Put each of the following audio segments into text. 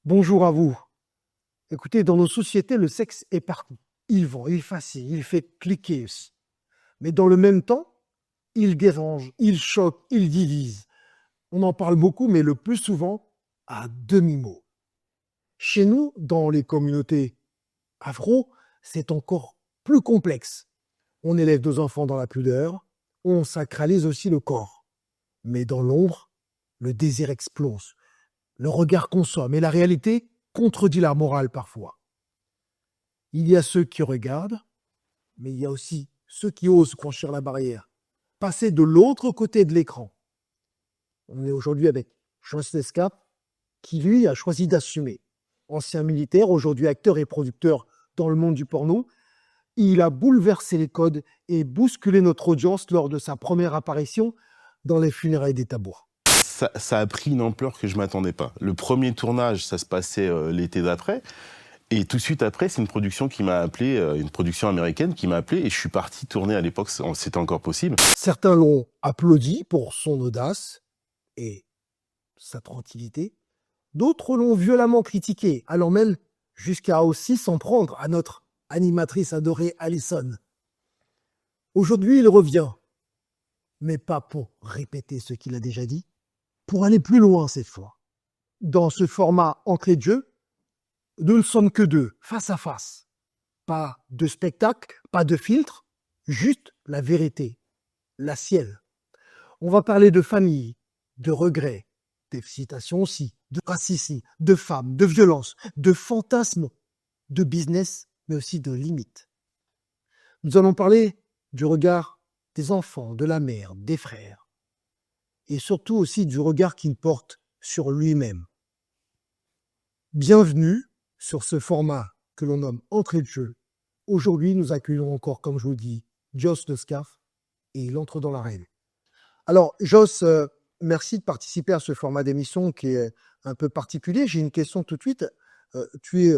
Bonjour à vous. Écoutez, dans nos sociétés, le sexe est partout. Il vend, il fascine, il fait cliquer aussi. Mais dans le même temps, il dérange, il choque, il divise. On en parle beaucoup, mais le plus souvent, à demi-mot. Chez nous, dans les communautés afro, c'est encore plus complexe. On élève nos enfants dans la pudeur, on sacralise aussi le corps. Mais dans l'ombre, le désir explose. Le regard consomme et la réalité contredit la morale parfois. Il y a ceux qui regardent, mais il y a aussi ceux qui osent franchir la barrière, passer de l'autre côté de l'écran. On est aujourd'hui avec Joss Lescap, qui lui a choisi d'assumer. Ancien militaire, aujourd'hui acteur et producteur dans le monde du porno, il a bouleversé les codes et bousculé notre audience lors de sa première apparition dans les funérailles des Tabours. Ça a pris une ampleur que je ne m'attendais pas. Le premier tournage, ça se passait l'été d'après. Et tout de suite après, c'est une production qui m'a appelé, une production américaine qui m'a appelé, et je suis parti tourner à l'époque, c'était encore possible. Certains l'ont applaudi pour son audace et sa tranquillité. D'autres l'ont violemment critiqué, allant même jusqu'à aussi s'en prendre à notre animatrice adorée Alison. Aujourd'hui, il revient, mais pas pour répéter ce qu'il a déjà dit, pour aller plus loin cette fois. Dans ce format entrée de jeu, nous ne sommes que deux, face à face. Pas de spectacle, pas de filtre, juste la vérité, la sienne. On va parler de famille, de regrets, d'excitation aussi, de racisme, de femmes, de violence, de fantasmes, de business, mais aussi de limites. Nous allons parler du regard des enfants, de la mère, des frères, et surtout aussi du regard qu'il porte sur lui-même. Bienvenue sur ce format que l'on nomme entrée de jeu. Aujourd'hui, nous accueillons encore, comme je vous dis, Joss Lescap, et il entre dans l'arène. Alors, Joss, merci de participer à ce format d'émission qui est un peu particulier. J'ai une question tout de suite. Tu es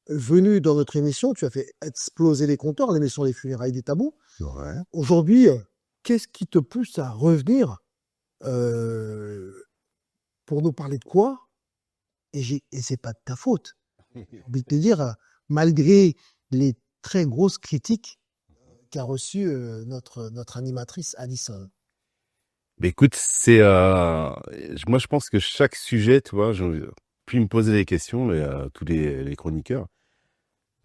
venu dans notre émission, tu as fait exploser les compteurs, l'émission des funérailles des tabous. Ouais. Aujourd'hui, qu'est-ce qui te pousse à revenir pour nous parler de quoi? Et c'est pas de ta faute. J'ai envie de te dire, malgré les très grosses critiques qu'a reçues notre animatrice Alison. Mais écoute, moi je pense que chaque sujet, tu vois, puis me poser des questions, tous les chroniqueurs,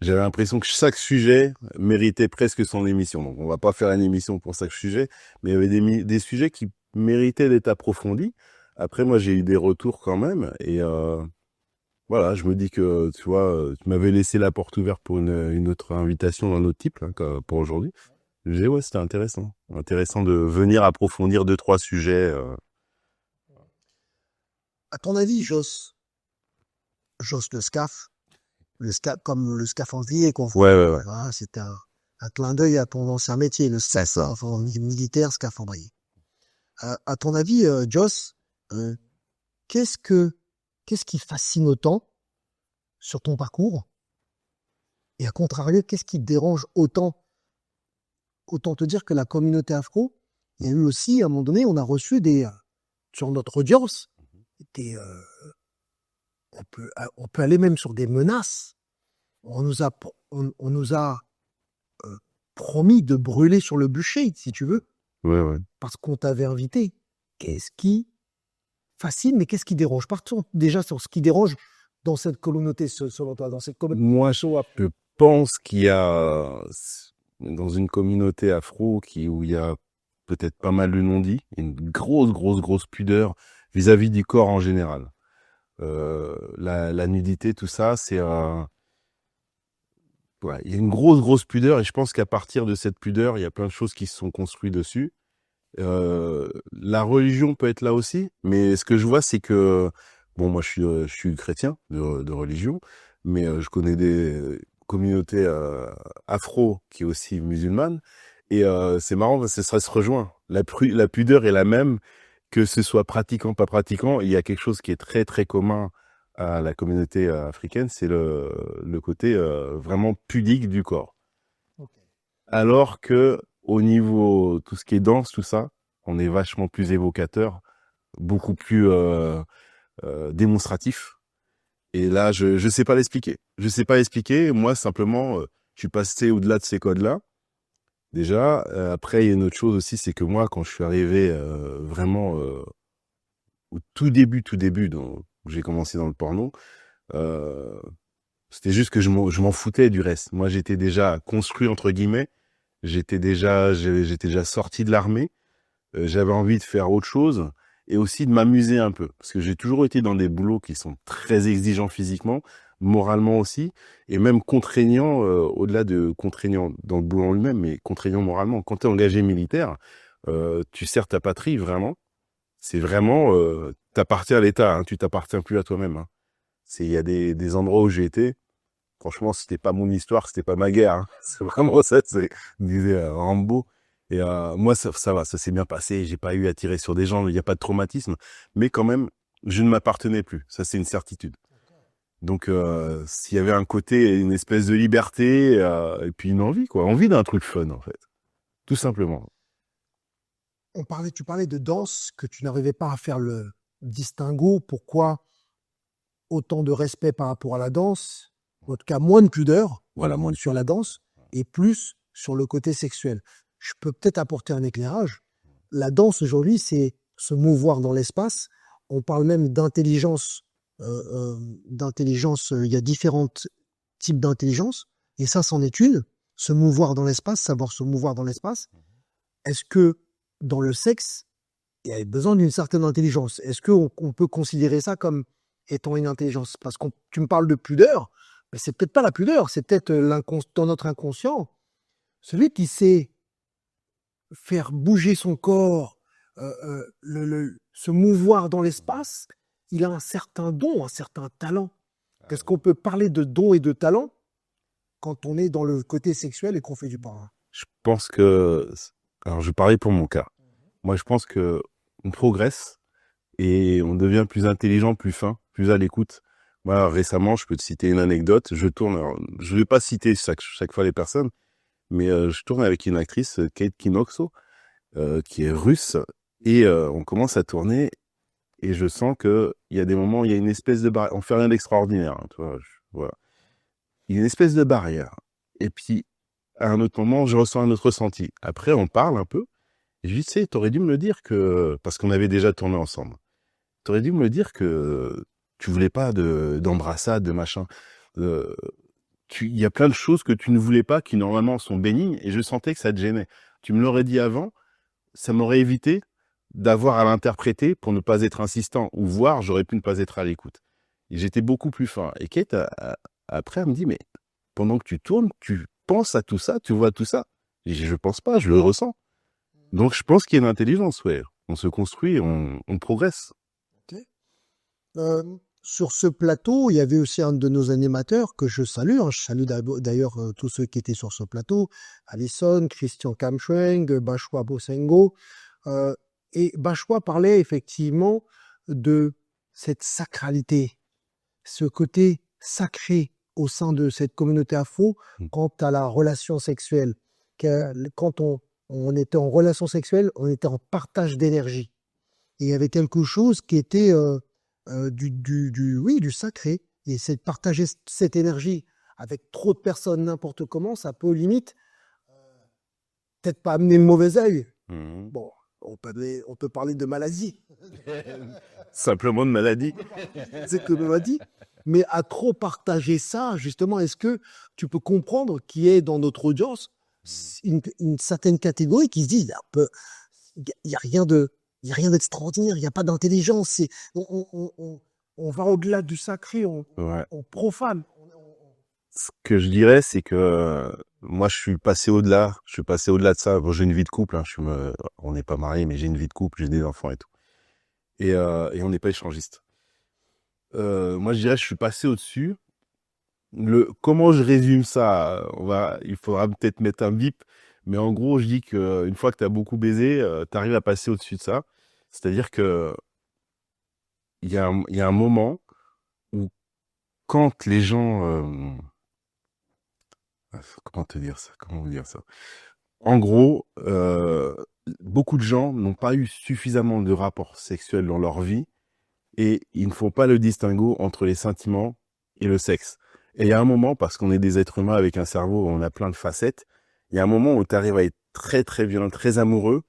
j'avais l'impression que chaque sujet méritait presque son émission. Donc on va pas faire une émission pour chaque sujet, mais il y avait des sujets qui méritaient d'être approfondis. Après, moi j'ai eu des retours quand même, et voilà, je me dis que, tu vois, tu m'avais laissé la porte ouverte pour une autre invitation d'un autre type, là, pour aujourd'hui. Je disais, ouais, c'était intéressant. Intéressant de venir approfondir 2-3 sujets. À ton avis, Joss Lescap, comme le scaphandrier qu'on voit. Ouais. Voilà, c'était un clin d'œil à ton ancien métier, le militaire scaphandrier. À ton avis, Joss, qu'est-ce qui fascine autant sur ton parcours? Et à contrario, qu'est-ce qui te dérange autant? Autant te dire que la communauté afro, il y a eu aussi, à un moment donné, on a reçu sur notre audience, on peut aller même sur des menaces. On nous a promis de brûler sur le bûcher, si tu veux. Ouais. Parce qu'on t'avait invité. Qu'est-ce qui fascine, mais qu'est-ce qui dérange? Partons déjà sur ce qui dérange dans cette communauté, selon toi, dans cette communauté. Moi, je pense qu'il y a, dans une communauté afro où il y a peut-être pas mal de non-dits, une grosse pudeur vis-à-vis du corps en général. La nudité, tout ça, ouais, il y a une grosse pudeur, et je pense qu'à partir de cette pudeur, il y a plein de choses qui se sont construites dessus. La religion peut être là aussi, mais ce que je vois, c'est que, bon, moi je suis chrétien de religion, mais je connais des communautés afro qui est aussi musulmanes, et c'est marrant parce que ça se rejoint. La pudeur est la même, que ce soit pratiquant, pas pratiquant. Il y a quelque chose qui est très commun à la communauté africaine, c'est le côté vraiment pudique du corps. Okay. Alors que au niveau tout ce qui est danse, tout ça, on est vachement plus évocateur, beaucoup plus démonstratif. Et là, je sais pas l'expliquer. Je sais pas l'expliquer. Moi, simplement, je suis passé au-delà de ces codes-là. Déjà, après, il y a une autre chose aussi, c'est que moi, quand je suis arrivé vraiment au tout début, où j'ai commencé dans le porno, euh, c'était juste que je m'en foutais du reste. Moi, j'étais déjà construit, entre guillemets. J'étais déjà sorti de l'armée. J'avais envie de faire autre chose et aussi de m'amuser un peu. Parce que j'ai toujours été dans des boulots qui sont très exigeants physiquement, moralement aussi, et même contraignants, au-delà de contraignants dans le boulot en lui-même, mais contraignants moralement. Quand tu es engagé militaire, tu sers ta patrie vraiment. C'est vraiment, t'appartiens à l'État, hein, tu t'appartiens plus à toi-même. Hein. Il y a des endroits où j'ai été. Franchement, c'était pas mon histoire, c'était pas ma guerre. Hein. C'est vraiment ça, c'est disait Rambo. Et moi, ça va, ça s'est bien passé. J'ai pas eu à tirer sur des gens, il n'y a pas de traumatisme. Mais quand même, je ne m'appartenais plus. Ça, c'est une certitude. Donc, s'il y avait un côté, une espèce de liberté, et puis une envie, quoi. Envie d'un truc fun, en fait. Tout simplement. Tu parlais de danse, que tu n'arrivais pas à faire le distinguo. Pourquoi autant de respect par rapport à la danse, en tout cas moins de pudeur, voilà, moins sur la danse, et plus sur le côté sexuel. Je peux peut-être apporter un éclairage. La danse aujourd'hui, c'est se mouvoir dans l'espace. On parle même d'intelligence. Il y a différents types d'intelligence, et ça, c'en est une. Se mouvoir dans l'espace, savoir se mouvoir dans l'espace. Est-ce que dans le sexe, il y a besoin d'une certaine intelligence? Est-ce qu'on peut considérer ça comme étant une intelligence? Parce que tu me parles de pudeur, mais c'est peut-être pas la pudeur, c'est peut-être dans notre inconscient, celui qui sait faire bouger son corps, se mouvoir dans l'espace, il a un certain don, un certain talent. Est-ce qu'on peut parler de don et de talent quand on est dans le côté sexuel et qu'on fait du porno? Je pense que... Alors, je parlais pour mon cas. Moi, je pense que on progresse et on devient plus intelligent, plus fin, plus à l'écoute. Moi, récemment, je peux te citer une anecdote. Je tourne, alors, je vais pas citer chaque fois les personnes, mais je tourne avec une actrice, Kate Kinoxo, qui est russe, et on commence à tourner, et je sens que il y a des moments, il y a une espèce de barrière. On fait rien d'extraordinaire, hein, tu vois, voilà. Il y a une espèce de barrière. Et puis, à un autre moment, je ressens un autre ressenti. Après, on parle un peu, et je lui dis, tu sais, t'aurais dû me le dire que, parce qu'on avait déjà tourné ensemble. T'aurais dû me le dire que tu voulais pas d'embrassade, de machin. Euh, il y a plein de choses que tu ne voulais pas qui normalement sont bénignes et je sentais que ça te gênait. Tu me l'aurais dit avant, ça m'aurait évité d'avoir à l'interpréter pour ne pas être insistant ou voir, j'aurais pu ne pas être à l'écoute. Et j'étais beaucoup plus fin. Et Kate, après, elle me dit, mais pendant que tu tournes, tu penses à tout ça, tu vois tout ça. Je pense pas, je le ressens. Donc je pense qu'il y a une intelligence, ouais. On se construit, on progresse. Ok. Sur ce plateau, il y avait aussi un de nos animateurs que je salue. Hein. Je salue d'ailleurs tous ceux qui étaient sur ce plateau. Alison, Christian Kamschweng, Bashwa Bosengo. Et Bashwa parlait effectivement de cette sacralité, ce côté sacré au sein de cette communauté afro quant à la relation sexuelle. Quand on était en relation sexuelle, on était en partage d'énergie. Et il y avait quelque chose qui était oui, du sacré. Et c'est de partager cette énergie avec trop de personnes n'importe comment, ça peut limite peut-être pas amener le mauvais œil. Mmh. Bon, on peut parler de maladie. Simplement de maladie. C'est que maladie. Mais à trop partager ça, justement, est-ce que tu peux comprendre qu'il y ait dans notre audience une certaine catégorie qui se dit, il n'y a rien de, il y a rien d'extraordinaire, il n'y a pas d'intelligence, on va au-delà du sacré, Ouais. on profane. Ce que je dirais, c'est que moi, je suis passé au-delà. Je suis passé au-delà de ça. Bon, j'ai une vie de couple. Hein, on n'est pas mariés, mais j'ai une vie de couple, j'ai des enfants et tout. Et on n'est pas échangistes. Moi, je dirais, je suis passé au-dessus. Comment je résume ça? Il faudra peut-être mettre un bip. Mais en gros, je dis que une fois que tu as beaucoup baisé, tu arrives à passer au-dessus de ça. C'est-à-dire que il y a un moment où quand les gens comment te dire ça? Comment vous dire ça? En gros, beaucoup de gens n'ont pas eu suffisamment de rapports sexuels dans leur vie et ils ne font pas le distinguo entre les sentiments et le sexe. Et il y a un moment, parce qu'on est des êtres humains avec un cerveau, on a plein de facettes, il y a un moment où tu arrives à être très très violent, très amoureux,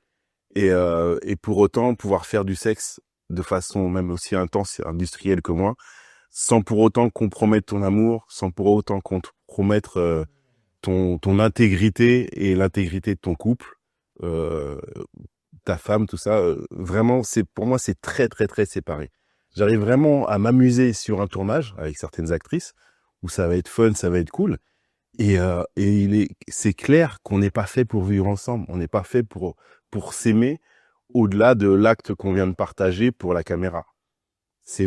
et pour autant pouvoir faire du sexe de façon même aussi intense et industrielle que moi, sans pour autant compromettre ton amour, sans pour autant compromettre ton intégrité et l'intégrité de ton couple, euh, ta femme, tout ça. Vraiment, pour moi, c'est très très très séparé. J'arrive vraiment à m'amuser sur un tournage avec certaines actrices où ça va être fun, ça va être cool. Et c'est clair qu'on n'est pas fait pour vivre ensemble. On n'est pas fait pour s'aimer au-delà de l'acte qu'on vient de partager pour la caméra. C'est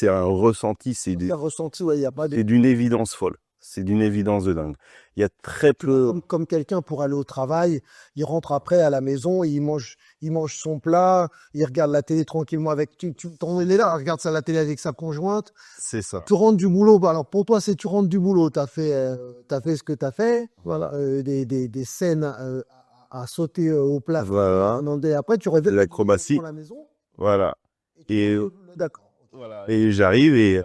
un ressenti, c'est Un ressenti, ouais, il y a pas de... d'une évidence folle. C'est d'une évidence de dingue. Il y a très peu... Comme quelqu'un pour aller au travail, il rentre après à la maison, il mange son plat, il regarde la télé tranquillement avec... il est là, il regarde la télé avec sa conjointe. C'est ça. Tu rentres du boulot, alors pour toi, c'est tu rentres du boulot, tu as fait ce que tu as fait, voilà, des scènes à sauter au plat. Voilà. Après, tu reviens L'acrobatie. à la maison. Voilà. D'accord. Et j'arrive et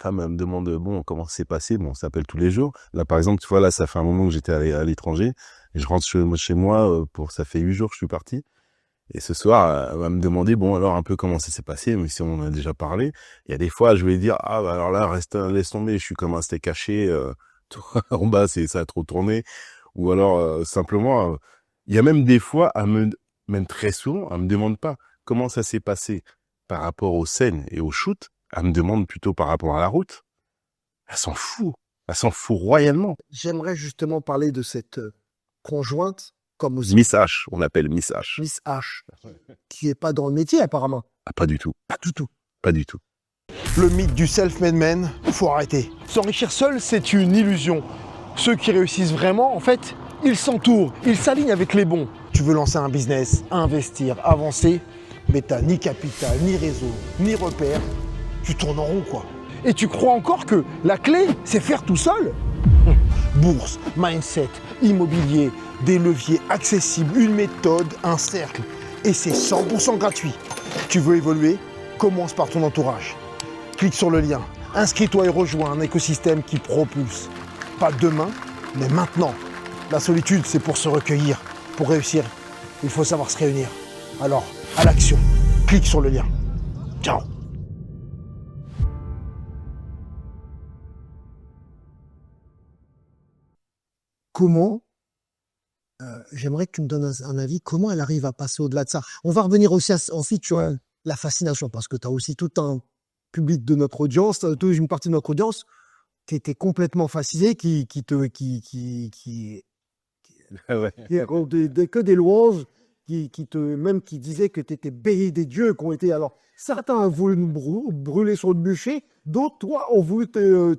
femme me demande bon comment c'est passé. Bon, on s'appelle tous les jours. Là, par exemple, tu vois, là, ça fait un moment que j'étais à l'étranger et je rentre chez moi ça fait 8 jours que je suis parti. Et ce soir, elle va me demander bon alors un peu comment ça s'est passé, mais si on en a déjà parlé. Il y a des fois, je vais dire ah bah alors là laisse tomber, je suis comme un steak haché. En bas, ça a trop tourné. Ou alors simplement, il y a même des fois, même très souvent, elle me demande pas comment ça s'est passé par rapport aux scènes et aux shoots. Elle me demande plutôt par rapport à la route. Elle s'en fout royalement. J'aimerais justement parler de cette conjointe, comme aussi Miss H, on l'appelle Miss H. Miss H, qui est pas dans le métier apparemment. Ah, pas du tout. Pas du tout. Pas du tout. Le mythe du self-made man, faut arrêter. S'enrichir seul, c'est une illusion. Ceux qui réussissent vraiment, en fait, ils s'entourent, ils s'alignent avec les bons. Tu veux lancer un business, investir, avancer, mais t'as ni capital, ni réseau, ni repère. Tu tournes en rond, quoi. Et tu crois encore que la clé, c'est faire tout seul? Bourse, mindset, immobilier, des leviers accessibles, une méthode, un cercle. Et c'est 100% gratuit. Tu veux évoluer? Commence par ton entourage. Clique sur le lien, inscris-toi et rejoins un écosystème qui propulse. Pas demain, mais maintenant. La solitude, c'est pour se recueillir. Pour réussir, il faut savoir se réunir. Alors, à l'action. Clique sur le lien. Ciao. Comment, j'aimerais que tu me donnes un avis, comment elle arrive à passer au-delà de ça. On va revenir aussi ensuite sur la fascination, parce que tu as aussi tout un public de notre audience, toute une partie de notre audience qui était complètement fasciné, qui Ouais. que des louanges, même qui disaient que tu étais béni des dieux, qui ont été, alors, certains ont voulu nous brûler sur le bûcher, d'autres, toi, ont voulu te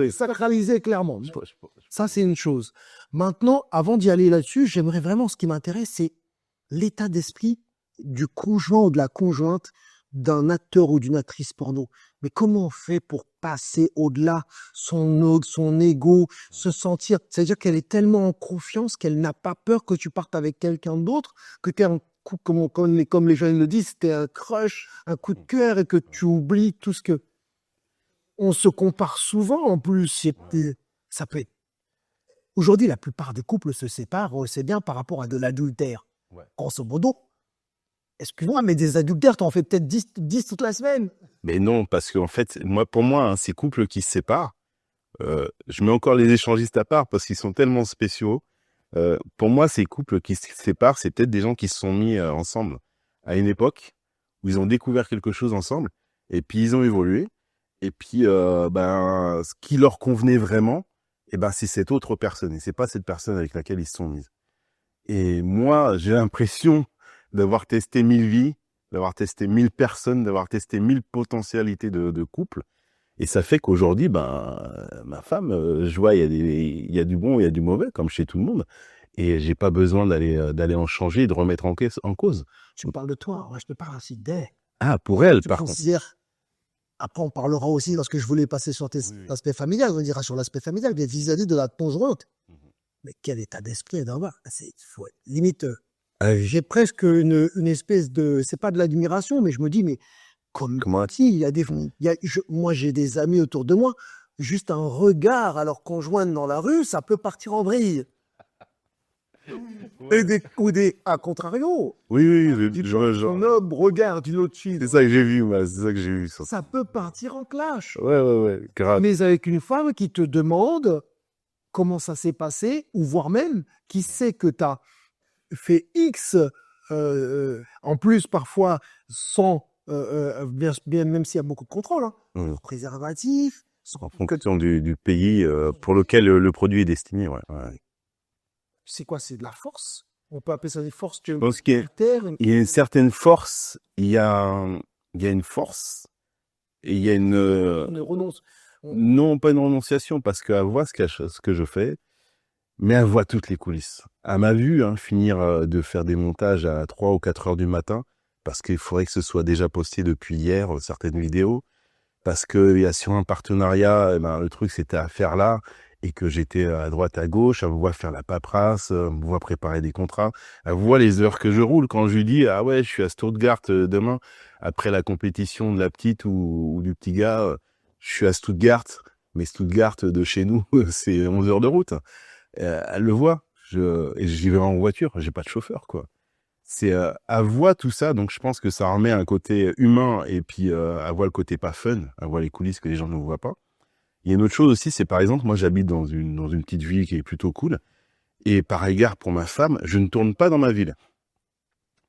sacraliser clairement. Ça, c'est une chose. Maintenant, avant d'y aller là-dessus, j'aimerais vraiment, ce qui m'intéresse, c'est l'état d'esprit du conjoint ou de la conjointe d'un acteur ou d'une actrice porno. Mais comment on fait pour passer au-delà son ego, se sentir, c'est-à-dire qu'elle est tellement en confiance qu'elle n'a pas peur que tu partes avec quelqu'un d'autre, que tu es un coup, comme les jeunes le disent, c'était un crush, un coup de cœur et que tu oublies tout ce que... On se compare souvent en plus. Ça peut être... Aujourd'hui, la plupart des couples se séparent, c'est bien par rapport à de l'adultère. Ouais. Grosso modo, excuse-moi, mais des adultères, t'en fais peut-être 10 toute la semaine. Mais non, parce qu'en fait, pour moi, ces couples qui se séparent, je mets encore les échangistes à part parce qu'ils sont tellement spéciaux. Pour moi, ces couples qui se séparent, c'est peut-être des gens qui se sont mis ensemble à une époque où ils ont découvert quelque chose ensemble et puis ils ont évolué. Et puis, ce qui leur convenait vraiment, c'est cette autre personne et c'est pas cette personne avec laquelle ils se sont mis. Et moi, j'ai l'impression d'avoir testé 1000 vies, d'avoir testé 1000 personnes, d'avoir testé 1000 potentialités de couple. Et ça fait qu'aujourd'hui, ma femme, je vois, il y a du bon, il y a du mauvais, comme chez tout le monde. Et j'ai pas besoin d'aller en changer et de remettre en cause. Tu me parles de toi, moi je te parle aussi d'elle. Ah, pour elle, Tu par contre. considères... Après, on parlera aussi, lorsque je voulais passer sur l'aspect familial, on dira sur l'aspect familial, mais vis-à-vis de la conjointe. Mais quel état d'esprit d'en-bas. Faut être limite... j'ai presque une espèce de... C'est pas de l'admiration, mais je me dis, mais Comment Si, moi, j'ai des amis autour de moi, juste un regard à leur conjointe dans la rue, ça peut partir en vrille. À contrario, Oui, un homme regarde une autre fille, c'est ça que j'ai vu, moi. C'est ça que j'ai vu. ça peut partir en clash. Ouais, grave. Mais avec une femme qui te demande comment ça s'est passé, ou voire même qui sait que tu as fait X, en plus parfois sans, bien, même s'il y a beaucoup de contrôle, hein, Mm. préservatif, En que fonction du pays pour lequel le produit est destiné, ouais. c'est quoi? C'est de la force? On peut appeler ça des forces Je pense qu'il y a- militaires? il y a une certaine force, il y a une force, et il y a On renonce. non, pas une renonciation, parce qu'elle voit ce que je fais, mais elle voit toutes les coulisses. Elle m'a vu finir de faire des montages à 3 ou 4 heures du matin, parce qu'il faudrait que ce soit déjà posté depuis hier, certaines vidéos, parce qu'il y a sur un partenariat, eh ben, le truc c'était à faire là, et que j'étais à droite, à gauche, elle me voit faire la paperasse, elle me voit préparer des contrats, elle voit les heures que je roule. Quand je lui dis, ah ouais, je suis à Stuttgart demain, après la compétition de la petite ou du petit gars, je suis à Stuttgart, mais Stuttgart de chez nous, c'est 11 heures de route. Elle le voit, et j'y vais en voiture, j'ai pas de chauffeur, quoi. Elle voit tout ça, donc je pense que ça remet un côté humain, et puis elle voit le côté pas fun, elle voit les coulisses que les gens ne voient pas. Il y a une autre chose aussi, c'est par exemple, moi j'habite dans une petite ville qui est plutôt cool, et par égard pour ma femme, je ne tourne pas dans ma ville.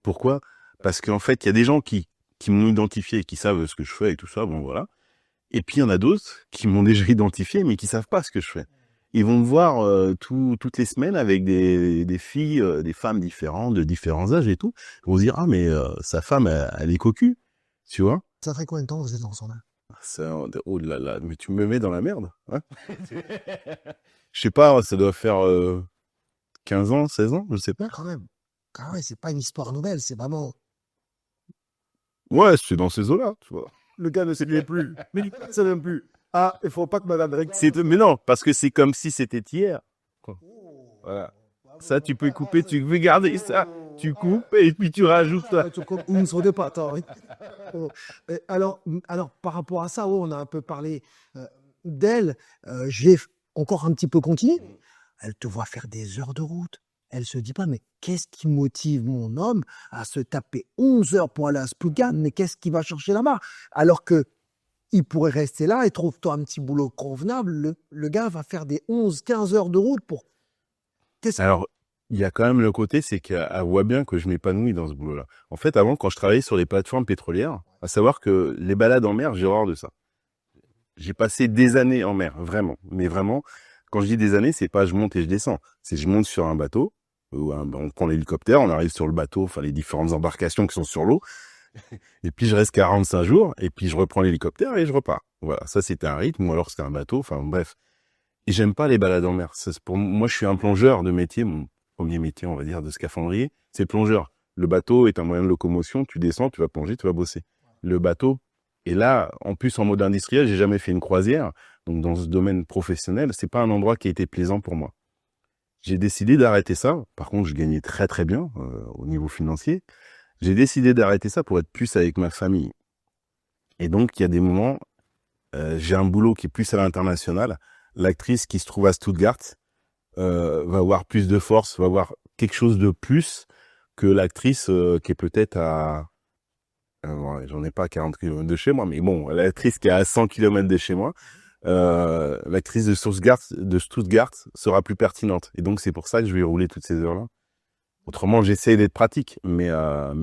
Pourquoi? Parce qu'en fait, il y a des gens qui m'ont identifié, qui savent ce que je fais et tout ça, bon voilà. Et puis il y en a d'autres qui m'ont déjà identifié, mais qui savent pas ce que je fais. Ils vont me voir toutes les semaines avec des filles, des femmes différentes, de différents âges et tout. Ils vont se dire, ah mais sa femme, elle est cocu, tu vois? Ça fait combien de temps que vous êtes ensemble? Oh là là, mais tu me mets dans la merde, hein. Je sais pas, ça doit faire 15 ans, 16 ans, je sais pas. Quand même. Ah ouais, c'est pas une histoire nouvelle, c'est vraiment... Ouais, c'est dans ces eaux-là, tu vois. Le gars ne sait plus. Mais il ne sait même plus. Ah, il faut pas que madame règle. Mais non, parce que c'est comme si c'était hier. Voilà. Ça, tu peux couper, tu veux garder ça, tu coupes et puis tu rajoutes ça. Alors, par rapport à ça, on a un peu parlé d'elle. J'ai encore un petit peu continué. Elle te voit faire des heures de route. Elle se dit pas, mais qu'est-ce qui motive mon homme à se taper 11 heures pour aller à Stuttgart? Mais qu'est-ce qu'il va chercher là-bas? Alors que il pourrait rester là et trouve-toi un petit boulot convenable. Le gars va faire des 11-15 heures de route pour... Alors, il y a quand même le côté, c'est qu'elle voit bien que je m'épanouis dans ce boulot-là. En fait, avant, quand je travaillais sur les plateformes pétrolières, à savoir que les balades en mer, j'ai horreur de ça. J'ai passé des années en mer, vraiment. Mais vraiment, quand je dis des années, c'est pas je monte et je descends. C'est je monte sur un bateau, on prend l'hélicoptère, on arrive sur le bateau, enfin les différentes embarcations qui sont sur l'eau, et puis je reste 45 jours, et puis je reprends l'hélicoptère et je repars. Voilà, ça c'était un rythme, ou alors c'était un bateau, enfin bref. Et j'aime pas les balades en mer. Moi, je suis un plongeur de métier, mon premier métier, on va dire, de scaphandrier, c'est plongeur. Le bateau est un moyen de locomotion, tu descends, tu vas plonger, tu vas bosser. Le bateau, et là, en plus en mode industriel, j'ai jamais fait une croisière, donc dans ce domaine professionnel, c'est pas un endroit qui a été plaisant pour moi. J'ai décidé d'arrêter ça. Par contre, je gagnais très très bien au niveau financier. J'ai décidé d'arrêter ça pour être plus avec ma famille. Et donc, il y a des moments, j'ai un boulot qui est plus à l'international. L'actrice qui se trouve à Stuttgart va avoir plus de force, va avoir quelque chose de plus que l'actrice qui est peut-être à... j'en ai pas à 40 km de chez moi, mais bon, l'actrice qui est à 100 km de chez moi, l'actrice de Stuttgart sera plus pertinente. Et donc, c'est pour ça que je vais rouler toutes ces heures-là. Autrement, j'essaie d'être pratique, mais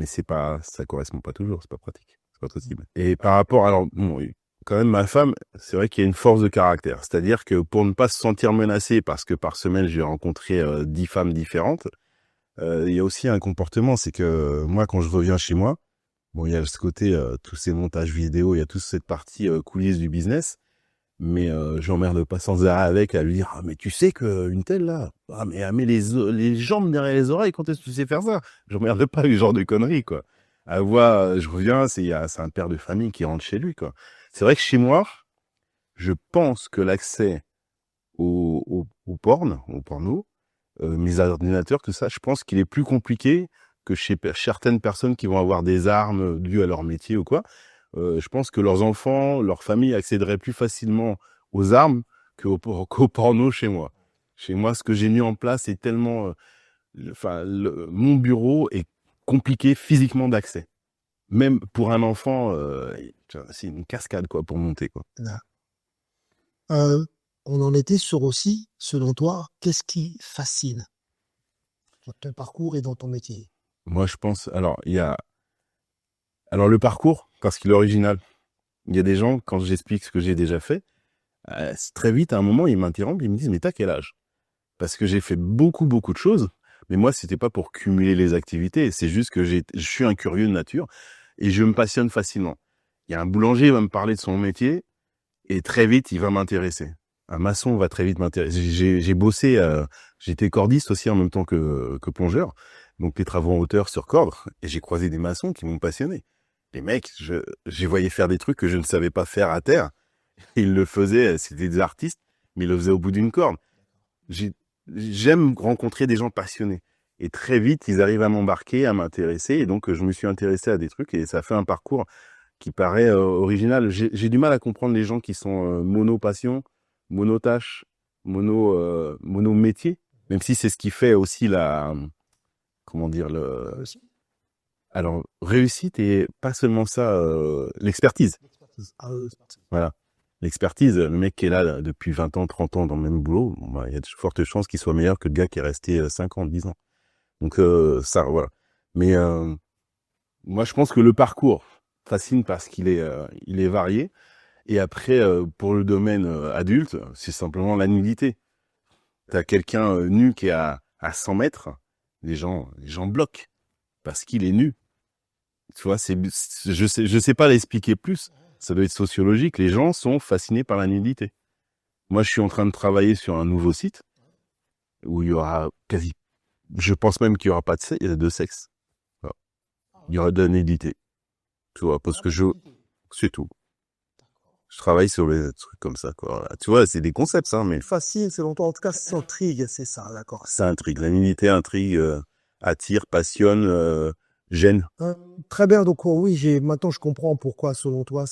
c'est pas, ça correspond pas toujours, c'est pas pratique, c'est pas possible. Et par rapport, alors, bon, quand même, ma femme, c'est vrai qu'il y a une force de caractère. C'est-à-dire que pour ne pas se sentir menacée, parce que par semaine, j'ai rencontré 10 femmes différentes, il y a aussi un comportement, c'est que moi, quand je reviens chez moi, bon, il y a ce côté, tous ces montages vidéo, il y a toute cette partie coulisses du business, mais j'emmerde pas sans arrêt avec à lui dire, ah, mais tu sais qu'une telle là, ah, mais elle met les jambes derrière les oreilles, quand est-ce que tu sais faire ça? J'emmerde pas les genres de conneries, quoi. Elle voit, je reviens, c'est un père de famille qui rentre chez lui, quoi. C'est vrai que chez moi, je pense que l'accès au porno, mes ordinateurs, tout ça, je pense qu'il est plus compliqué que chez certaines personnes qui vont avoir des armes dues à leur métier ou quoi. je pense que leurs enfants, leur famille accéderaient plus facilement aux armes qu'au porno chez moi. Chez moi, ce que j'ai mis en place est tellement... mon bureau est compliqué physiquement d'accès. Même pour un enfant, c'est une cascade quoi, pour monter. Quoi. Là. On en était sur aussi, selon toi, qu'est-ce qui fascine dans ton parcours et dans ton métier? Moi, je pense... Alors, le parcours, parce qu'il est original. Il y a des gens, quand j'explique ce que j'ai déjà fait, très vite, à un moment, ils m'interrompent, ils me disent « Mais t'as quel âge ?» Parce que j'ai fait beaucoup, beaucoup de choses. Mais moi, c'était pas pour cumuler les activités. C'est juste que je suis un curieux de nature et je me passionne facilement. Il y a un boulanger, il va me parler de son métier et très vite, il va m'intéresser. Un maçon va très vite m'intéresser. J'ai bossé, j'étais cordiste aussi en même temps que plongeur. Donc, les travaux en hauteur sur corde. Et j'ai croisé des maçons qui m'ont passionné. Les mecs, je les voyais faire des trucs que je ne savais pas faire à terre. Ils le faisaient, c'était des artistes, mais ils le faisaient au bout d'une corde. J'aime rencontrer des gens passionnés. Et très vite, ils arrivent à m'embarquer, à m'intéresser. Et donc, je me suis intéressé à des trucs et ça fait un parcours qui paraît original. J'ai du mal à comprendre les gens qui sont mono-passion, mono-tâche, mono-métier. Même si c'est ce qui fait aussi comment dire, alors, réussite et pas seulement ça, l'expertise. Voilà. L'expertise, le mec qui est là depuis 20 ans, 30 ans dans le même boulot, il y a de fortes chances qu'il soit meilleur que le gars qui est resté 5 ans, 10 ans. Donc ça, voilà. Mais moi, je pense que le parcours fascine parce qu'il est varié. Et après, pour le domaine adulte, c'est simplement la nudité. T'as quelqu'un nu qui est à 100 mètres, les gens bloquent parce qu'il est nu. Tu vois, je sais pas l'expliquer plus. Ça doit être sociologique. Les gens sont fascinés par la nudité. Moi, je suis en train de travailler sur un nouveau site où il y aura je pense même qu'il y aura pas de sexe. Voilà. Il y aura de la nudité. Tu vois, parce que c'est tout. Je travaille sur les trucs comme ça, quoi. Voilà. Tu vois, c'est des concepts, ça, mais Fascine, selon toi, en tout cas, ça intrigue, c'est ça, d'accord. ça intrigue. La nudité intrigue, attire, passionne, gêne. Très bien, donc oui, maintenant je comprends pourquoi, selon toi,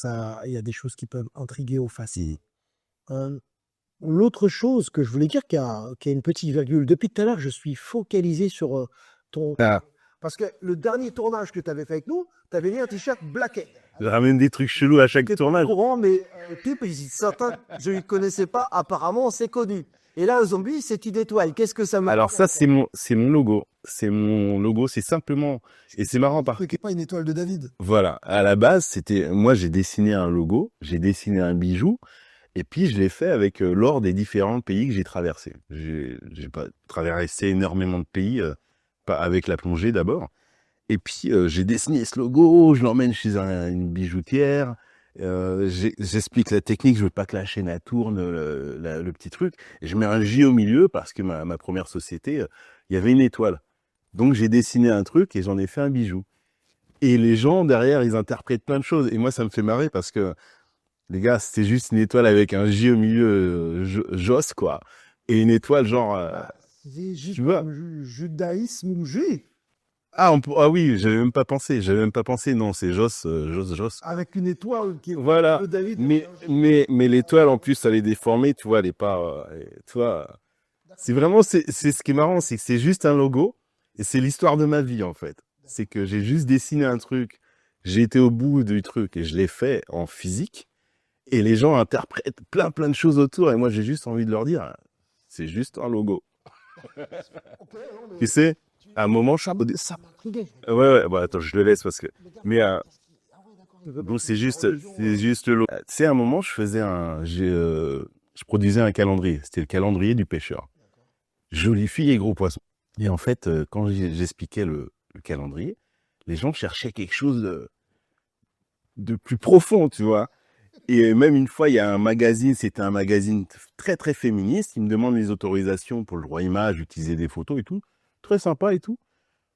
il y a des choses qui peuvent intriguer ou fasciner. L'autre chose que je voulais dire, qui a une petite virgule, depuis tout à l'heure, je suis focalisé sur ton... Ah. Parce que le dernier tournage que tu avais fait avec nous, tu avais mis un t-shirt Blackhead. Je ramène des trucs chelous à chaque J'étais tournage. pas au courant, mais type, certains, je ne connaissais pas, apparemment, c'est connu. Et là, Zombie, c'est une étoile. Qu'est-ce que ça m'a... Alors ça, c'est mon logo. C'est mon logo, c'est simplement... Et c'est marrant parce qui n'est pas une étoile de David. Voilà, à la base, moi j'ai dessiné un logo, j'ai dessiné un bijou, et puis je l'ai fait avec l'or des différents pays que j'ai traversés. J'ai pas traversé énormément de pays, pas avec la plongée d'abord. Et puis j'ai dessiné ce logo, je l'emmène chez une bijoutière, j'explique la technique, je veux pas que la chaîne elle tourne, le petit truc, et je mets un J au milieu parce que ma première société, il y avait une étoile. Donc j'ai dessiné un truc et j'en ai fait un bijou. Et les gens, derrière, ils interprètent plein de choses. Et moi, ça me fait marrer parce que, les gars, c'était juste une étoile avec un J au milieu, Joss, quoi. Et une étoile, genre... C'est juste tu vois judaïsme, juif. Ah oui, j'avais même pas pensé. Non, c'est Joss. Avec une étoile qui est Voilà. de David. Mais l'étoile, en plus, elle est déformée, tu vois, elle est pas... tu vois, c'est vraiment... C'est ce qui est marrant, c'est que c'est juste un logo. Et c'est l'histoire de ma vie, en fait. C'est que j'ai juste dessiné un truc, j'ai été au bout du truc et je l'ai fait en physique. Et les gens interprètent plein de choses autour. Et moi, j'ai juste envie de leur dire, c'est juste un logo. Tu sais, à un moment, Ça m'intriguait. Ouais, bon, attends, je le laisse parce que... Mais bon, c'est juste le logo. Tu sais, à un moment, je produisais un calendrier. C'était le calendrier du pêcheur. Jolie fille et gros poisson. Et en fait, quand j'expliquais le calendrier, les gens cherchaient quelque chose de plus profond, tu vois. Et même une fois, il y a un magazine, c'était un magazine très, très féministe. Il me demande les autorisations pour le droit image, utiliser des photos et tout. Très sympa et tout.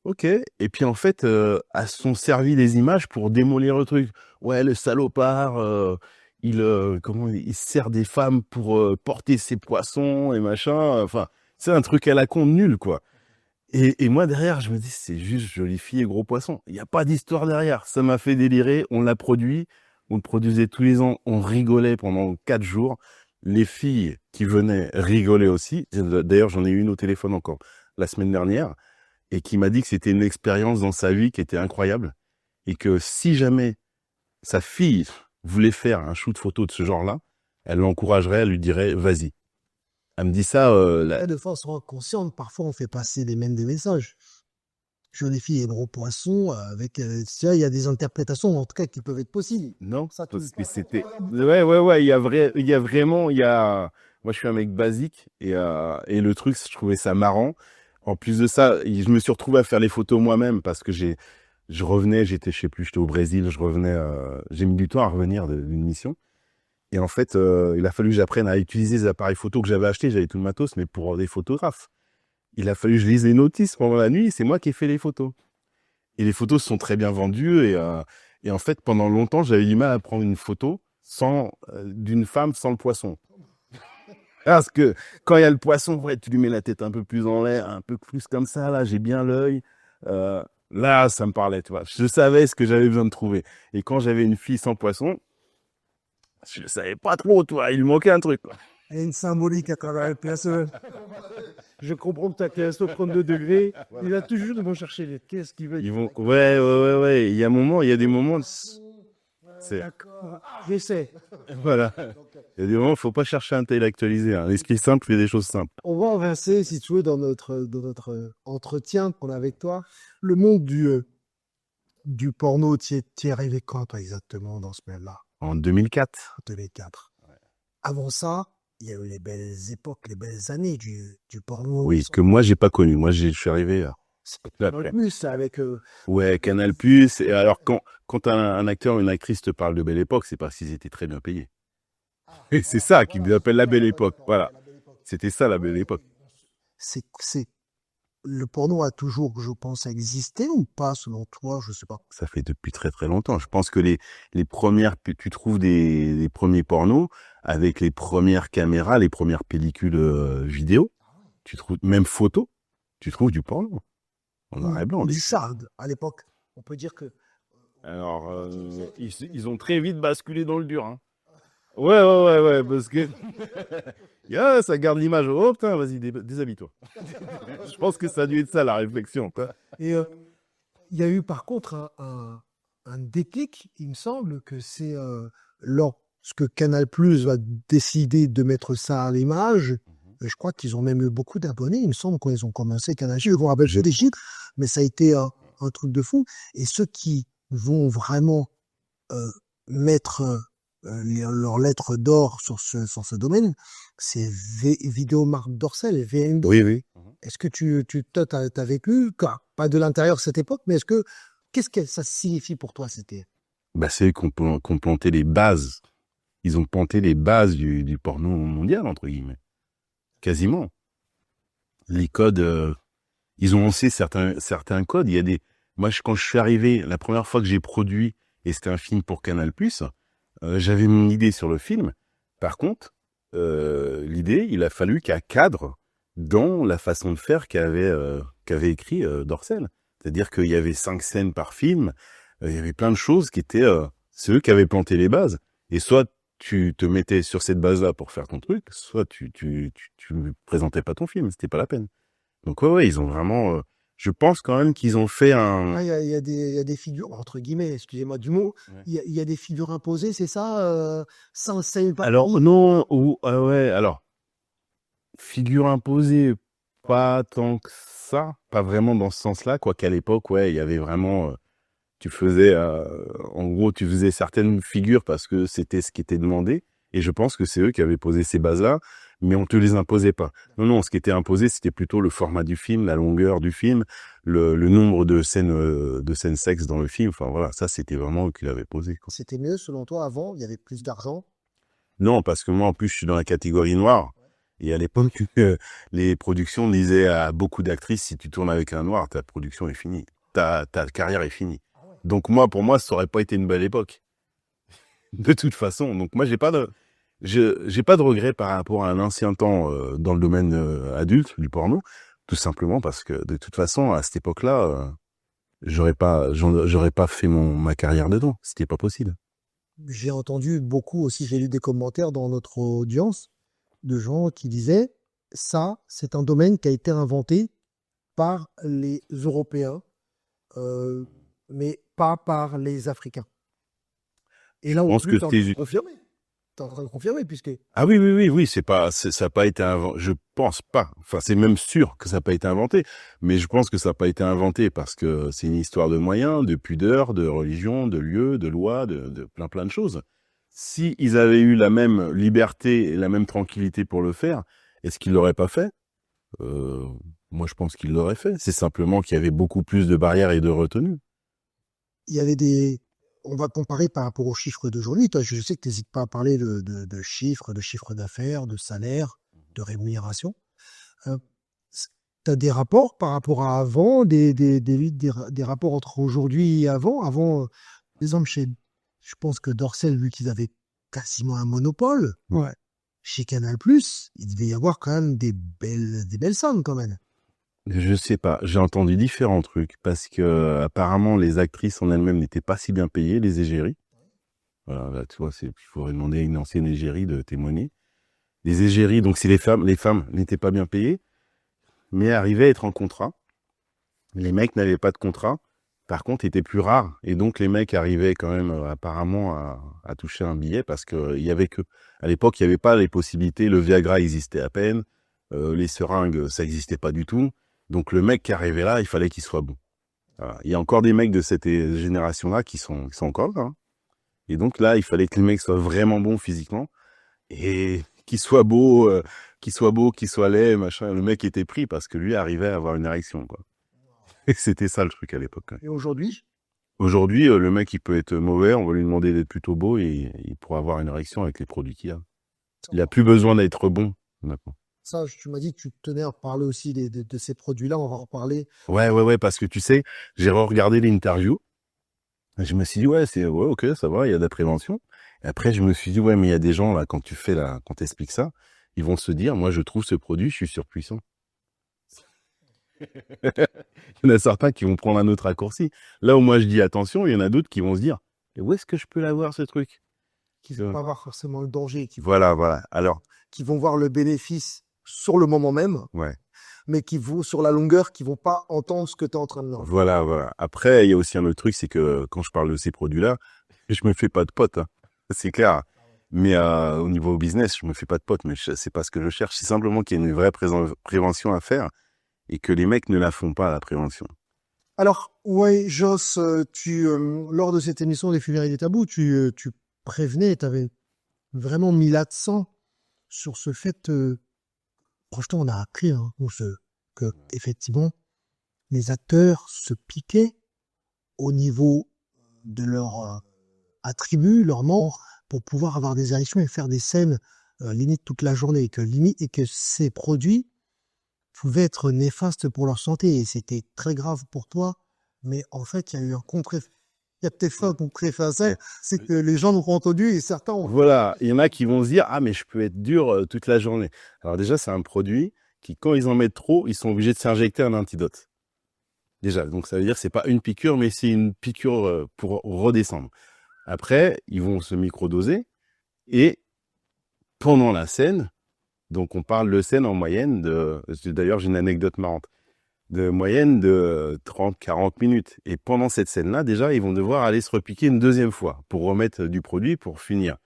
Ok. Et puis en fait, elles sont servi les images pour démolir le truc. Ouais, le salopard, il sert des femmes pour porter ses poissons et machin. Enfin, c'est un truc à la con nul, quoi. Et moi, derrière, je me dis, c'est juste jolie fille et gros poisson. Il n'y a pas d'histoire derrière. Ça m'a fait délirer. On l'a produit. On le produisait tous les ans. On rigolait pendant 4 jours. Les filles qui venaient rigolaient aussi. D'ailleurs, j'en ai eu une au téléphone encore la semaine dernière et qui m'a dit que c'était une expérience dans sa vie qui était incroyable et que si jamais sa fille voulait faire un shoot photo de ce genre-là, elle l'encouragerait, elle lui dirait vas-y. Elle me dit ça. De façon inconsciente, parfois on fait passer des messages. Jeune fille et gros poisson, avec, tu vois, il y a des interprétations en tout cas qui peuvent être possibles. Non, Ça, parce que c'était. Ouais. Il y a vraiment. Moi, je suis un mec basique et le truc, je trouvais ça marrant. En plus de ça, je me suis retrouvé à faire les photos moi-même parce que je revenais, je sais plus, j'étais au Brésil, je revenais. J'ai mis du temps à revenir d'une mission. Et en fait, il a fallu que j'apprenne à utiliser les appareils photos que j'avais achetés. J'avais tout le matos, mais pour des photographes. Il a fallu que je lise les notices pendant la nuit. C'est moi qui ai fait les photos. Et les photos sont très bien vendues. Et en fait, pendant longtemps, j'avais du mal à prendre une photo d'une femme sans le poisson. Parce que quand il y a le poisson, ouais, tu lui mets la tête un peu plus en l'air, un peu plus comme ça. Là, j'ai bien l'œil. Là, ça me parlait, tu vois. Je savais ce que j'avais besoin de trouver. Et quand j'avais une fille sans poisson, je ne savais pas trop, toi. Il lui manquait un truc, quoi. Il y a une symbolique à travers le personne. Je comprends que tu as 15 au 32 degrés. Il va toujours de chercher les qu'est-ce qu'il veut. Ils vont, ouais. Il y a des moments. D'accord. J'essaie. Voilà. Il y a des moments, il ne faut pas chercher à intellectualiser. Hein. L'esprit simple fait des choses simples. On va avancer, si tu veux, dans notre entretien qu'on a avec toi. Le monde du porno, tu es arrivé quand, toi, exactement, dans ce monde-là? En 2004. 2004. Ouais. Avant ça, il y a eu les belles époques, les belles années du porno. Oui, ce que moi, j'ai pas connu. Moi, je suis arrivé Canal Plus avec. Ouais, Canal Plus. Et alors, quand un acteur ou une actrice te parle de Belle Époque, c'est parce qu'ils étaient très bien payés. Et c'est ça qu'ils appellent la Belle Époque. Voilà. C'était ça, la Belle Époque. Le porno a toujours, je pense, existé ou pas, selon toi? Je sais pas. Ça fait depuis très, très longtemps. Je pense que les premières, tu trouves des premiers pornos avec les premières caméras, les premières pellicules vidéo. Tu trouves, même photos, tu trouves du porno. En noir et blanc. Du ça, à l'époque. On peut dire que. Alors, ils ont très vite basculé dans le dur. Hein. Ouais, parce que ça garde l'image. Oh putain, vas-y, déshabille-toi. Je pense que ça a dû être ça la réflexion. Quoi. Et il y a eu par contre un déclic, il me semble que c'est lorsque Canal Plus va décider de mettre ça à l'image. Je crois qu'ils ont même eu beaucoup d'abonnés. Il me semble qu'ils ont commencé Canal+. Je me rappelle des chiffres, mais ça a été un truc de fou. Et ceux qui vont vraiment mettre leurs lettres d'or sur ce domaine, c'est Vidéomark Dorcel, VMD. Oui. Est-ce que tu as vécu, pas de l'intérieur de cette époque, mais qu'est-ce que ça signifie pour toi, c'était? C'est eux qui ont planté les bases. Ils ont planté les bases du porno mondial, entre guillemets. Quasiment. Les codes, ils ont lancé certains codes. Il y a moi, quand je suis arrivé, la première fois que j'ai produit, et c'était un film pour Canal+, j'avais mon idée sur le film. Par contre, l'idée, il a fallu qu'elle cadre dans la façon de faire qu'avait écrit Dorcel. C'est-à-dire qu'il y avait 5 scènes par film, il y avait plein de choses qui étaient... c'est eux qui avaient planté les bases. Et soit tu te mettais sur cette base-là pour faire ton truc, soit tu présentais pas ton film, c'était pas la peine. Donc ouais, ils ont vraiment... je pense quand même qu'ils ont fait un... Il y a des figures, entre guillemets, excusez-moi du mot, il y a des figures imposées, c'est ça, sans scène par... Alors non, alors, figure imposée, pas tant que ça, pas vraiment dans ce sens-là, quoiqu'à l'époque, il y avait vraiment... tu faisais certaines figures parce que c'était ce qui était demandé. Et je pense que c'est eux qui avaient posé ces bases-là, mais on te les imposait pas. Non, ce qui était imposé, c'était plutôt le format du film, la longueur du film, le nombre de scènes sexes dans le film. Enfin voilà, ça c'était vraiment eux qui l'avaient posé. Quoi. C'était mieux selon toi avant? Il y avait plus d'argent? Non, parce que moi en plus je suis dans la catégorie noire. Et à l'époque, les productions disaient à beaucoup d'actrices, si tu tournes avec un noir, ta production est finie, ta carrière est finie. Donc pour moi, ça aurait pas été une belle époque. De toute façon. Donc moi, j'ai pas de regret par rapport à un ancien temps dans le domaine adulte du porno, tout simplement parce que de toute façon, à cette époque-là, j'aurais pas fait ma carrière dedans. C'était pas possible. j'ai entendu beaucoup aussi, j'ai lu des commentaires dans notre audience de gens qui disaient ça, c'est un domaine qui a été inventé par les Européens, euh, mais pas par les Africains. Et là, Je en pense plus, que tu es en train de confirmer. Tu es en train de confirmer, puisque Ah oui, oui, oui, oui, ça n'a pas été inventé. Je pense pas. Enfin, c'est même sûr que ça n'a pas été inventé. Mais je pense que ça n'a pas été inventé parce que c'est une histoire de moyens, de pudeur, de religion, de lieu, de loi, de plein de choses. Si ils avaient eu la même liberté et la même tranquillité pour le faire, est-ce qu'ils l'auraient pas fait? Euh, Moi, je pense qu'ils l'auraient fait. C'est simplement qu'il y avait beaucoup plus de barrières et de retenues. il y avait des. On va comparer par rapport aux chiffres d'aujourd'hui. Toi, je sais que tu n'hésites pas à parler de chiffres d'affaires, de salaire, de rémunération. Tu as des rapports par rapport à avant, des rapports entre aujourd'hui et avant. Avant, par exemple, je pense que Dorsel, vu qu'ils avaient quasiment un monopole, Ouais. chez Canal+, il devait y avoir quand même des belles sommes quand même. Je sais pas, j'ai entendu différents trucs parce que apparemment les actrices en elles-mêmes n'étaient pas si bien payées, les égéries. Voilà, là, tu vois, il faudrait demander à une ancienne égérie de témoigner. Les égéries, donc c'est les femmes n'étaient pas bien payées, mais arrivaient à être en contrat. Les mecs n'avaient pas de contrat, par contre étaient plus rares, et donc les mecs arrivaient quand même apparemment à toucher un billet parce que il y avait que, à l'époque il n'y avait pas les possibilités, le Viagra existait à peine, les seringues ça existait pas du tout, donc le mec qui arrivait là, il fallait qu'il soit bon. Voilà. Il y a encore des mecs de cette génération-là qui sont encore là, hein. Et donc là, il fallait que les mecs soient vraiment bons physiquement et qu'ils soient beaux, qu'ils soient laids, machin. Le mec était pris parce que lui arrivait à avoir une érection, quoi. Et c'était ça le truc à l'époque, ouais. Et aujourd'hui, Aujourd'hui, le mec, il peut être mauvais, on va lui demander d'être plutôt beau et il pourra avoir une érection avec les produits qu'il a. Il a plus besoin d'être bon, maintenant. ça, tu m'as dit que tu tenais à parler aussi de ces produits-là. On va en reparler. Ouais, parce que tu sais, j'ai regardé l'interview. Je me suis dit, ouais, ok, ça va, il y a de la prévention. Et après, je me suis dit, ouais, mais il y a des gens, là, quand t'expliques ça, ils vont se dire, moi, je trouve ce produit, je suis surpuissant. Il y en a certains qui vont prendre un autre raccourci. Là où moi, je dis attention, il y en a d'autres qui vont se dire, et où est-ce que je peux l'avoir, ce truc? Qui ne vont pas voir forcément le danger, Voilà. Alors, qui vont voir le bénéfice sur le moment même, ouais. mais qui vont sur la longueur, qui vont pas entendre ce que tu es en train de leur dire. Voilà. Après, il y a aussi un autre truc, c'est que quand je parle de ces produits-là, je me fais pas de potes, hein. C'est clair. Mais au niveau business, je me fais pas de potes, mais c'est pas ce que je cherche. C'est simplement qu'il y a une vraie prévention à faire et que les mecs ne la font pas, la prévention. Alors, ouais, Joss, lors de cette émission des Funérailles des Tabous, tu prévenais, tu avais vraiment mis l'accent sur ce fait, franchement, on a appris hein, que effectivement, les acteurs se piquaient au niveau de leur attribut, leur nom, pour pouvoir avoir des érections et faire des scènes limite toute la journée, et que ces produits pouvaient être néfastes pour leur santé, et c'était très grave pour toi, mais en fait, il y a eu un contre-effet. Il y a peut-être pas un contre-effet, c'est que les gens l'ont entendu et certains ont... Voilà, il y en a qui vont se dire, ah, mais je peux être dur toute la journée. Alors déjà, c'est un produit qui, quand ils en mettent trop, ils sont obligés de s'injecter un antidote. Déjà, donc ça veut dire que c'est pas une piqûre, mais c'est une piqûre pour redescendre. Après, ils vont se microdoser et pendant la scène, donc on parle de scène en moyenne d'ailleurs j'ai une anecdote marrante, de moyenne de 30-40 minutes. Et pendant cette scène-là, déjà, ils vont devoir aller se repiquer une deuxième fois pour remettre du produit pour finir.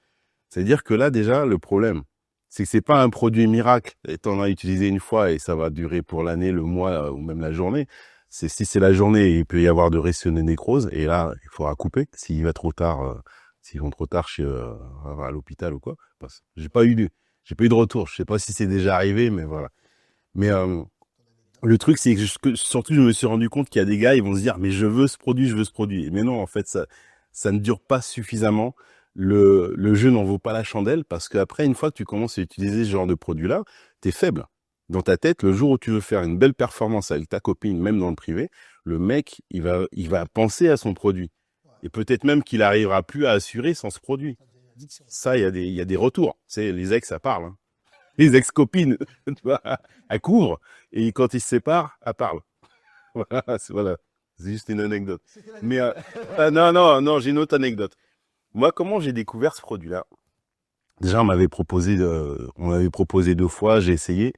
C'est-à-dire que là, déjà, le problème, c'est que c'est pas un produit miracle. Et t'en as utilisé une fois et ça va durer pour l'année, le mois ou même la journée. Si c'est la journée, il peut y avoir de réciné-nécrose et là, il faudra couper s'ils vont trop tard à l'hôpital ou quoi. Parce que j'ai pas eu de retour. Je sais pas si c'est déjà arrivé, mais voilà. Mais le truc, c'est que surtout, je me suis rendu compte qu'il y a des gars, ils vont se dire, mais je veux ce produit. Mais non, en fait, ça ne dure pas suffisamment. Le jeu n'en vaut pas la chandelle parce qu'après, une fois que tu commences à utiliser ce genre de produit-là, t'es faible. Dans ta tête, le jour où tu veux faire une belle performance avec ta copine, même dans le privé, le mec, il va penser à son produit. Et peut-être même qu'il arrivera plus à assurer sans ce produit. Ça, il y a des retours. C'est les ex, ça parle, hein. Les ex-copines, tu vois, elles couvrent. Et quand ils se séparent, elles parlent. Voilà. C'est juste une anecdote. Mais non, j'ai une autre anecdote. Moi, comment j'ai découvert ce produit-là? Déjà, on m'avait proposé 2 fois, j'ai essayé.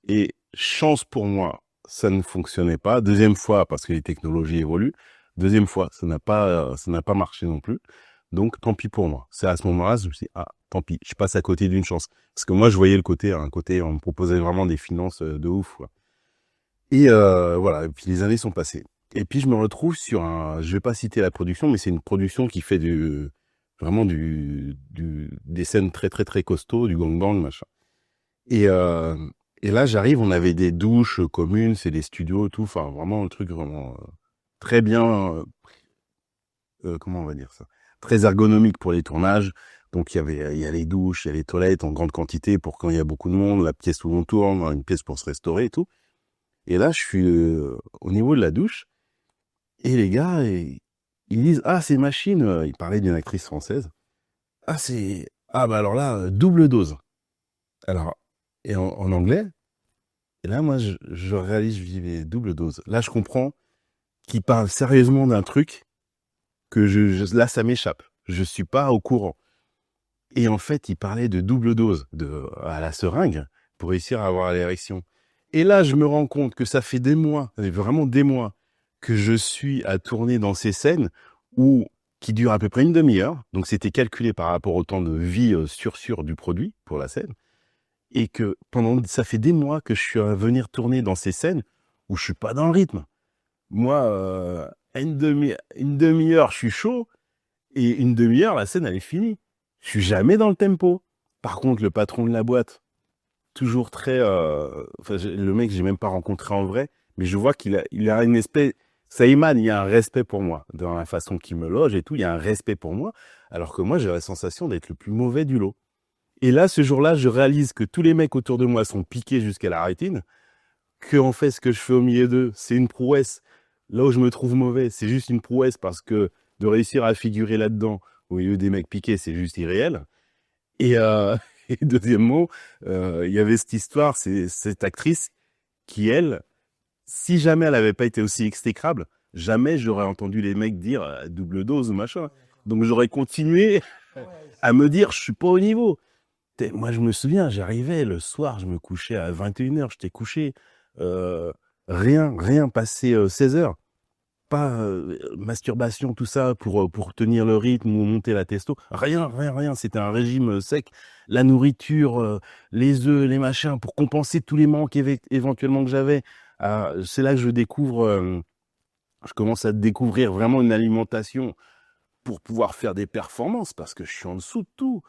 Et chance pour moi, ça ne fonctionnait pas. Deuxième fois, parce que les technologies évoluent. Deuxième fois, ça n'a pas marché non plus. Donc, tant pis pour moi. C'est à ce moment-là, je me suis dit, ah, tant pis, je passe à côté d'une chance. Parce que moi, je voyais un côté, on me proposait vraiment des finances de ouf, quoi. Et voilà, et puis les années sont passées. Et puis je me retrouve je vais pas citer la production, mais c'est une production qui fait vraiment des scènes très très très costauds, du gangbang, machin. Et, euh, et là j'arrive, on avait des douches communes, c'est des studios, tout, enfin vraiment un truc vraiment très bien, comment on va dire ça, très ergonomique pour les tournages. Donc il y a les douches, il y a les toilettes en grande quantité pour quand il y a beaucoup de monde, la pièce où on tourne, une pièce pour se restaurer et tout. Et là, je suis au niveau de la douche, et les gars, ils disent, ah, ces machines, ils parlaient d'une actrice française. Ah, bah alors là, double dose. Alors, et en anglais, et là, moi, je réalise, je dis, mais double dose. Là, je comprends qu'ils parlent sérieusement d'un truc que là, ça m'échappe. Je suis pas au courant. Et en fait, ils parlaient de double dose à la seringue pour réussir à avoir l'érection. Et là, je me rends compte que ça fait des mois, vraiment des mois, que je suis à tourner dans ces scènes qui durent à peu près une demi-heure. Donc, c'était calculé par rapport au temps de vie sûr du produit pour la scène. Et que ça fait des mois que je suis à venir tourner dans ces scènes où je suis pas dans le rythme. Moi, une demi-heure, je suis chaud. Et une demi-heure, la scène, elle est finie. Je suis jamais dans le tempo. Par contre, le patron de la boîte, toujours très... le mec, j'ai même pas rencontré en vrai, mais je vois il a une espèce... Ça émane, il y a un respect pour moi. Dans la façon qu'il me loge et tout, il y a un respect pour moi. Alors que moi, j'ai la sensation d'être le plus mauvais du lot. Et là, ce jour-là, je réalise que tous les mecs autour de moi sont piqués jusqu'à la rétine, que en fait, ce que je fais au milieu d'eux, c'est une prouesse. Là où je me trouve mauvais, c'est juste une prouesse parce que de réussir à figurer là-dedans, au milieu des mecs piqués, c'est juste irréel. Et, et deuxièmement, il y avait cette histoire, c'est cette actrice qui, elle, si jamais elle avait pas été aussi exécrable, jamais j'aurais entendu les mecs dire double dose ou machin. Donc j'aurais continué à me dire, je suis pas au niveau. Moi, je me souviens, j'arrivais le soir, je me couchais à 21h, j'étais couché. Euh, rien passé 16h. Pas masturbation, tout ça, pour tenir le rythme ou monter la testo. Rien. C'était un régime sec. La nourriture, les œufs, les machins, pour compenser tous les manques éventuellement que j'avais. C'est là que je commence à découvrir vraiment une alimentation pour pouvoir faire des performances, parce que je suis en dessous de tout.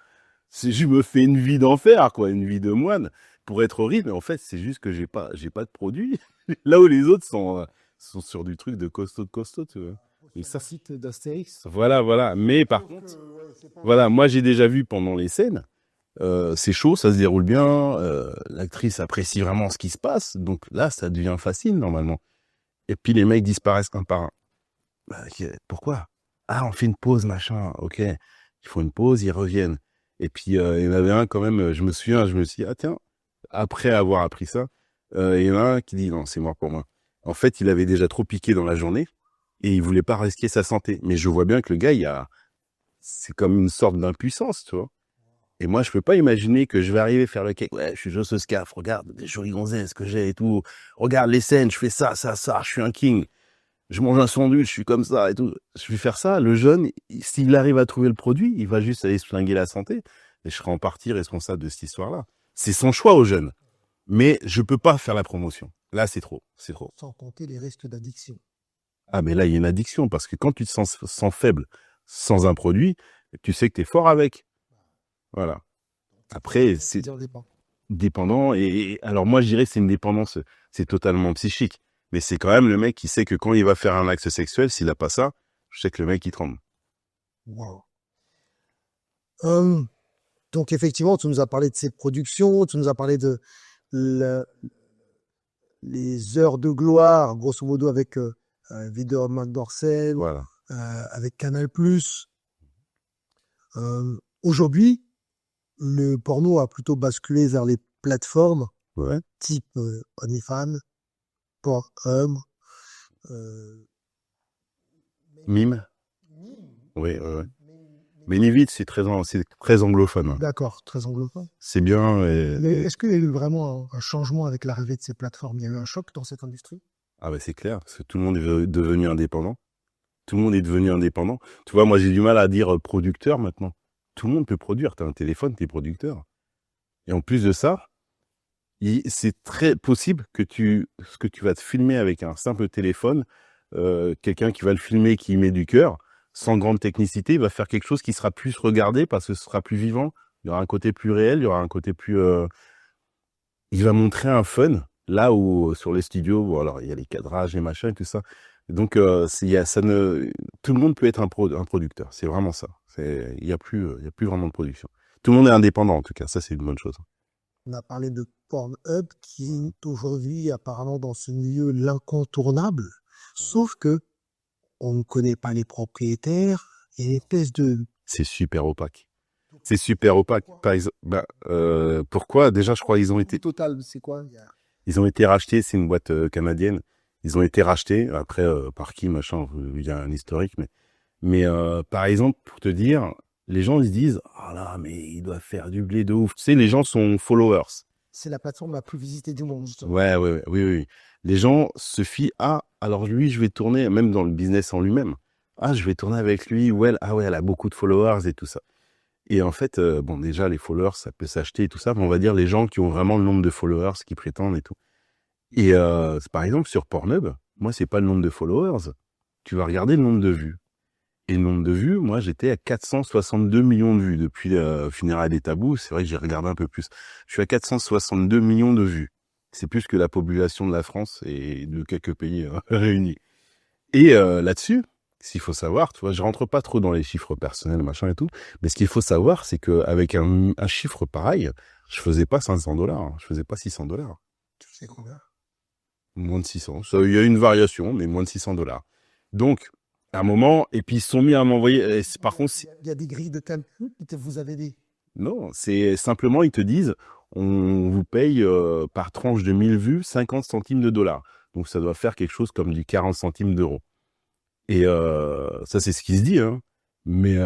Je me fais une vie d'enfer, quoi, une vie de moine pour être horrible. Mais en fait, c'est juste que j'ai pas de produit. Là où les autres sont sur du truc de costaud, tu vois. Et ça, Site d'Astérix. voilà. Mais par contre, voilà, moi j'ai déjà vu pendant les scènes, c'est chaud, ça se déroule bien, l'actrice apprécie vraiment ce qui se passe, donc là, ça devient facile normalement. Et puis les mecs disparaissent un par un. Bah, pourquoi? Ah, on fait une pause, machin. Ok, ils font une pause, ils reviennent. Et puis il y en avait un quand même, je me souviens, je me suis dit, ah tiens, après avoir appris ça, il y en a un qui dit, non, c'est mort pour moi. En fait, il avait déjà trop piqué dans la journée et il voulait pas risquer sa santé. Mais je vois bien que le gars, c'est comme une sorte d'impuissance, tu vois. Et moi, je peux pas imaginer que je vais arriver à faire le cake. Ouais, je suis Joss Scaf, regarde les jolies gonzesses que j'ai et tout. Regarde les scènes, je fais ça, je suis un king. Je mange un sandwich, je suis comme ça et tout. Je vais faire ça. Le jeune, s'il arrive à trouver le produit, il va juste aller se flinguer la santé. Et je serai en partie responsable de cette histoire-là. C'est son choix au jeune. Mais je peux pas faire la promotion. Là, c'est trop. C'est trop. Sans compter les risques d'addiction. Ah, mais là, il y a une addiction parce que quand tu te sens faible sans un produit, tu sais que tu es fort avec. Voilà. Après, c'est Dire dépend. dépendant. Et alors, moi, je dirais que c'est une dépendance, c'est totalement psychique. Mais c'est quand même le mec qui sait que quand il va faire un acte sexuel, s'il a pas ça, je sais que le mec, il tremble. Wow. Donc effectivement, tu nous as parlé de ces productions, tu nous as parlé de la- les heures de gloire, grosso modo avec Wiedermann Dorcel, Voilà. avec Canal+. Aujourd'hui, le porno a plutôt basculé vers les plateformes Ouais. type OnlyFans, Pornhub. Mime. Oui, ouais. Mais ni vite, c'est très anglophone, hein. D'accord, très anglophone. C'est bien. Mais est-ce qu'il y a eu vraiment un changement avec l'arrivée de ces plateformes? Il y a eu un choc dans cette industrie? Ah bah c'est clair, parce que tout le monde est devenu indépendant. Tout le monde est devenu indépendant. Tu vois, moi j'ai du mal à dire producteur maintenant. Tout le monde peut produire. Tu as un téléphone, tu es producteur. Et en plus de ça, c'est très possible que ce que tu vas te filmer avec un simple téléphone, quelqu'un qui va le filmer, qui y met du cœur, sans grande technicité, il va faire quelque chose qui sera plus regardé parce que ce sera plus vivant. Il y aura un côté plus réel, il y aura un côté plus... il va montrer un fun, là où sur les studios, bon, alors il y a les cadrages, les machins et tout ça. Donc, tout le monde peut être un producteur. C'est vraiment ça. Il y a plus vraiment de production. Tout le monde est indépendant, en tout cas. Ça, c'est une bonne chose. On a parlé de Pornhub qui est aujourd'hui apparemment dans ce milieu l'incontournable, sauf que on ne connaît pas les propriétaires. Il y a une espèce de... C'est super opaque. C'est super opaque. Par exemple, pourquoi? Déjà, je crois qu'ils ont été... Total, c'est quoi? Ils ont été rachetés, c'est une boîte canadienne. Ils ont été rachetés, après, par qui, machin, il y a un historique, mais par exemple, pour te dire, les gens, ils se disent, ah là, mais il doit faire du blé de ouf. Tu sais, les gens sont followers. C'est la plateforme la plus visitée du monde, justement. Oui. Les gens se fient, ah, alors lui, je vais tourner, même dans le business en lui-même. Ah, je vais tourner avec lui, ouais, ah ouais, elle a beaucoup de followers et tout ça. Et en fait, bon, déjà, les followers, ça peut s'acheter et tout ça, mais on va dire les gens qui ont vraiment le nombre de followers, qui prétendent et tout. Et par exemple, sur Pornhub, moi, c'est pas le nombre de followers. Tu vas regarder le nombre de vues. Et le nombre de vues, moi, j'étais à 462 millions de vues depuis Funérailles des Tabous. C'est vrai que j'ai regardé un peu plus. Je suis à 462 millions de vues. C'est plus que la population de la France et de quelques pays réunis. Et là-dessus, s'il faut savoir, tu vois, je rentre pas trop dans les chiffres personnels, machin et tout, mais ce qu'il faut savoir, c'est qu'avec un chiffre pareil, je faisais pas $500, hein, je faisais pas $600. Tu sais combien? Moins de 600. Ça, il y a une variation, mais moins de $600. Donc, à un moment, et puis ils se sont mis à m'envoyer. Par contre, Il y a des grilles de calcul que vous avez dit. non, c'est simplement, ils te disent, on vous paye par tranche de 1000 vues 50 centimes de dollars. Donc, ça doit faire quelque chose comme du 40 centimes d'euros. Et ça, c'est ce qui se dit, hein. Mais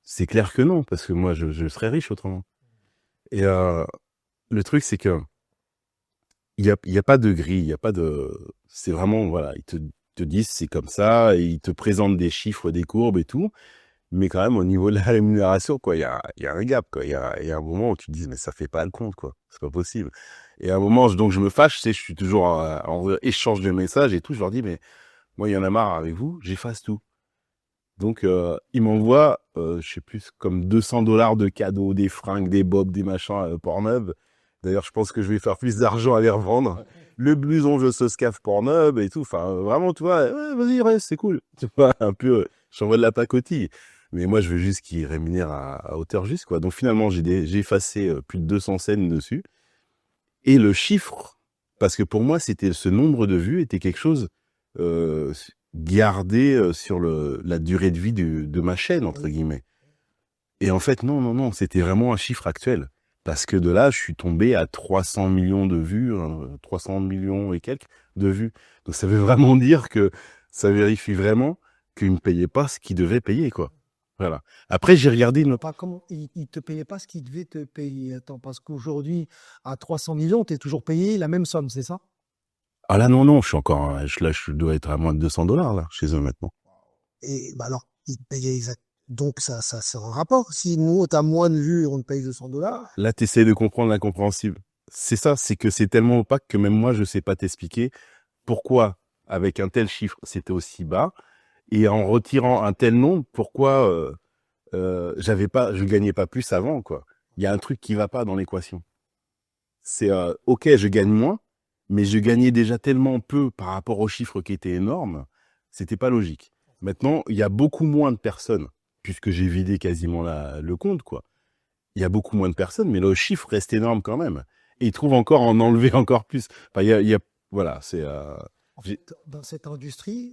c'est clair que non, parce que moi, je serais riche autrement. Et le truc, c'est que il y a pas de grille, il y a pas de... C'est vraiment, voilà, ils te disent c'est comme ça, et ils te présentent des chiffres, des courbes et tout, mais quand même, au niveau de la rémunération, quoi, il y a un gap, quoi. Il y a un moment où tu te dis, mais ça fait pas le compte, quoi. C'est pas possible. Et à un moment, donc je me fâche, tu sais, je suis toujours en échange de messages et tout, je leur dis, mais moi, il y en a marre avec vous, j'efface tout. Donc, ils m'envoient, je sais plus, comme $200 de cadeaux, des fringues, des bobs, des machins Pornhub. D'ailleurs, je pense que je vais faire plus d'argent à les revendre. Le blouson, je se scaffe Pornhub et tout. Enfin, vraiment, tu vois, ouais, vas-y, reste, c'est cool. Tu vois, un peu, j'envoie de la pacotille. Mais moi, je veux juste qu'ils rémunèrent à hauteur juste, quoi. Donc, finalement, j'ai effacé plus de 200 scènes dessus. Et le chiffre, parce que pour moi, c'était ce nombre de vues était quelque chose gardé sur la durée de vie de ma chaîne, entre guillemets. Et en fait, non, c'était vraiment un chiffre actuel. Parce que de là, je suis tombé à 300 millions de vues, 300 millions et quelques de vues. Donc ça veut vraiment dire que ça vérifie vraiment qu'ils ne payaient pas ce qu'ils devaient payer, quoi. Voilà. Après, j'ai regardé une... Pas comment, ils te payaient pas ce qu'ils devaient te payer. Attends, parce qu'aujourd'hui, à 300 millions, tu es toujours payé la même somme, c'est ça? Ah là, non, je suis encore... Là, je dois être à moins de $200, là, chez eux, maintenant. Et bah alors, ils te payaient exact. Donc ça c'est un rapport. Si nous, tu as moins de vues et on te paye $200. Là, tu essaies de comprendre l'incompréhensible. C'est ça, c'est que c'est tellement opaque que même moi, je sais pas t'expliquer pourquoi, avec un tel chiffre, c'était aussi bas, et en retirant un tel nombre, pourquoi je gagnais pas plus avant, quoi. Il y a un truc qui va pas dans l'équation. C'est, ok, je gagne moins, mais je gagnais déjà tellement peu par rapport aux chiffres qui étaient énormes, c'était pas logique. Maintenant, il y a beaucoup moins de personnes, puisque j'ai vidé quasiment le compte, quoi. Il y a beaucoup moins de personnes, mais le chiffre reste énorme quand même. Et ils trouvent encore à en enlever encore plus. Enfin, voilà, c'est... En fait, dans cette industrie,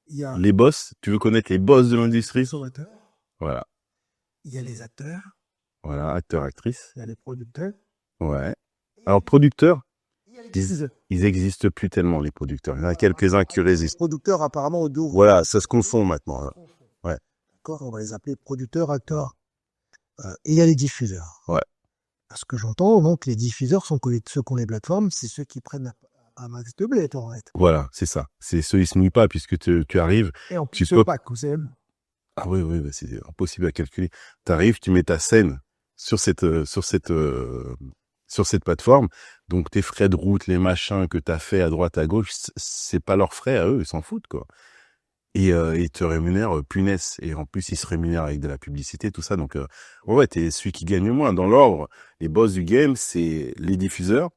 il y a les boss, tu veux connaître les boss de l'industrie? les consommateurs, Voilà. il y a les acteurs, Voilà, acteur, actrice. il y a les producteurs. Ouais. Alors, producteurs, Il y a les diffuseurs. ils existent plus tellement, les producteurs. Il y en a quelques-uns qui Les résistent. producteurs, apparemment, au dos. Voilà, ça se confond maintenant, là. Ouais. d'accord, on va les appeler producteurs, acteurs. Et il y a les diffuseurs. Ouais. À ce que j'entends, donc les diffuseurs sont ceux qui ont les plateformes, c'est ceux qui prennent un max de blé, en fait. Voilà, c'est ça. C'est ceux, ils se mouillent pas puisque tu arrives. Et en Tu plus, ce peux- pack, vous savez. Ah oui, oui, bah, c'est impossible à calculer. Tu arrives, tu mets ta scène sur cette plateforme. Donc tes frais de route, les machins que tu as fait à droite, à gauche, c'est pas leurs frais à eux, ils s'en foutent, quoi. Et ils te rémunèrent punaise. Et en plus, ils se rémunèrent avec de la publicité, tout ça. Donc, ouais, t'es celui qui gagne le moins. Dans l'ordre, les boss du game, c'est les diffuseurs,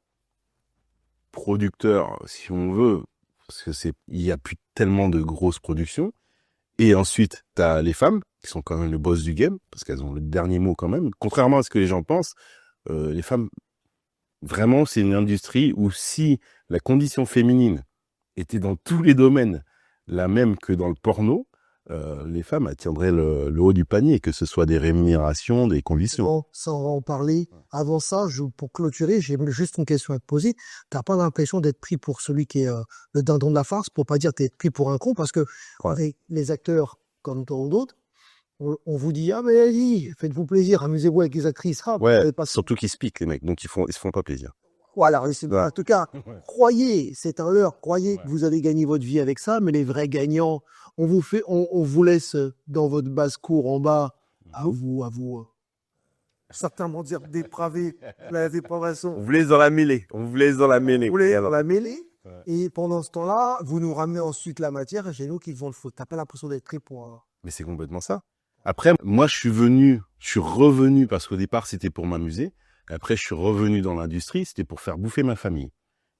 producteurs, si on veut, parce que il y a plus tellement de grosses productions. Et ensuite, t'as les femmes, qui sont quand même le boss du game, parce qu'elles ont le dernier mot quand même. Contrairement à ce que les gens pensent, les femmes, vraiment, c'est une industrie où si la condition féminine était dans tous les domaines la même que dans le porno, les femmes attiendraient le haut du panier, que ce soit des rémunérations, des conditions. Bon, ça, on va en parler. Avant ça, pour clôturer, j'ai juste une question à te poser. T'as pas l'impression d'être pris pour celui qui est le dindon de la farce, pour pas dire que t'es pris pour un con, parce que Ouais. avec les acteurs comme tant d'autres, on vous dit, ah mais allez, faites-vous plaisir, amusez-vous avec les actrices. Ah, vous Ouais, savez pas ça. surtout qu'ils se piquent, les mecs, donc ils se font pas plaisir. Voilà, Ouais. en tout cas, croyez, c'est un leurre, croyez Ouais. que vous allez gagner votre vie avec ça, mais les vrais gagnants, on vous laisse dans votre basse-cour en bas, à vous, certains vont dire dépravé, la dépravation. On vous laisse dans la mêlée. On vous laisse dans la mêlée. Vous voulez dans la mêlée, Ouais. et pendant ce temps-là, vous nous ramenez ensuite la matière, et c'est nous qui vont le foutre. T'as pas l'impression d'être pris pour... Mais c'est complètement ça. Après, moi, je suis revenu parce qu'au départ, c'était pour m'amuser. Après, je suis revenu dans l'industrie, c'était pour faire bouffer ma famille.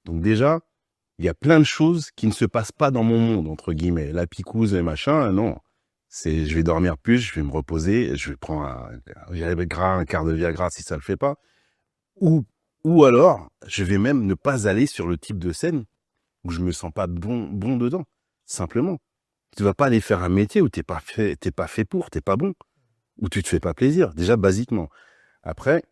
Donc déjà, il y a plein de choses qui ne se passent pas dans mon monde, entre guillemets. La picouse et machin, non. Je vais dormir plus, je vais me reposer, je vais prendre un quart de Viagra si ça le fait pas. Ou alors, je vais même ne pas aller sur le type de scène où je me sens pas bon dedans. Simplement. Tu vas pas aller faire un métier où t'es pas fait pour, t'es pas bon. Où tu te fais pas plaisir. Déjà, basiquement. Après,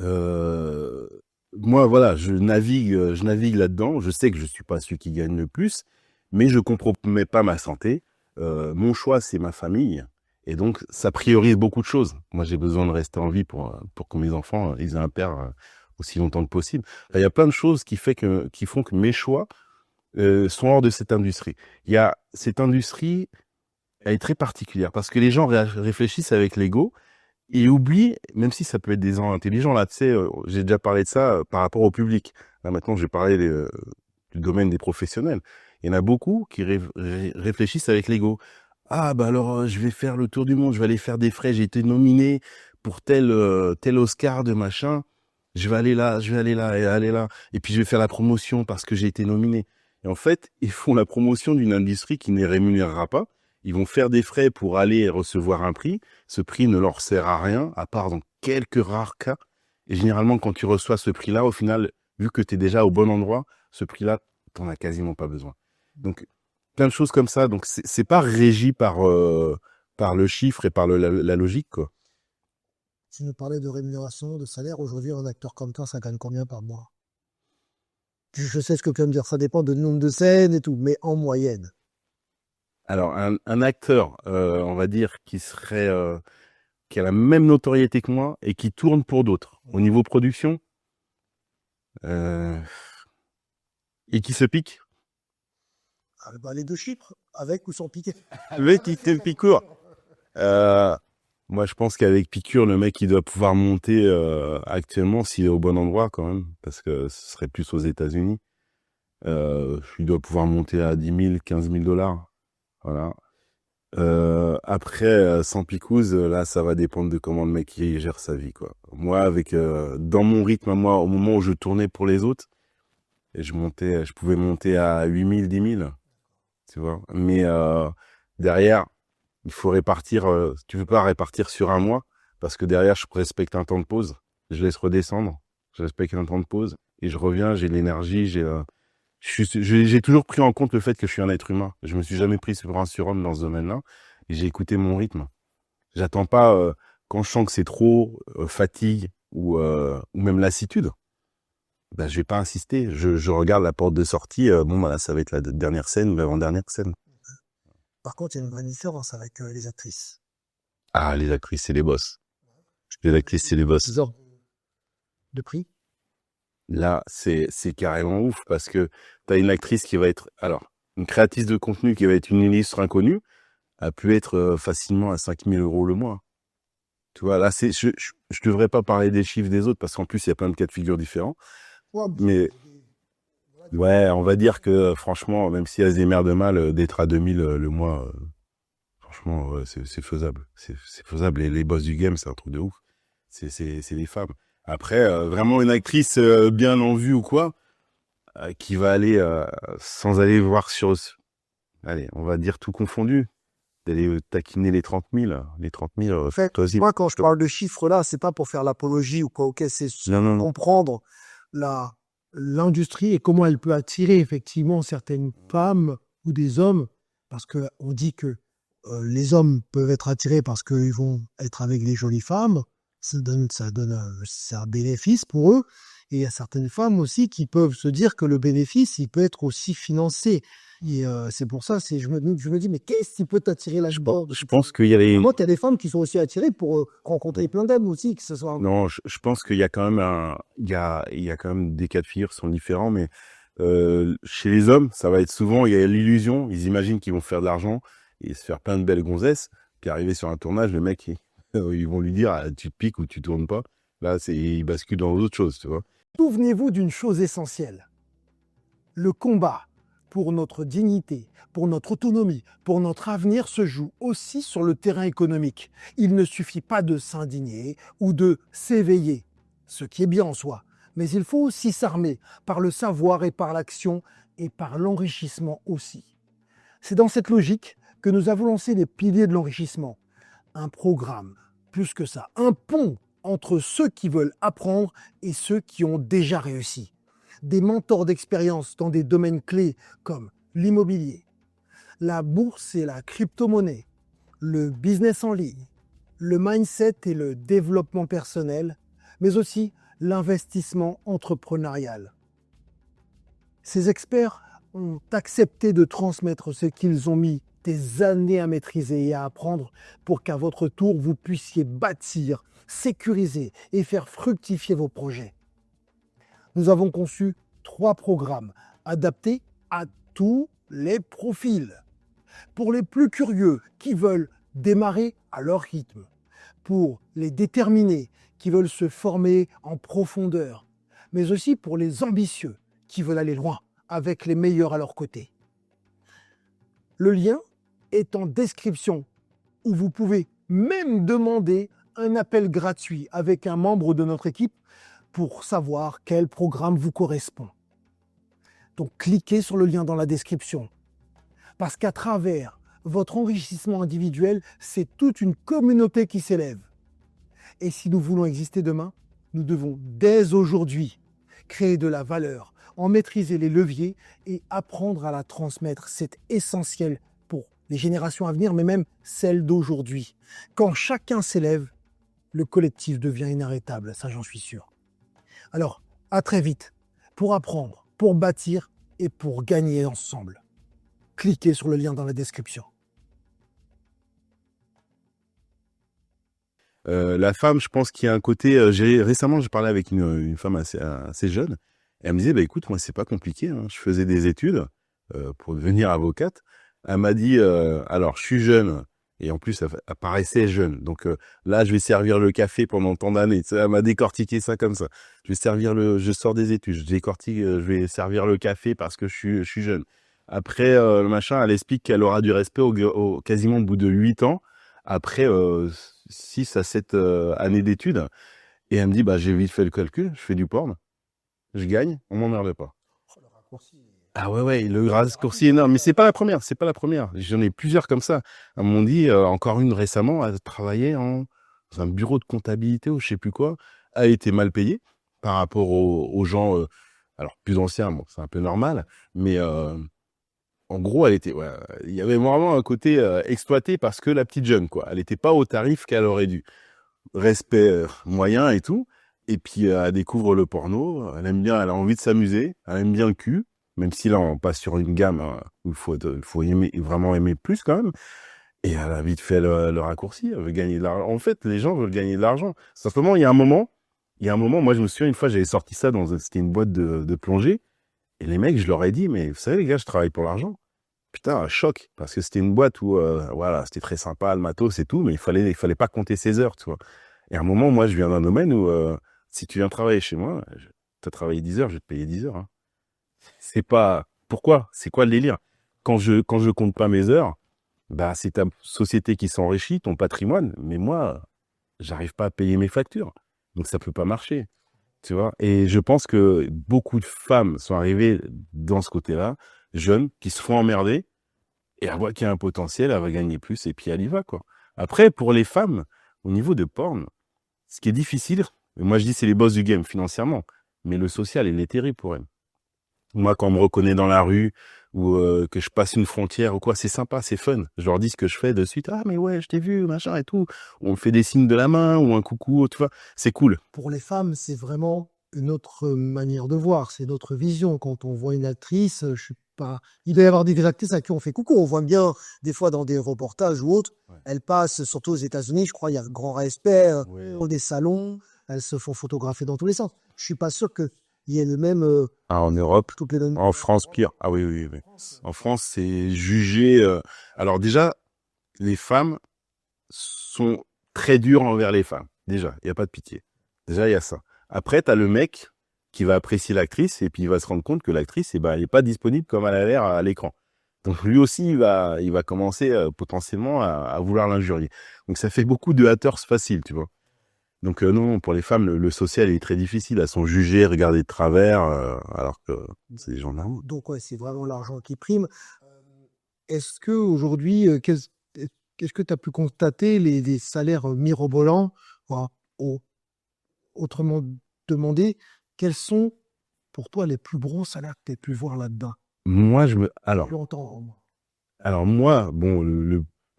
moi, voilà, je navigue là-dedans. Je sais que je suis pas celui qui gagne le plus, mais je compromets pas ma santé. Mon choix, c'est ma famille. Et donc, ça priorise beaucoup de choses. Moi, j'ai besoin de rester en vie pour que mes enfants, ils aient un père aussi longtemps que possible. Il y a plein de choses qui font que mes choix sont hors de cette industrie. Cette industrie, elle est très particulière parce que les gens réfléchissent avec l'ego et oublient, même si ça peut être des gens intelligents, là, tu sais, j'ai déjà parlé de ça par rapport au public. Là, maintenant, je vais parler du domaine des professionnels. Il y en a beaucoup qui réfléchissent avec l'ego. Ah, bah alors, je vais faire le tour du monde, je vais aller faire des frais, j'ai été nominé pour tel Oscar de machin. Je vais aller là, et aller là. Et puis, je vais faire la promotion parce que j'ai été nominé. Et en fait, ils font la promotion d'une industrie qui ne les rémunérera pas. Ils vont faire des frais pour aller recevoir un prix. Ce prix ne leur sert à rien, à part dans quelques rares cas. Et généralement, quand tu reçois ce prix-là, au final, vu que tu es déjà au bon endroit, ce prix-là, tu n'en as quasiment pas besoin. Donc, plein de choses comme ça. Donc, c'est pas régi par le chiffre et par la logique, quoi. Tu nous parlais de rémunération, de salaire. Aujourd'hui, un acteur comme toi, ça gagne combien par mois? Je sais ce que tu viens de dire, ça dépend du nombre de scènes et tout, mais en moyenne. Alors, un acteur, on va dire, qui a la même notoriété que moi et qui tourne pour d'autres. Au niveau production, et qui se pique. Ah, bah, les deux chiffres, avec ou sans piquer. Avec qui te picourt. Moi, je pense qu'avec piqûre, le mec, il doit pouvoir monter actuellement s'il est au bon endroit quand même, parce que ce serait plus aux États-Unis. Il doit pouvoir monter à 10 000, 15 000 $. Voilà. Après, sans picouse, là, ça va dépendre de comment le mec il gère sa vie, quoi. Moi, dans mon rythme, moi, au moment où je tournais pour les autres, et je pouvais monter à 8 000, 10 000, tu vois. Mais derrière, il faut répartir. Tu peux pas répartir sur un mois, parce que derrière, je respecte un temps de pause. Je laisse redescendre. Je respecte un temps de pause et je reviens. J'ai de l'énergie. J'ai toujours pris en compte le fait que je suis un être humain. Je me suis jamais pris sur un surhomme dans ce domaine-là. Et j'ai écouté mon rythme. J'attends pas quand je sens que c'est trop fatigue ou même lassitude. Ben, je vais pas insister. Je regarde la porte de sortie. Bon, bah, là, ça va être la dernière scène ou l'avant-dernière scène. Par contre, il y a une vraie différence avec les actrices. Ah, les actrices, c'est les boss. Les actrices, c'est les boss. Des ordres de prix. Là, c'est carrément ouf parce que tu as une actrice qui va être, alors, une créatrice de contenu qui va être une illustre inconnue, a pu être facilement à 5 000 € le mois. Tu vois, là, je devrais pas parler des chiffres des autres parce qu'en plus, il y a plein de cas de figure différents. Ouais, Mais ouais, on va dire que franchement, même si elles démerdent mal, d'être à 2000 le mois, franchement, ouais, c'est faisable. C'est faisable. Et les boss du game, c'est un truc de ouf. C'est les femmes. Après, vraiment une actrice bien en vue ou quoi, qui va aller, sans aller voir sur... Allez, on va dire tout confondu, d'aller taquiner les 30 000. Les 30 000, En fait, toi-y. moi, quand je parle de chiffres là, c'est pas pour faire l'apologie ou quoi, ok, c'est Non. comprendre l'industrie et comment elle peut attirer effectivement certaines femmes ou des hommes, parce que on dit que les hommes peuvent être attirés parce qu'ils vont être avec des jolies femmes, c'est un bénéfice pour eux, et il y a certaines femmes aussi qui peuvent se dire que le bénéfice, il peut être aussi financé. Et c'est pour ça, je me dis, mais qu'est-ce qui peut t'attirer là-dedans? Je pense qu'il y a les... Moi, il y a des femmes qui sont aussi attirées pour rencontrer plein d'hommes aussi, que ce soit... Non, je pense qu'il y a quand même il y a quand même des cas de figure qui sont différents, mais chez les hommes, ça va être souvent, il y a l'illusion, ils imaginent qu'ils vont faire de l'argent et se faire plein de belles gonzesses, puis arriver sur un tournage, le mec, ils vont lui dire, ah, tu te piques ou tu tournes pas. Là, il bascule dans autre chose, tu vois. Souvenez-vous d'une chose essentielle. Le combat pour notre dignité, pour notre autonomie, pour notre avenir se joue aussi sur le terrain économique. Il ne suffit pas de s'indigner ou de s'éveiller, ce qui est bien en soi, mais il faut aussi s'armer par le savoir et par l'action et par l'enrichissement aussi. C'est dans cette logique que nous avons lancé les piliers de l'enrichissement. Un programme, plus que ça, un pont entre ceux qui veulent apprendre et ceux qui ont déjà réussi. Des mentors d'expérience dans des domaines clés comme l'immobilier, la bourse et la crypto-monnaie, le business en ligne, le mindset et le développement personnel, mais aussi l'investissement entrepreneurial. Ces experts ont accepté de transmettre ce qu'ils ont mis des années à maîtriser et à apprendre pour qu'à votre tour, vous puissiez bâtir, sécuriser et faire fructifier vos projets. Nous avons conçu 3 programmes adaptés à tous les profils. Pour les plus curieux qui veulent démarrer à leur rythme, pour les déterminés qui veulent se former en profondeur, mais aussi pour les ambitieux qui veulent aller loin avec les meilleurs à leur côté. Le lien est en description où vous pouvez même demander un appel gratuit avec un membre de notre équipe pour savoir quel programme vous correspond. Donc cliquez sur le lien dans la description parce qu'à travers votre enrichissement individuel, c'est toute une communauté qui s'élève. Et si nous voulons exister demain, nous devons dès aujourd'hui créer de la valeur, en maîtriser les leviers et apprendre à la transmettre. C'est essentiel pour les générations à venir, mais même celles d'aujourd'hui. Quand chacun s'élève, le collectif devient inarrêtable, ça j'en suis sûr. Alors, à très vite pour apprendre, pour bâtir et pour gagner ensemble. Cliquez sur le lien dans la description. La femme, je pense qu'il y a un côté... récemment, j'ai parlé avec une femme assez jeune. Et elle me disait, bah, écoute, moi, c'est pas compliqué. Hein. Je faisais des études pour devenir avocate. Elle m'a dit, alors, je suis jeune. Et en plus, elle paraissait jeune. Donc là, je vais servir le café pendant tant d'années. Elle m'a décortiqué ça comme ça. Je sors des études, je décortique, je vais servir le café parce que je suis jeune. Après, le machin, elle explique qu'elle aura du respect quasiment au bout de 8 ans. Après 6 à 7 années d'études. Et elle me dit, bah, j'ai vite fait le calcul, je fais du porn, je gagne, on m'emmerde pas. Ah ouais, le raccourci est énorme. Mais c'est pas la première. J'en ai plusieurs comme ça. Elles m'ont dit, encore une récemment, elle travaillait dans un bureau de comptabilité ou je sais plus quoi, a été mal payée par rapport aux gens, alors plus anciens, bon, c'est un peu normal, mais en gros, il y avait vraiment un côté exploité parce que la petite jeune, quoi. Elle n'était pas au tarif qu'elle aurait dû. Respect moyen et tout. Et puis, elle découvre le porno. Elle aime bien, elle a envie de s'amuser. Elle aime bien le cul. Même si là, on passe sur une gamme où il faut vraiment aimer plus quand même. Et elle a vite fait le raccourci, elle veut gagner de l'argent. En fait, les gens veulent gagner de l'argent. Simplement, il y a un moment, moi, je me souviens, une fois, j'avais sorti ça c'était une boîte de plongée. Et les mecs, je leur ai dit, mais vous savez, les gars, je travaille pour l'argent. Putain, un choc. Parce que c'était une boîte où, voilà, c'était très sympa, le matos et tout, mais il fallait pas compter ses heures, tu vois. Et à un moment, moi, je viens d'un domaine où, si tu viens travailler chez moi, t'as travaillé 10 heures, je vais te payer 10 heures, hein. C'est pas, pourquoi? C'est quoi le délire? Quand je compte pas mes heures, bah, c'est ta société qui s'enrichit, ton patrimoine. Mais moi, j'arrive pas à payer mes factures. Donc, ça peut pas marcher. Tu vois? Et je pense que beaucoup de femmes sont arrivées dans ce côté-là, jeunes, qui se font emmerder, et elle voit qu'il y a un potentiel, elle va gagner plus, et puis elle y va, quoi. Après, pour les femmes, au niveau de porn, ce qui est difficile, moi je dis c'est les boss du game financièrement, mais le social, il est terrible pour elles. Moi, quand on me reconnaît dans la rue ou que je passe une frontière ou quoi, c'est sympa, c'est fun. Je leur dis ce que je fais de suite. Ah, mais ouais, je t'ai vu, machin et tout. On me fait des signes de la main ou un coucou, tu vois. C'est cool. Pour les femmes, c'est vraiment une autre manière de voir, c'est notre vision. Quand on voit une actrice, je suis pas. Il doit y avoir des actrices à qui on fait coucou. On voit bien des fois dans des reportages ou autres. Ouais. Elles passent, surtout aux États-Unis, je crois, il y a un grand respect Ouais. dans des salons. Elles se font photographier dans tous les sens. Je suis pas sûr qu'il y ait le même. Ah, en Europe, Toutes les mêmes. en France, pire. Ah oui, oui, oui. En France, c'est jugé. Alors déjà, les femmes sont très dures envers les femmes. Déjà, il n'y a pas de pitié. Déjà, il y a ça. Après, tu as le mec qui va apprécier l'actrice et puis il va se rendre compte que l'actrice, eh ben, elle n'est pas disponible comme elle a l'air à l'écran. Donc lui aussi, il va commencer potentiellement à vouloir l'injurier. Donc ça fait beaucoup de haters faciles, tu vois. Donc non, pour les femmes, le social est très difficile. Elles sont jugées, regardées de travers, alors que c'est des gens normaux. Donc, ouais, c'est vraiment l'argent qui prime. Est-ce que aujourd'hui, qu'est-ce que tu as pu constater des salaires mirobolants? Voilà, autrement demandé, quels sont pour toi les plus gros salaires que tu as pu voir là-dedans? Moi, Plus longtemps, moi. alors moi, bon,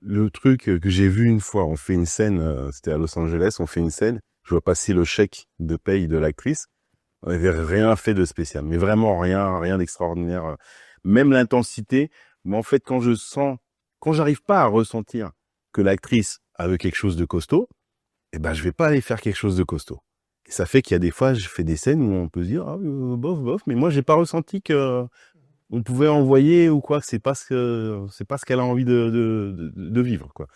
le truc que j'ai vu une fois, on fait une scène, c'était à Los Angeles, on fait une scène, je vois passer le chèque de paye de l'actrice, on n'avait rien fait de spécial, mais vraiment rien d'extraordinaire. Même l'intensité, mais en fait, quand j'arrive pas à ressentir que l'actrice avait quelque chose de costaud, eh ben, je vais pas aller faire quelque chose de costaud. Et ça fait qu'il y a des fois, je fais des scènes où on peut se dire, ah, bof, mais moi, j'ai pas ressenti que on pouvait envoyer ou quoi, c'est pas ce qu'elle a envie de vivre, quoi.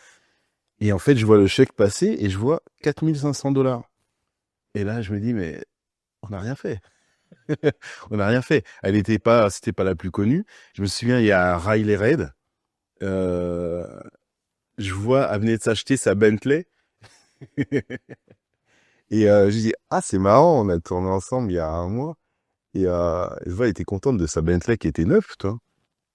Et en fait, je vois le chèque passer et je vois 4500 $. Et là, je me dis, mais on n'a rien fait. On n'a rien fait. C'était pas la plus connue. Je me souviens, il y a Riley Reid. Je vois, elle venait de s'acheter sa Bentley. Et je dis, ah, c'est marrant, on a tourné ensemble il y a un mois. Et je vois, elle était contente de sa Bentley qui était neuve, toi.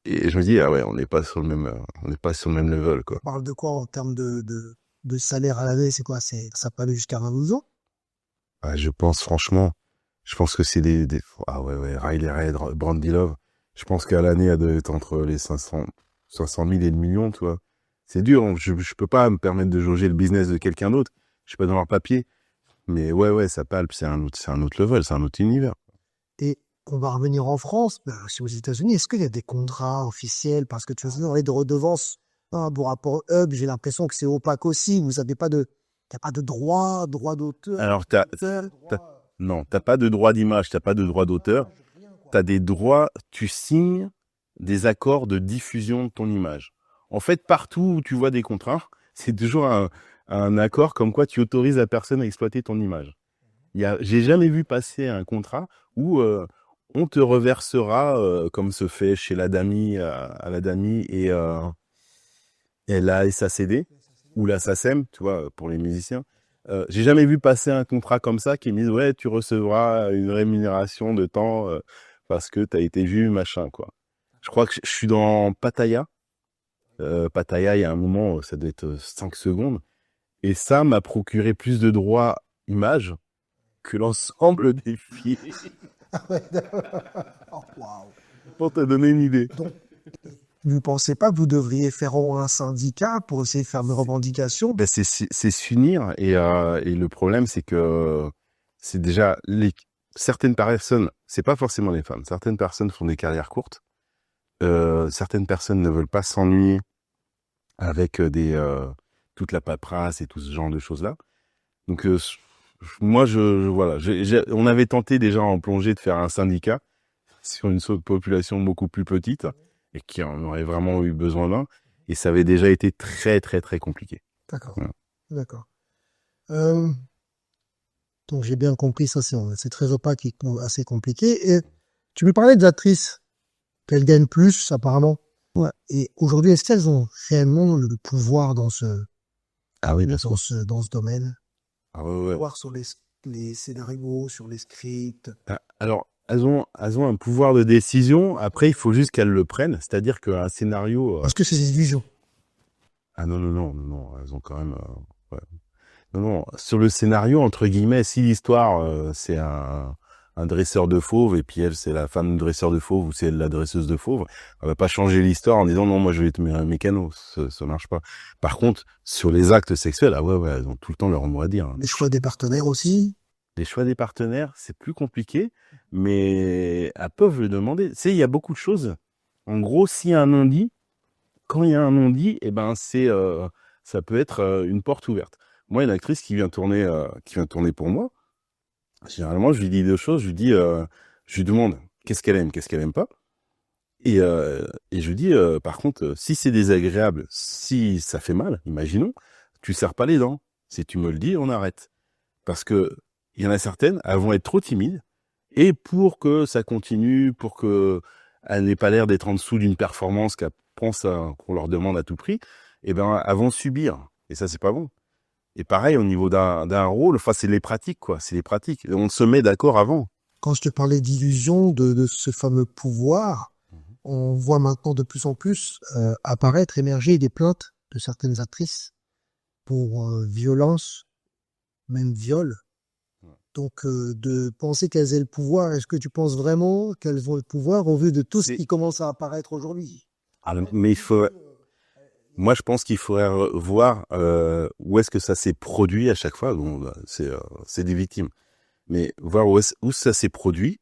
Et je me dis, ah ouais, on n'est pas sur le même level, quoi. On parle de quoi en termes de salaire à l'année? C'est quoi? Ça peut aller jusqu'à 22 ans? Ah, je pense que c'est ah ouais, Riley Reid, Brandy Love. Je pense qu'à l'année, elle doit être entre les 500 000 et le million, tu vois. C'est dur, hein. Je peux pas me permettre de jauger le business de quelqu'un d'autre. Je suis pas dans leur papier. Mais ouais, ça palpe, c'est un autre level, c'est un autre univers. Et on va revenir en France, c'est aux États-Unis. Est-ce qu'il y a des contrats officiels? Parce que tu as parlé de redevances pour rapport au Hub, j'ai l'impression que c'est opaque aussi. Vous n'avez pas t'as pas de droit d'auteur. Alors, non, t'as pas de droit d'image, t'as pas de droit d'auteur. T'as des droits, tu signes des accords de diffusion de ton image. En fait, partout où tu vois des contrats, c'est toujours un accord comme quoi tu autorises la personne à exploiter ton image. J'ai jamais vu passer un contrat où on te reversera, comme se fait chez la Dami, à la Dami et la SACD ou la SACEM, tu vois, pour les musiciens. J'ai jamais vu passer un contrat comme ça qui me dise ouais, tu recevras une rémunération de temps parce que t'as été vu, machin, quoi. Je crois que je suis dans Pattaya. Pattaya, il y a un moment, ça doit être 5 secondes. Et ça m'a procuré plus de droits images que l'ensemble des filles. Oh, waouh. Pour te donner une idée. Donc, vous ne pensez pas que vous devriez faire un syndicat pour essayer de faire des revendications? Ben c'est s'unir et le problème c'est que c'est déjà certaines personnes, c'est pas forcément les femmes, certaines personnes font des carrières courtes, certaines personnes ne veulent pas s'ennuyer avec toute la paperasse et tout ce genre de choses-là. Donc moi, voilà, on avait tenté déjà en plongée de faire un syndicat sur une population beaucoup plus petite et qui en aurait vraiment eu besoin d'un, et ça avait déjà été très très très compliqué. D'accord. Voilà. D'accord. Donc j'ai bien compris, ça c'est très opaque et assez compliqué. Et tu me parlais des actrices, qu'elles gagnent plus apparemment. Ouais. Et aujourd'hui, est-ce qu'elles ont réellement le pouvoir dans ce domaine? Ah ouais. Pouvoir sur les scénarios, sur les scripts. Alors, elles ont un pouvoir de décision. Après, il faut juste qu'elles le prennent. C'est-à-dire qu'un scénario. Est-ce que c'est des illusions? Ah non. Elles ont quand même. Ouais. Non. Sur le scénario, entre guillemets, si l'histoire, c'est un dresseur de fauves, et puis elle, c'est la femme de dresseur de fauves, ou c'est la dresseuse de fauves, elle va pas changer l'histoire en disant non, moi je vais être mécano. Ça marche pas. Par contre, sur les actes sexuels, ah ouais, elles ont tout le temps leur mot à dire. Les choix des partenaires aussi. Les choix des partenaires, c'est plus compliqué, mais elles peuvent le demander. Tu sais, il y a beaucoup de choses. En gros, s'il y a un non-dit, quand il y a un non-dit, eh ben ça peut être une porte ouverte. Moi, une actrice qui vient tourner pour moi, généralement, je lui dis deux choses. Je lui demande qu'est-ce qu'elle aime pas. Et je lui dis, par contre, si c'est désagréable, si ça fait mal, imaginons, tu serres pas les dents. Si tu me le dis, on arrête. Parce que il y en a certaines, elles vont être trop timides. Et pour que ça continue, pour que elles n'aient pas l'air d'être en dessous d'une performance qu'elles pensent qu'on leur demande à tout prix, eh ben, elles vont subir. Et ça, c'est pas bon. Et pareil, au niveau d'un rôle, enfin, c'est les pratiques, quoi. C'est les pratiques. On se met d'accord avant. Quand je te parlais d'illusion, de ce fameux pouvoir, on voit maintenant de plus en plus apparaître, émerger des plaintes de certaines actrices pour violence, même viol. Donc, de penser qu'elles aient le pouvoir, est-ce que tu penses vraiment qu'elles ont le pouvoir au vu de tout ce qui commence à apparaître aujourd'hui? Mais moi, je pense qu'il faudrait voir où est-ce que ça s'est produit à chaque fois. Bon, c'est des victimes. Mais voir où ça s'est produit,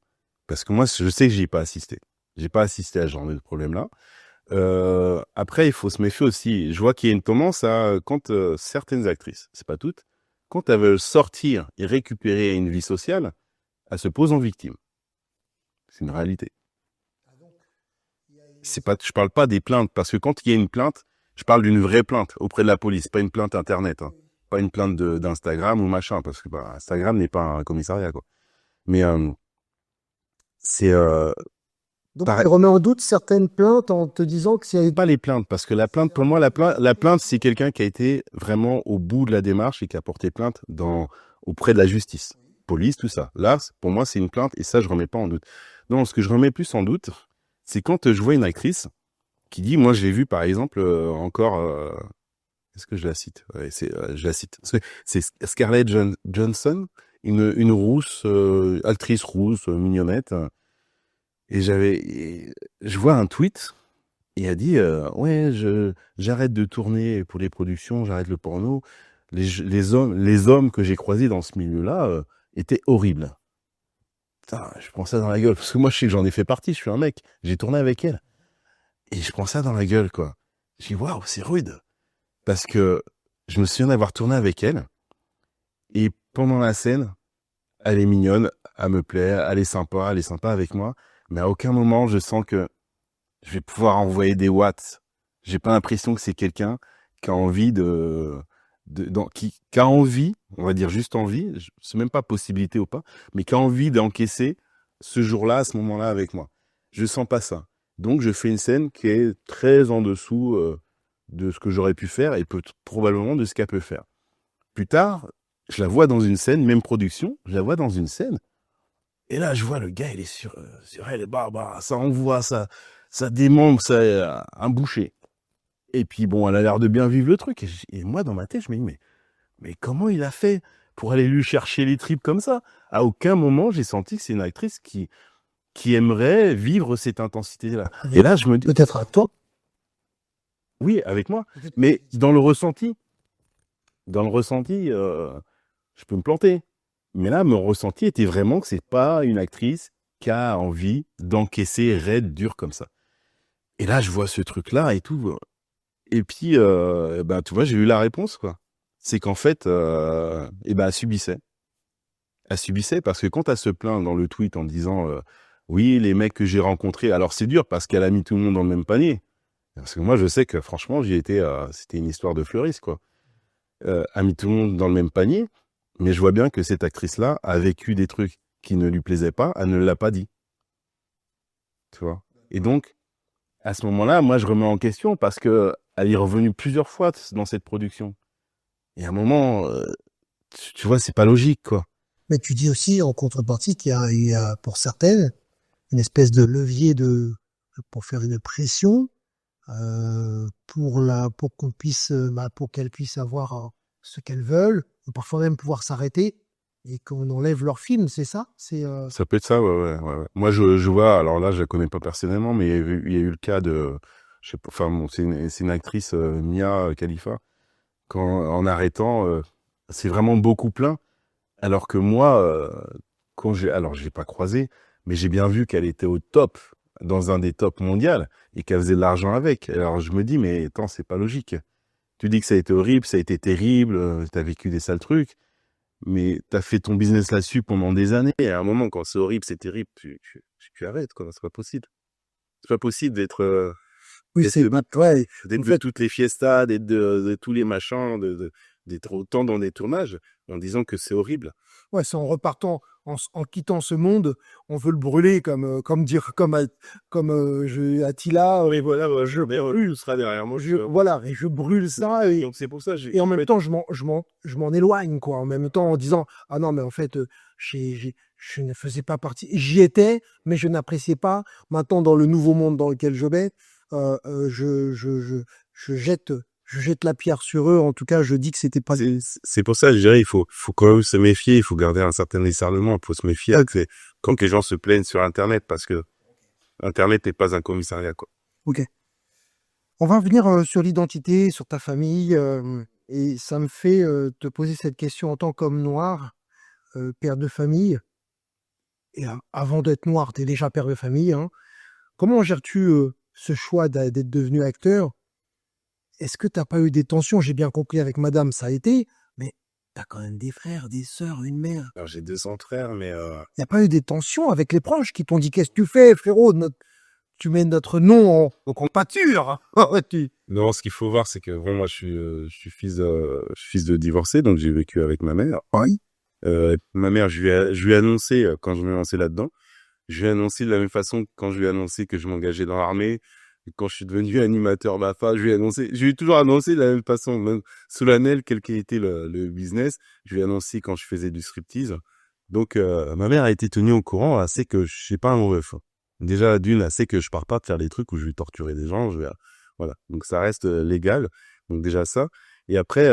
parce que moi, je sais que j'y ai pas assisté. J'ai pas assisté à ce genre de problème-là. Après, il faut se méfier aussi. Je vois qu'il y a une tendance à, quand certaines actrices, c'est pas toutes, quand elles veulent sortir et récupérer une vie sociale, elles se posent en victime. C'est une réalité. Je parle pas des plaintes, parce que quand il y a une plainte, je parle d'une vraie plainte auprès de la police, pas une plainte internet, hein. Pas une plainte d'Instagram ou machin, parce que Instagram n'est pas un commissariat, quoi. Mais c'est Donc, tu remets en doute certaines plaintes en te disant que c'est pas les plaintes, parce que la plainte, pour moi, la plainte, c'est quelqu'un qui a été vraiment au bout de la démarche et qui a porté plainte auprès de la justice, police, tout ça. Là, pour moi, c'est une plainte, et ça, je remets pas en doute. Non, ce que je remets plus en doute, c'est quand je vois une actrice qui dit, moi, j'ai vu, par exemple, est-ce que je la cite? Ouais, je la cite. C'est Scarlett Johansson, une rousse, actrice rousse, mignonnette. Et je vois un tweet, et elle dit, ouais, j'arrête de tourner pour les productions, j'arrête le porno. Les hommes que j'ai croisés dans ce milieu-là étaient horribles. Putain, je prends ça dans la gueule, parce que moi, je sais que j'en ai fait partie, je suis un mec. J'ai tourné avec elle. Et je prends ça dans la gueule, quoi. Je dis, waouh, c'est rude. Parce que je me souviens d'avoir tourné avec elle, et pendant la scène, elle est mignonne, elle me plaît, elle est sympa avec moi, mais à aucun moment je sens que je vais pouvoir envoyer des watts. J'ai pas l'impression que c'est quelqu'un qui a envie qui a envie, on va dire juste envie, c'est même pas possibilité ou pas, mais qui a envie d'encaisser ce jour-là, à ce moment-là avec moi. Je sens pas ça. Donc je fais une scène qui est très en dessous de ce que j'aurais pu faire, et probablement de ce qu'elle peut faire. Plus tard, je la vois dans une scène, même production, je la vois dans une scène, et là je vois le gars, il est sur elle, et ça envoie, ça démembre, ça un boucher. Et puis bon, elle a l'air de bien vivre le truc, et moi dans ma tête je me dis mais comment il a fait pour aller lui chercher les tripes comme ça? À aucun moment j'ai senti que c'est une actrice qui aimerait vivre cette intensité-là. Et là je me dis, peut-être à toi. oui, avec moi, mais dans le ressenti, je peux me planter. Mais là, mon ressenti était vraiment que c'est pas une actrice qui a envie d'encaisser raide, dur comme ça. Et là, je vois ce truc-là et tout. Et puis, ben, tu vois, j'ai eu la réponse, quoi. C'est qu'en fait, elle subissait. Elle subissait parce que quand elle se plaint dans le tweet en disant oui, les mecs que j'ai rencontrés, alors c'est dur parce qu'elle a mis tout le monde dans le même panier. Parce que moi, je sais que franchement, j'y étais, c'était une histoire de fleuriste, quoi. A mis tout le monde dans le même panier, mais je vois bien que cette actrice-là a vécu des trucs qui ne lui plaisaient pas, elle ne l'a pas dit. Tu vois. Et donc, à ce moment-là, moi, je remets en question parce que elle est revenue plusieurs fois dans cette production. Et à un moment, tu vois, c'est pas logique, quoi. Mais tu dis aussi en contrepartie qu'il y a pour certaines une espèce de levier pour faire une pression pour qu'elles puissent avoir ce qu'elles veulent, ou parfois même pouvoir s'arrêter et qu'on enlève leur film, c'est ça? Ça peut être ça, ouais. Moi, je vois, alors là, je la connais pas personnellement, mais il y a eu le cas de, je sais pas, enfin, bon, c'est une actrice, Mia Khalifa, en arrêtant, c'est vraiment beaucoup plein, alors que moi, alors je l'ai pas croisée, mais j'ai bien vu qu'elle était au top, dans un des tops mondiaux, et qu'elle faisait de l'argent avec. Alors je me dis, mais attends, c'est pas logique. Tu dis que ça a été horrible, ça a été terrible, t'as vécu des sales trucs, mais t'as fait ton business là-dessus pendant des années, et à un moment, quand c'est horrible, c'est terrible, tu arrêtes, quoi, c'est pas possible. C'est pas possible d'être, Oui, d'être c'est de, ouais. d'être En de fait, toutes les fiestas, d'être de tous les machins, d'être autant dans des tournages, en disant que c'est horrible. ouais, c'est en repartant, en quittant ce monde, on veut le brûler Attila. Oui, voilà, je serai derrière moi. Voilà, et je brûle ça Donc c'est pour ça, et en même temps je m'en éloigne, quoi. En même temps en disant ah non mais en fait je ne faisais pas partie, j'y étais mais je n'appréciais pas. Maintenant dans le nouveau monde dans lequel je vais, je jette la pierre sur eux. En tout cas, je dis que c'était pas. c'est pour ça, je dirais, il faut quand même se méfier, il faut garder un certain discernement, il faut se méfier quand les gens se plaignent sur Internet, parce que Internet n'est pas un commissariat, quoi. Ok. On va revenir sur l'identité, sur ta famille, et ça me fait te poser cette question en tant qu'homme noir, père de famille. Et avant d'être noir, tu es déjà père de famille, hein. Comment gères-tu ce choix d'être devenu acteur? Est-ce que tu n'as pas eu des tensions? J'ai bien compris avec madame, ça a été, mais tu as quand même des frères, des sœurs, une mère. Alors j'ai 200 frères, mais Il n'y a pas eu des tensions avec les proches qui t'ont dit qu'est-ce que tu fais, frérot? Tu mets notre nom en pâture. non, ce qu'il faut voir, c'est que bon, moi, je suis fils de divorcé, donc j'ai vécu avec ma mère. Oui. Ma mère, je lui ai annoncé quand je me lançais là-dedans. Je lui ai annoncé de la même façon que quand je lui ai annoncé que je m'engageais dans l'armée. Et quand je suis devenu animateur BAFA, je lui ai toujours annoncé de la même façon, même solennelle, quel qu'ait été le business. Je lui ai annoncé quand je faisais du striptease. Donc, ma mère a été tenue au courant, elle sait que je suis pas un mauvais fond. Déjà, d'une, elle sait que je pars pas de faire des trucs où je vais torturer des gens, voilà. Donc, ça reste légal. Donc, déjà ça. Et après,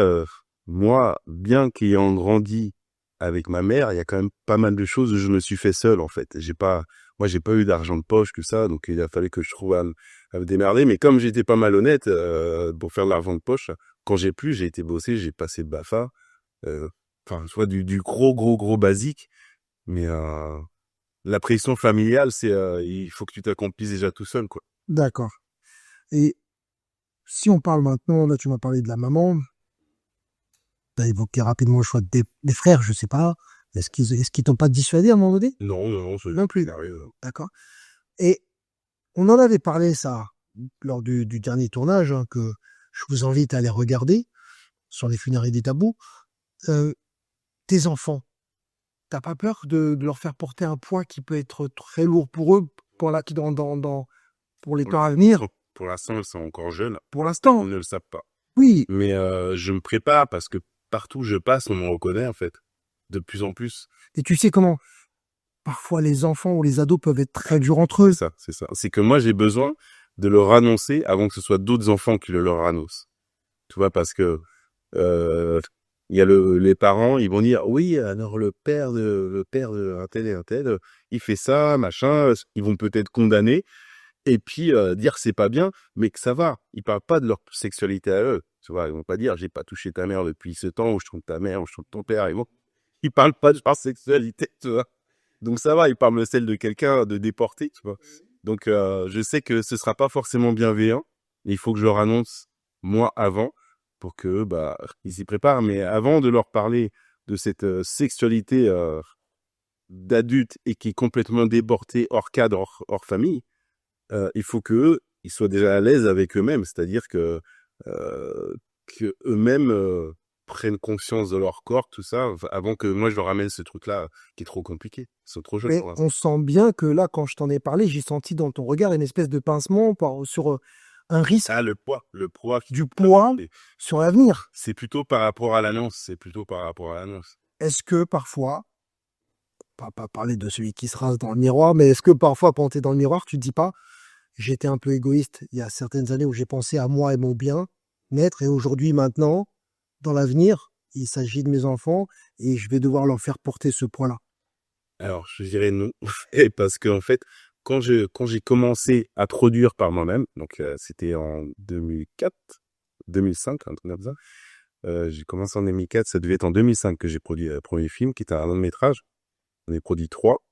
moi, bien qu'ayant grandi avec ma mère, il y a quand même pas mal de choses où je me suis fait seul, en fait. J'ai pas eu d'argent de poche, tout ça, donc il a fallu que je trouve à me démerder. Mais comme j'étais pas mal honnête, pour faire de l'argent de poche, quand j'ai été bosser, j'ai passé le BAFA, enfin, soit du gros basique, mais la pression familiale, c'est il faut que tu t'accomplisses déjà tout seul, quoi. D'accord. Et si on parle maintenant, là tu m'as parlé de la maman, tu as évoqué rapidement le choix des frères, je sais pas. Est-ce qu'ils t'ont pas dissuadé à un moment donné? Non, Non plus. sérieux. D'accord. Et on en avait parlé ça lors du dernier tournage, hein, que je vous invite à aller regarder sur les funérailles des tabous. Tes enfants, t'as pas peur de leur faire porter un poids qui peut être très lourd pour eux pour les temps à venir? Pour l'instant, ils sont encore jeunes. Pour Ils l'instant, ne le savent pas. oui. Mais je me prépare parce que partout où je passe, on me reconnaît, en fait. De plus en plus. Et tu sais comment parfois les enfants ou les ados peuvent être très durs entre eux. C'est ça. C'est que moi, j'ai besoin de leur annoncer avant que ce soit d'autres enfants qui le leur annoncent. Tu vois, parce que il y a les parents, ils vont dire oui, alors le père de un tel et un tel, il fait ça, machin. Ils vont peut-être condamner et puis dire c'est pas bien, mais que ça va. Ils parlent pas de leur sexualité à eux. Tu vois, ils vont pas dire j'ai pas touché ta mère depuis ce temps, ou je trompe ta mère, ou je trompe ton père. il parle pas de leur sexualité, tu vois. Donc ça va, il parle de celle de quelqu'un de déporté, tu vois. Donc je sais que ce sera pas forcément bienveillant. Il faut que je leur annonce moi avant pour que bah ils s'y préparent. Mais avant de leur parler de cette sexualité d'adulte et qui est complètement déportée hors cadre, hors famille, il faut qu'eux, ils soient déjà à l'aise avec eux-mêmes. C'est-à-dire que eux-mêmes prennent conscience de leur corps, tout ça, avant que moi je leur ramène ce truc-là qui est trop compliqué. Ils sont trop jeunes Mais pour l'instant. on sent bien que là, quand je t'en ai parlé, j'ai senti dans ton regard une espèce de pincement sur un risque Ah, le poids. du poids c'est- sur l'avenir. C'est plutôt par rapport à l'annonce. C'est plutôt par rapport à l'annonce. Est-ce que parfois, pas parler de celui qui se rase dans le miroir, mais est-ce que parfois, quand tu es dans le miroir, tu te dis pas, j'étais un peu égoïste il y a certaines années où j'ai pensé à moi et mon bien-être, et aujourd'hui, maintenant, dans l'avenir, il s'agit de mes enfants et je vais devoir leur faire porter ce poids-là. Alors, je dirais non. Et parce qu'en fait, quand j'ai commencé à produire par moi-même, donc c'était en 2004, 2005, un truc comme ça. J'ai commencé en 2004, ça devait être en 2005 que j'ai produit le premier film, qui était un long métrage. On a produit 3.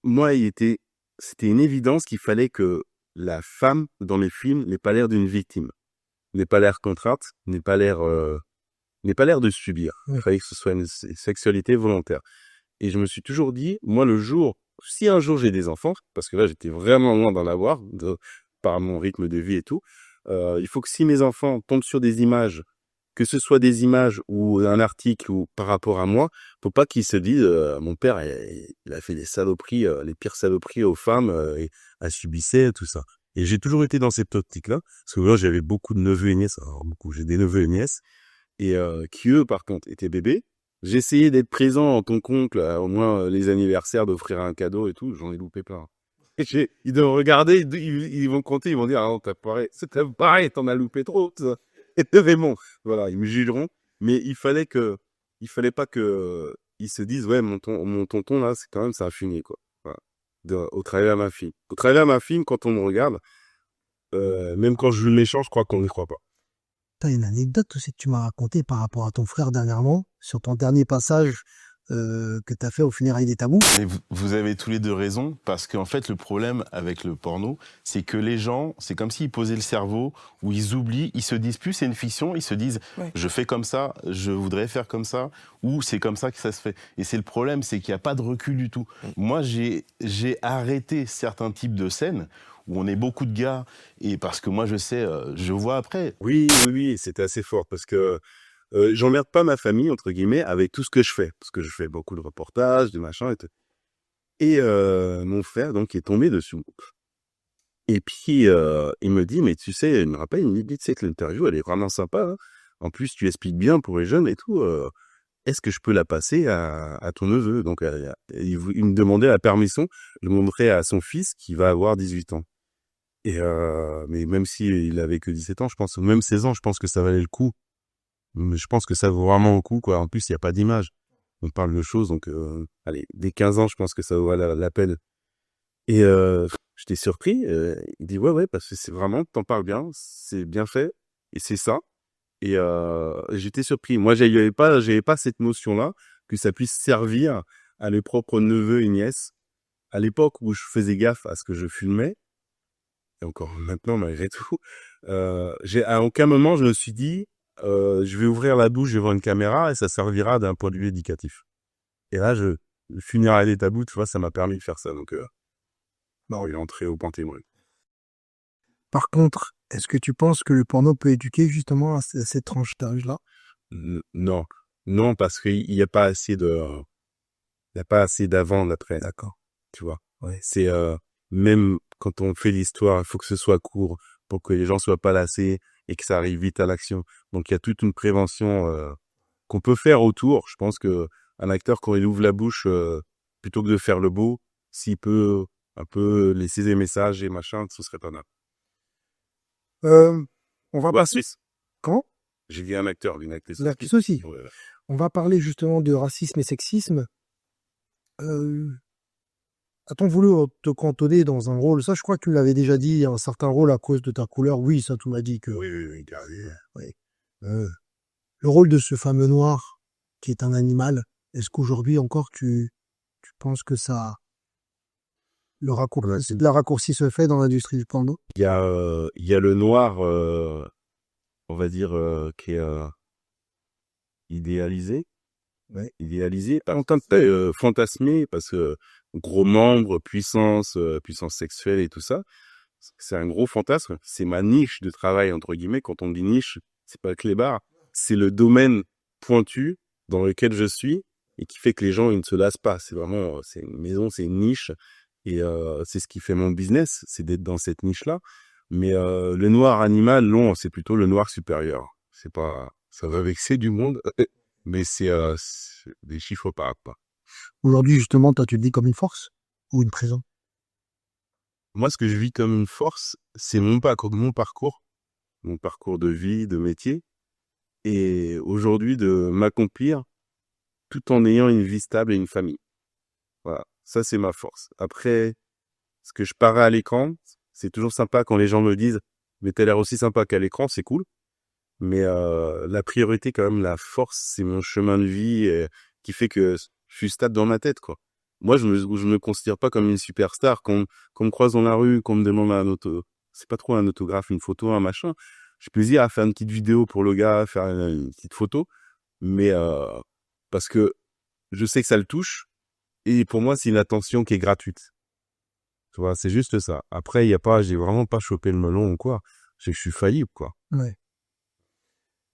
Moi, c'était une évidence qu'il fallait que la femme dans les films n'ait pas l'air d'une victime, n'ait pas l'air contrainte, n'ait pas l'air de subir. Il Oui. fallait que ce soit une sexualité volontaire. Et je me suis toujours dit, moi, si un jour j'ai des enfants, parce que là, j'étais vraiment loin d'en avoir, par mon rythme de vie et tout, il faut que si mes enfants tombent sur des images, que ce soit des images ou un article ou par rapport à moi, faut pas qu'ils se disent, mon père, il a fait des saloperies, les pires saloperies aux femmes, et elle subissait tout ça. Et j'ai toujours été dans cette optique-là, parce que là, j'avais beaucoup de neveux et nièces, alors beaucoup, j'ai des neveux et nièces, et qui eux, par contre, étaient bébés. J'essayais d'être présent en tant qu'oncle, au moins les anniversaires, d'offrir un cadeau et tout, j'en ai loupé plein. Et ils doivent regarder, ils vont compter, ils vont dire, ah non, c'est pareil, t'en as loupé trop, tout ça. Et vraiment, voilà, ils me jugeront, mais il fallait pas que ils se disent, ouais, mon tonton, là, c'est un fumier, quoi. Voilà. Au travers de ma fille. Au travers de ma fille, quand on me regarde, même quand je joue le méchant, je crois qu'on n'y croit pas. Tu as une anecdote aussi que tu m'as racontée par rapport à ton frère dernièrement, sur ton dernier passage que tu as fait au funérailles des tabous. Mais vous avez tous les deux raison, parce qu'en fait, le problème avec le porno, c'est que les gens, c'est comme s'ils posaient le cerveau, ou ils oublient, ils se disent plus c'est une fiction, ils se disent je fais comme ça, je voudrais faire comme ça, ou c'est comme ça que ça se fait. Et c'est le problème, c'est qu'il n'y a pas de recul du tout. Moi, j'ai arrêté certains types de scènes où on est beaucoup de gars, et parce que moi, je sais, je vois après. Oui, c'était assez fort parce que j'emmerde pas ma famille, entre guillemets, avec tout ce que je fais. Parce que je fais beaucoup de reportages, de machins et tout. Et mon frère, donc, est tombé dessus. Et puis, il me dit, mais tu sais, il me rappelle, il me dit, tu sais que l'interview, elle est vraiment sympa, hein. En plus, tu expliques bien pour les jeunes et tout. Est-ce que je peux la passer à ton neveu? Donc, il me demandait la permission de le montrer à son fils qui va avoir 18 ans. Et mais même s'il avait que 17 ans, je pense, même 16 ans, je pense que ça valait le coup. Mais je pense que ça vaut vraiment le coup, quoi. En plus, il n'y a pas d'image. On parle de choses, donc allez, dès 15 ans, je pense que ça vaut la peine. Et j'étais surpris. Il dit ouais, parce que c'est vraiment, t'en parles bien, c'est bien fait, et c'est ça. Et j'étais surpris. Moi, j'avais pas cette notion-là que ça puisse servir à mes propres neveux et nièces. À l'époque où je faisais gaffe à ce que je filmais, et encore maintenant malgré tout, à aucun moment je me suis dit je vais ouvrir la bouche, je vais voir une caméra et ça servira d'un point de vue éducatif. Et là, le funérailles des tabous, tu vois, ça m'a permis de faire ça. Donc, il est entré au Panthéon. Par contre, est-ce que tu penses que le porno peut éduquer justement à cette tranche d'âge-là? Non, non, parce qu'il n'y a pas assez d'avant, d'après. D'accord. Tu vois. Ouais. C'est même quand on fait l'histoire, il faut que ce soit court pour que les gens soient pas lassés et que ça arrive vite à l'action. Donc il y a toute une prévention qu'on peut faire autour. Je pense que un acteur, quand il ouvre la bouche, plutôt que de faire le beau, s'il peut un peu laisser des messages et machin, ce serait pas mal. On va Bah, Suisse. Quand J'ai dit un acteur, une actrice. L'actrice aussi. Ouais. On va parler justement de racisme et sexisme. A-t-on voulu te cantonner dans un rôle? Ça, je crois que tu l'avais déjà dit, un certain rôle à cause de ta couleur. Oui, ça, tu m'as dit que... Oui, carrément. Oui. Le rôle de ce fameux noir qui est un animal. Est-ce qu'aujourd'hui encore tu penses que la raccourci se fait dans l'industrie du porno? Il y a le noir, on va dire, qui est idéalisé. Ouais. Idéalisé, pas en tant que fantasmé, parce que gros membre, puissance sexuelle et tout ça, c'est un gros fantasme. C'est ma niche de travail, entre guillemets. Quand on dit niche, c'est pas le clébard, c'est le domaine pointu dans lequel je suis et qui fait que les gens, ils ne se lassent pas. C'est vraiment, c'est une maison, c'est une niche et c'est ce qui fait mon business, c'est d'être dans cette niche-là. Mais le noir animal, non, c'est plutôt le noir supérieur. C'est pas, ça va vexer du monde, mais c'est des chiffres par pas. Aujourd'hui, justement, toi, tu le dis comme une force ou une prison? Moi, ce que je vis comme une force, c'est mon parcours de vie, de métier, et aujourd'hui de m'accomplir tout en ayant une vie stable et une famille. Voilà, ça c'est ma force. Après, ce que je parais à l'écran, c'est toujours sympa quand les gens me disent « mais t'as l'air aussi sympa qu'à l'écran », c'est cool. Mais la priorité, quand même, la force, c'est mon chemin de vie qui fait que je suis stable dans ma tête, quoi. Moi, je me considère pas comme une superstar. Qu'on me croise dans la rue, qu'on me demande c'est pas trop un autographe, une photo, un machin. J'ai plaisir à faire une petite vidéo pour le gars, faire une petite photo. Mais parce que je sais que ça le touche. Et pour moi, c'est une attention qui est gratuite. Tu vois, c'est juste ça. Après, j'ai vraiment pas chopé le melon ou quoi. C'est que je suis faillible, quoi. Ouais.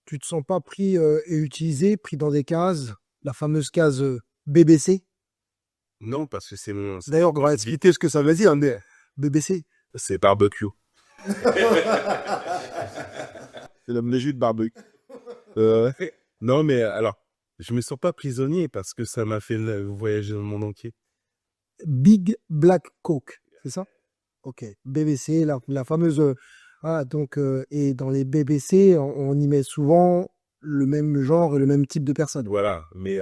Tu te sens pas pris et utilisé, pris dans des cases, la fameuse case BBC? Non, parce que c'est mon... D'ailleurs, on va expliquer ce que ça veut dire, mais BBC. C'est barbecue. C'est l'homme des jus de barbecue. Non, mais alors, je me sens pas prisonnier parce que ça m'a fait voyager dans le monde entier. Big Black Coke, c'est ça? Ok. BBC, la fameuse... voilà, donc, et dans les BBC, on y met souvent le même genre et le même type de personne. Voilà, mais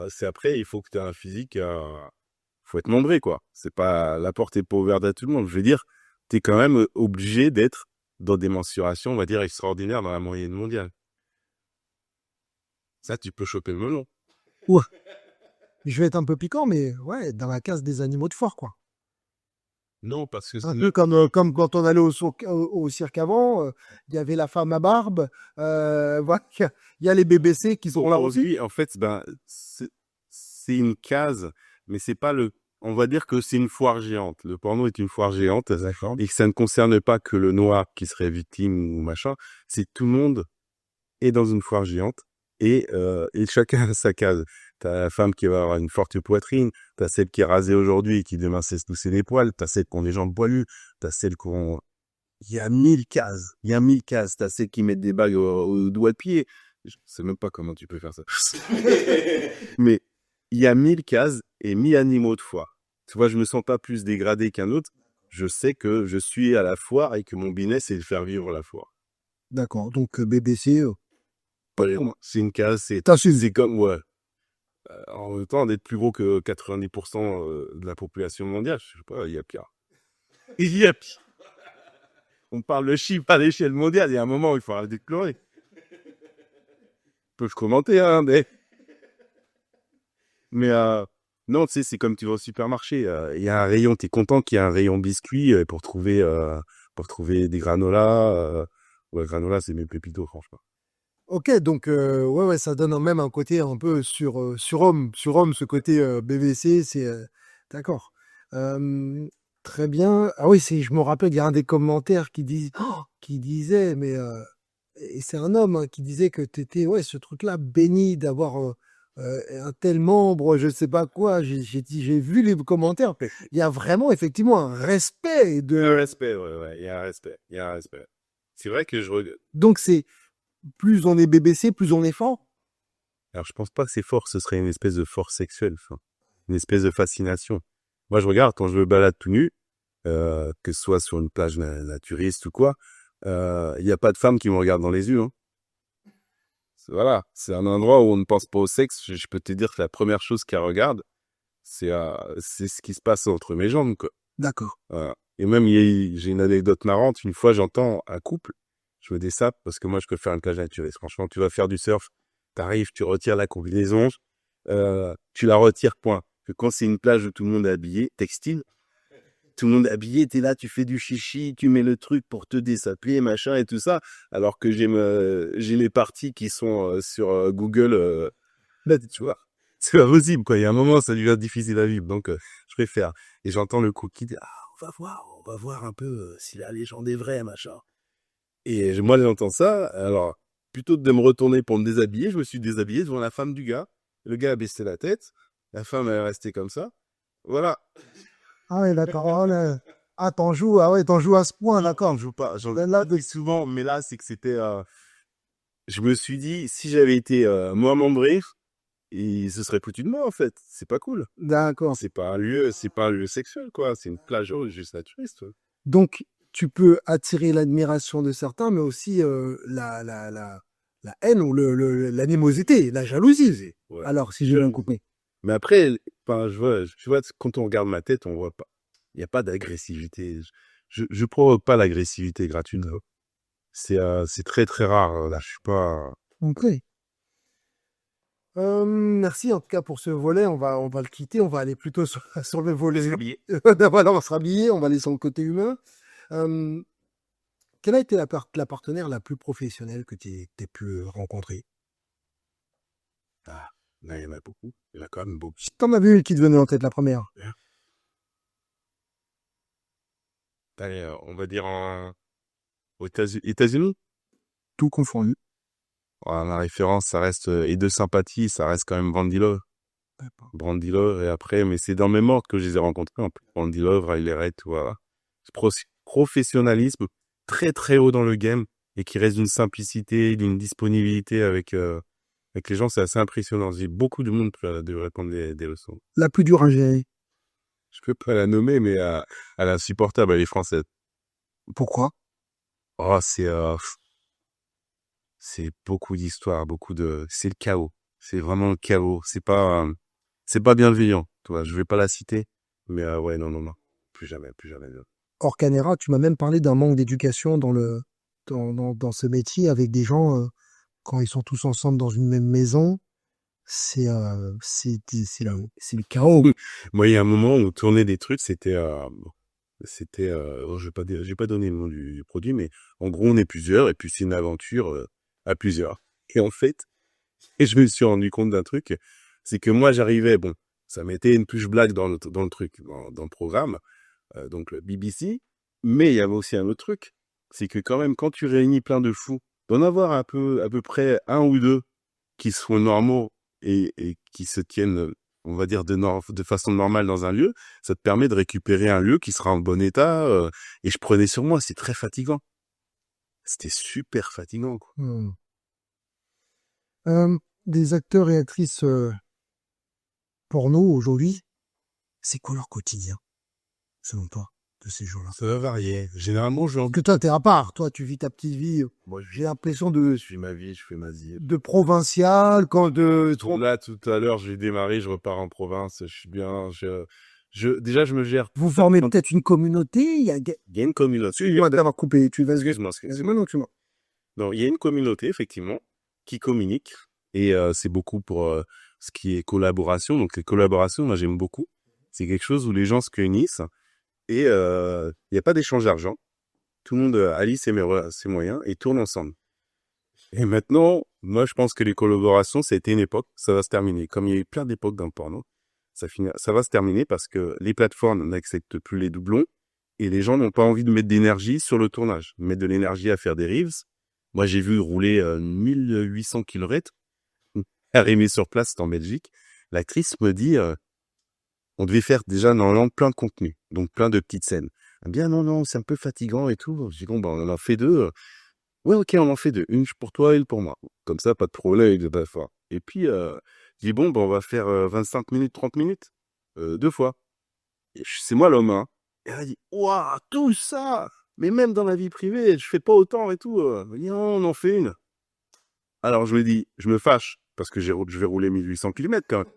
c'est après, il faut que tu aies un physique... faut être membré, quoi. C'est pas... La porte est pas ouverte à tout le monde. Je veux dire, tu es quand même obligé d'être dans des mensurations, on va dire, extraordinaires dans la moyenne mondiale. Ça, tu peux choper le melon. Ouais. Je vais être un peu piquant, mais ouais, dans la case des animaux de foire, quoi. Non, parce que... Un peu comme quand on allait au cirque avant, il y avait la femme à barbe, voilà, il y a les BBC qui sont là aussi. Aujourd'hui, en fait, ben, c'est une case, mais c'est pas le... On va dire que c'est une foire géante. Le porno est une foire géante. D'accord. Et que ça ne concerne pas que le noir qui serait victime ou machin. C'est tout le monde est dans une foire géante et chacun a sa case. T'as la femme qui va avoir une forte poitrine, t'as celle qui est rasée aujourd'hui et qui demain cesse tousser les poils, t'as celle qui ont des jambes poilues, t'as celle qui ont... Il y a 1000 cases. T'as celles qui mettent des bagues au doigt de pied. Je sais même pas comment tu peux faire ça. Mais il y a 1000 cases et 1000 animaux de foire. Tu vois, je me sens pas plus dégradé qu'un autre. Je sais que je suis à la foire et que mon business, c'est de faire vivre la foire. D'accord, donc BBC... c'est une case, c'est comme... Ouais. En même temps, d'être plus gros que 90% de la population mondiale, je sais pas, il y a pire. Il y a pire. On parle de chiffres à l'échelle mondiale, il y a un moment où il faut arrêter de pleurer. Peux-je commenter, hein, mais non, tu sais, c'est comme tu vas au supermarché. Il y a un rayon, t'es content qu'il y ait un rayon biscuits pour trouver des granolas. Ouais, granola, c'est mes pépitos, franchement. Ok, donc ouais, ça donne même un côté un peu surhomme, ce côté BBC, c'est d'accord. Très bien. Ah oui, je me rappelle, il y a un des commentaires qui disait, mais et c'est un homme qui disait que t'étais, ouais, ce truc-là béni d'avoir un tel membre, je sais pas quoi. J'ai vu les commentaires. Il y a vraiment effectivement un respect Un respect, ouais, il y a un respect. C'est vrai que je regarde. Donc c'est plus on est BBC, plus on est fort. Alors, je pense pas que c'est fort, ce serait une espèce de force sexuelle, une espèce de fascination. Moi, je regarde quand je me balade tout nu, que ce soit sur une plage naturiste ou quoi, il n'y a pas de femme qui me regarde dans les yeux. Hein. Voilà, c'est un endroit où on ne pense pas au sexe. Je peux te dire que la première chose qu'elle regarde, c'est ce qui se passe entre mes jambes, quoi. D'accord. Voilà. Et même, j'ai une anecdote marrante. Une fois, j'entends un couple, je me dessape parce que moi, je peux faire une plage naturiste. Franchement, tu vas faire du surf, T'arrives, tu retires la combinaison, tu la retires, point. Que quand c'est une plage où tout le monde est habillé, textile, tout le monde est habillé, t'es là, tu fais du chichi, tu mets le truc pour te désappeler, machin et tout ça, alors que j'ai mes parties qui sont sur Google, là, tu vois. C'est pas possible, quoi. Il y a un moment, ça devient difficile à vivre, donc je préfère. Et j'entends le cookie dire, ah, on va voir un peu si la légende est vraie, machin. Et moi, j'entends ça, alors, plutôt que de me retourner pour me déshabiller, je me suis déshabillé devant la femme du gars. Le gars a baissé la tête, la femme elle est restée comme ça. Voilà. Ah ouais, d'accord. Oh là. Ah, t'en joues, ah ouais, t'en joues à ce point, d'accord. Je joue pas, j'en Là, là, dis souvent, mais là, c'est que c'était... je me suis dit, si j'avais été moi membré, et ce serait foutu de moi, en fait. C'est pas cool. d'accord. C'est pas un lieu sexuel, quoi. C'est une plage juste naturiste. Donc, tu peux attirer l'admiration de certains, mais aussi la haine ou l'animosité, la jalousie. Ouais. Alors, si j'ai bien compris. Mais après, enfin, je vois, quand on regarde ma tête, on voit pas. Il n'y a pas d'agressivité. Je provoque pas l'agressivité gratuite. C'est très, très rare. Là, je suis pas... Ok. Merci en tout cas pour ce volet. On va le quitter. On va aller plutôt sur le volet. Voilà, on va se rhabiller. On va aller sur le côté humain. Euh, Quelle a été la partenaire la plus professionnelle que tu aies pu rencontrer? Ah, là, il y en a beaucoup. Il y en a quand même beaucoup. Si t'en as vu une qui te venait en tête la première. Allez, on va dire aux États-Unis. Tout confondu. Ouais, la référence, ça reste, et de sympathie, ça reste quand même Brandy Love. Brandy Love, et après, mais c'est dans le même ordre que je les ai rencontrés, en plus. Brandy Love, Riley Red, voilà. Professionnalisme très très haut dans le game, et qui reste d'une simplicité, d'une disponibilité avec les gens, c'est assez impressionnant. J'ai beaucoup de monde devrait prendre des leçons. La plus dure à gérer. Je peux pas la nommer, mais elle est insupportable, elle est française. Pourquoi? Oh, c'est beaucoup d'histoires, c'est le chaos. C'est vraiment le chaos. C'est pas bienveillant. Tu vois, je vais pas la citer, mais ouais, non, non, non. Plus jamais, plus jamais. Hors caméra, tu m'as même parlé d'un manque d'éducation dans ce métier avec des gens, quand ils sont tous ensemble dans une même maison, c'est c'est le chaos. Moi, il y a un moment où on tournait des trucs, oh, je vais pas donner le nom du produit, mais en gros, on est plusieurs, et puis c'est une aventure à plusieurs. Et en fait, je me suis rendu compte d'un truc, c'est que moi, j'arrivais, bon, ça mettait une touche blague dans le truc, dans le programme, donc le BBC, mais il y avait aussi un autre truc, c'est que quand même, quand tu réunis plein de fous, d'en avoir à peu près un ou deux qui sont normaux et qui se tiennent, on va dire, de façon normale dans un lieu, ça te permet de récupérer un lieu qui sera en bon état. Et je prenais sur moi, c'est très fatigant. C'était super fatigant, quoi. Des acteurs et actrices porno aujourd'hui, c'est quoi leur quotidien, selon toi, de ces gens-là? Ça va varier. Généralement, Parce que toi, t'es à part. Toi, tu vis ta petite vie. moi, J'ai l'impression je fais ma vie, je fais ma vie. de provincial, quand de... Là, tout à l'heure, j'ai démarré, je repars en province, je suis bien. Déjà, je me gère. Vous formez peut-être une communauté, il y a... Il y a une communauté. Excuse-moi d'avoir coupé, tu vas... Excuse-moi. Non, tu m'as... Non, il y a une communauté, effectivement, qui communique. Et c'est beaucoup pour ce qui est collaboration. Donc, les collaborations, moi, j'aime beaucoup. C'est quelque chose où les gens se réunissent et il n'y a pas d'échange d'argent. Tout le monde allie ses moyens et tourne ensemble. Et maintenant, moi, je pense que les collaborations, ça a été une époque, ça va se terminer. Comme il y a eu plein d'époques dans le porno, ça va se terminer parce que les plateformes n'acceptent plus les doublons et les gens n'ont pas envie de mettre d'énergie sur le tournage, mettre de l'énergie à faire des reels. Moi, j'ai vu rouler 1800 km, arriver sur place, c'était en Belgique. L'actrice me dit, on devait faire déjà normalement plein de contenu, donc plein de petites scènes. Bien non, c'est un peu fatigant et tout. Je dis bon, on en fait deux. Ouais, ok, on en fait deux. Une pour toi, une pour moi. Comme ça, pas de problème, de pas fort. Et puis, je dis bon, on va faire 25 minutes, 30 minutes, deux fois. C'est moi l'homme, hein. Et elle dit, waouh, tout ça! Mais même dans la vie privée, je fais pas autant et tout. Elle dit, non, on en fait une. Alors, je me dis, je me fâche, parce que je vais rouler 1800 km quand même.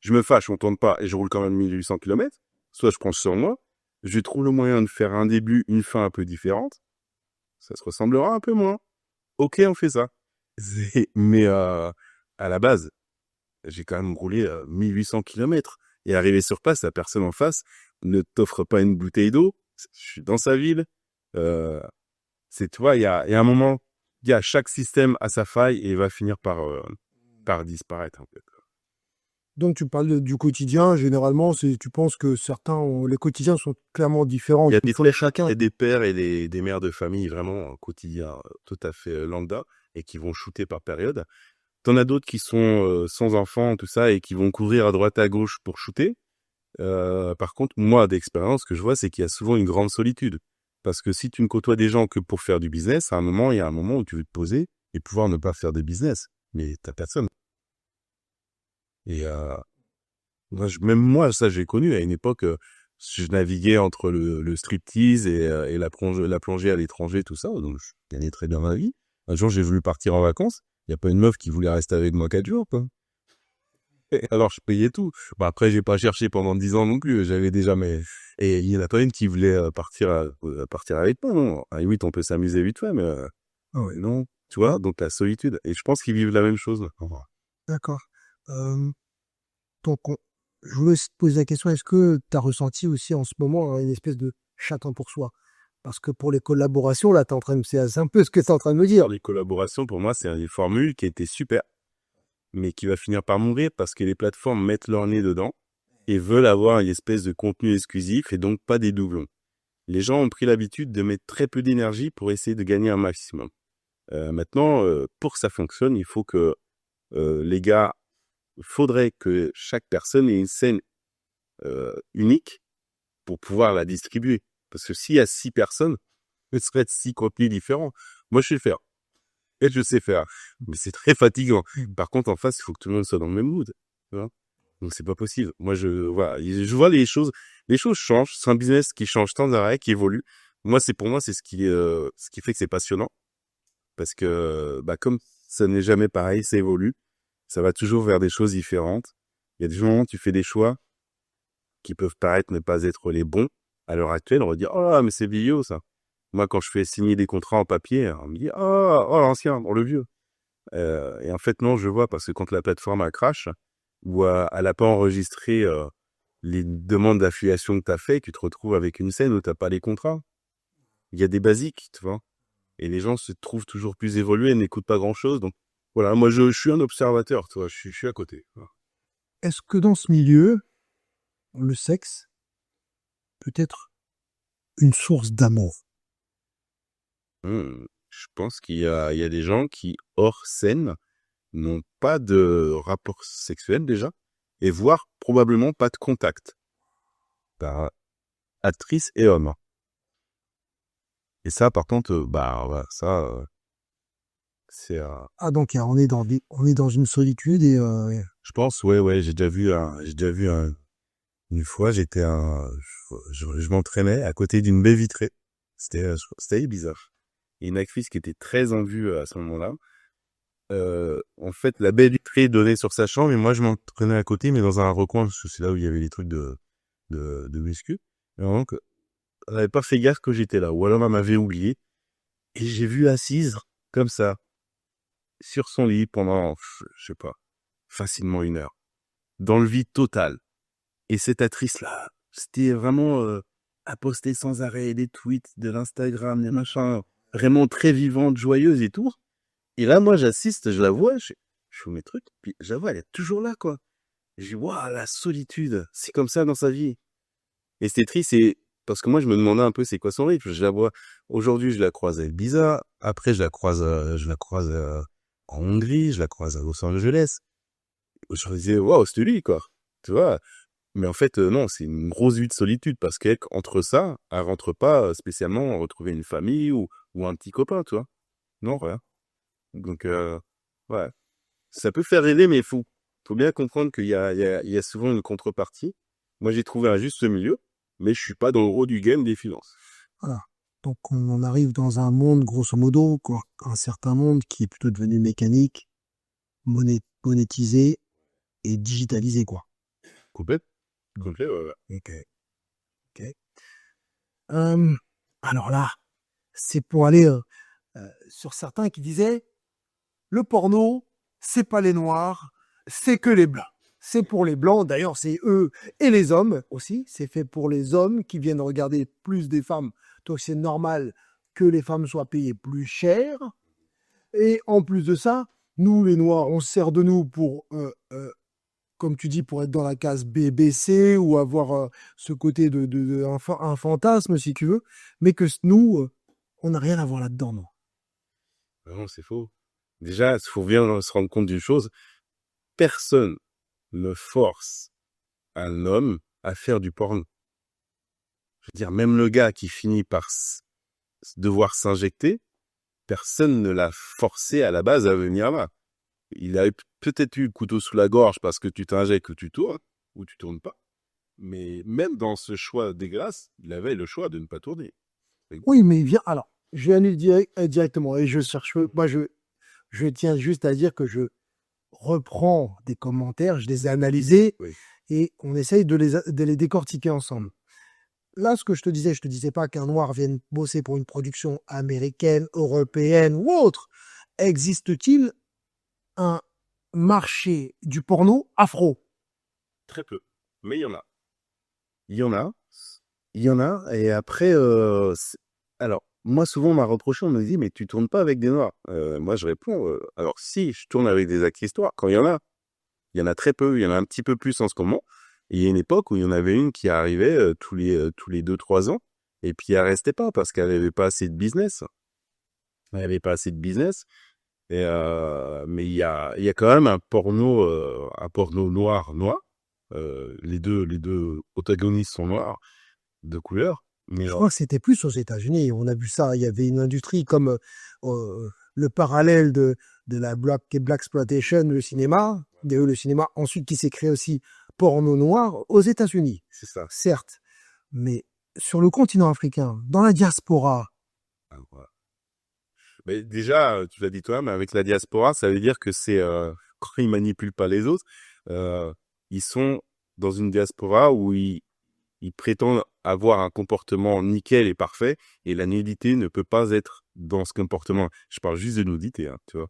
Je me fâche, on tourne pas, et je roule quand même 1800 km. Soit je prends sur moi, je trouve le moyen de faire un début, une fin un peu différente. Ça se ressemblera un peu moins. Ok, on fait ça. Mais à la base, j'ai quand même roulé 1800 kilomètres. Et arrivé sur place, la personne en face ne t'offre pas une bouteille d'eau. Je suis dans sa ville. Euh, tu vois, il y a un moment, chaque système a sa faille et va finir par disparaître, en fait. Donc, tu parles du quotidien. Généralement, tu penses que les quotidiens sont clairement différents. Il y a des pères et des mères de famille vraiment quotidien tout à fait lambda et qui vont shooter par période. T'en as d'autres qui sont sans enfants, tout ça, et qui vont courir à droite à gauche pour shooter. Par contre, moi, d'expérience, ce que je vois, c'est qu'il y a souvent une grande solitude. Parce que si tu ne côtoies des gens que pour faire du business, il y a un moment où tu veux te poser et pouvoir ne pas faire de business. Mais t'as personne. Et même moi, ça, j'ai connu à une époque, je naviguais entre le striptease et la plongée à l'étranger, tout ça. Donc, je gagnais très bien ma vie. Un jour, j'ai voulu partir en vacances. Il n'y a pas une meuf qui voulait rester avec moi 4 jours, quoi. Et alors, je payais tout. Bon, après, j'ai pas cherché pendant 10 ans non plus. J'avais déjà mes... Et il y en a pas une qui voulait partir avec moi, non. Ah oui, on peut s'amuser vite fait, mais non. Tu vois, donc la solitude. Et je pense qu'ils vivent la même chose. D'accord. Donc, je voulais aussi te poser la question, est-ce que tu as ressenti aussi en ce moment une espèce de chacun pour soi? Parce que pour les collaborations, là, c'est un peu ce que tu es en train de me dire. Les collaborations, pour moi, c'est une formule qui était super, mais qui va finir par mourir parce que les plateformes mettent leur nez dedans et veulent avoir une espèce de contenu exclusif et donc pas des doublons. Les gens ont pris l'habitude de mettre très peu d'énergie pour essayer de gagner un maximum. Maintenant, pour que ça fonctionne, il faut que les gars, faudrait que chaque personne ait une scène unique pour pouvoir la distribuer. Parce que s'il y a 6 personnes, ce serait 6 contenus différents. Moi, je sais le faire. Et je sais faire. Mais c'est très fatigant. Par contre, en face, il faut que tout le monde soit dans le même mood. Tu vois. Donc, c'est pas possible. Moi, je vois les choses changent. C'est un business qui change sans arrêt, qui évolue. Pour moi, c'est ce qui fait que c'est passionnant. Parce que, comme ça n'est jamais pareil, ça évolue. Ça va toujours vers des choses différentes. Il y a des moments où tu fais des choix qui peuvent paraître ne pas être les bons. À l'heure actuelle, on va dire, oh, mais c'est vieux, ça. Moi, quand je fais signer des contrats en papier, on me dit, oh, l'ancien, le vieux. Et en fait, non, je vois, parce que quand la plateforme a crash, ou elle n'a pas enregistré les demandes d'affiliation que tu as fait, tu te retrouves avec une scène où tu n'as pas les contrats. Il y a des basiques, tu vois. Et les gens se trouvent toujours plus évolués et n'écoutent pas grand-chose. Donc, voilà, moi, je suis un observateur, tu vois, je suis à côté. Voilà. Est-ce que dans ce milieu, le sexe peut être une source d'amour? Je pense qu'il y a des gens qui, hors scène, n'ont pas de rapport sexuel déjà, et voire probablement pas de contact. Par actrice et homme. Et ça, par contre, voilà, ça, c'est... Ah, donc on est dans une solitude et je pense, ouais, j'ai déjà vu une fois, je m'entraînais à côté d'une baie vitrée. C'était bizarre. Et une actrice qui était très en vue à ce moment-là. En fait, la baie vitrée donnait sur sa chambre et moi, je m'entraînais à côté, mais dans un recoin, parce que c'est là où il y avait les trucs de muscu. Et donc, elle n'avait pas fait gaffe que j'étais là, ou alors elle m'avait oublié. Et j'ai vu assise, comme ça, sur son lit pendant, je sais pas, facilement 1 heure. Dans le vide total. Et cette actrice-là, c'était vraiment à poster sans arrêt des tweets, de l'Instagram, des machins, vraiment très vivante, joyeuse et tout. Et là, moi, j'assiste, je la vois, je fais mes trucs, puis je la vois, elle est toujours là, quoi. Je dis, waouh, la solitude, c'est comme ça dans sa vie. Et c'était triste, parce que moi, je me demandais un peu c'est quoi son rythme. Je la vois, aujourd'hui, je la croise à Ibiza, après, je la croise en Hongrie, je la croise à Los Angeles. Je me disais, waouh, c'est lui, quoi. Tu vois. Mais en fait, non, c'est une grosse vie de solitude parce qu'entre ça, elle rentre pas spécialement retrouver une famille ou un petit copain, tu vois. Non, rien. Donc, ouais. Ça peut faire rêver, mais faut bien comprendre qu'il y a souvent une contrepartie. Moi, j'ai trouvé un juste milieu, mais je suis pas dans le haut du game des finances. voilà. Donc on en arrive dans un monde, grosso modo, quoi, un certain monde qui est plutôt devenu mécanique, monétisé et digitalisé, quoi. Complet, ouais, ouais. Ok. Ok. Alors là, c'est pour aller sur certains qui disaient le porno, c'est pas les noirs, c'est que les blancs. C'est pour les blancs, d'ailleurs, c'est eux et les hommes aussi. C'est fait pour les hommes qui viennent regarder plus des femmes. Donc c'est normal que les femmes soient payées plus cher. Et en plus de ça, nous, les noirs, on se sert de nous pour, comme tu dis, pour être dans la case BBC ou avoir ce côté un fantasme, si tu veux. Mais que nous, on n'a rien à voir là-dedans, non. Non, c'est faux. Déjà, il faut bien se rendre compte d'une chose. Personne ne force un homme à faire du porno. Je veux dire, même le gars qui finit par devoir s'injecter, personne ne l'a forcé à la base à venir là. Il a peut-être eu le couteau sous la gorge parce que tu t'injectes ou tu tournes, ou tu tournes pas. Mais même dans ce choix dégueulasse, il avait le choix de ne pas tourner. Oui, mais il vient. Alors, je vais aller directement. Et je cherche. Moi, je tiens juste à dire que je reprends des commentaires, je les ai analysés Oui. et on essaye de les décortiquer ensemble. Là, ce que je te disais pas qu'un noir vienne bosser pour une production américaine, européenne ou autre. Existe-t-il un marché du porno afro? Très peu. Mais il y en a. Il y en a. Il y en a. Et après, alors, moi, souvent, on m'a reproché, on me dit, mais tu tournes pas avec des noirs. Moi, je réponds, alors si, je tourne avec des actrices noires. Quand il y en a très peu. Il y en a un petit peu plus en ce moment. Et il y a une époque où il y en avait une qui arrivait tous les 2-3 ans. Et puis, elle restait pas parce qu'elle avait pas assez de business. Elle avait pas assez de business. Et, mais il y a quand même un porno noir. Les deux protagonistes sont noirs, de couleur. Mais Je crois que c'était plus aux États-Unis. On a vu ça. Il y avait une industrie comme le parallèle de la Black Exploitation, le cinéma, le cinéma ensuite qui s'est créé aussi porno noir aux États-Unis. c'est ça. Certes, mais sur le continent africain, dans la diaspora, Ah, voilà. Mais déjà, tu l'as dit toi, mais avec la diaspora, ça veut dire que c'est quand ils manipulent pas les autres, ils sont dans une diaspora où ils prétendent avoir un comportement nickel et parfait, et la nudité ne peut pas être dans ce comportement. Je parle juste de nudité, hein, tu vois.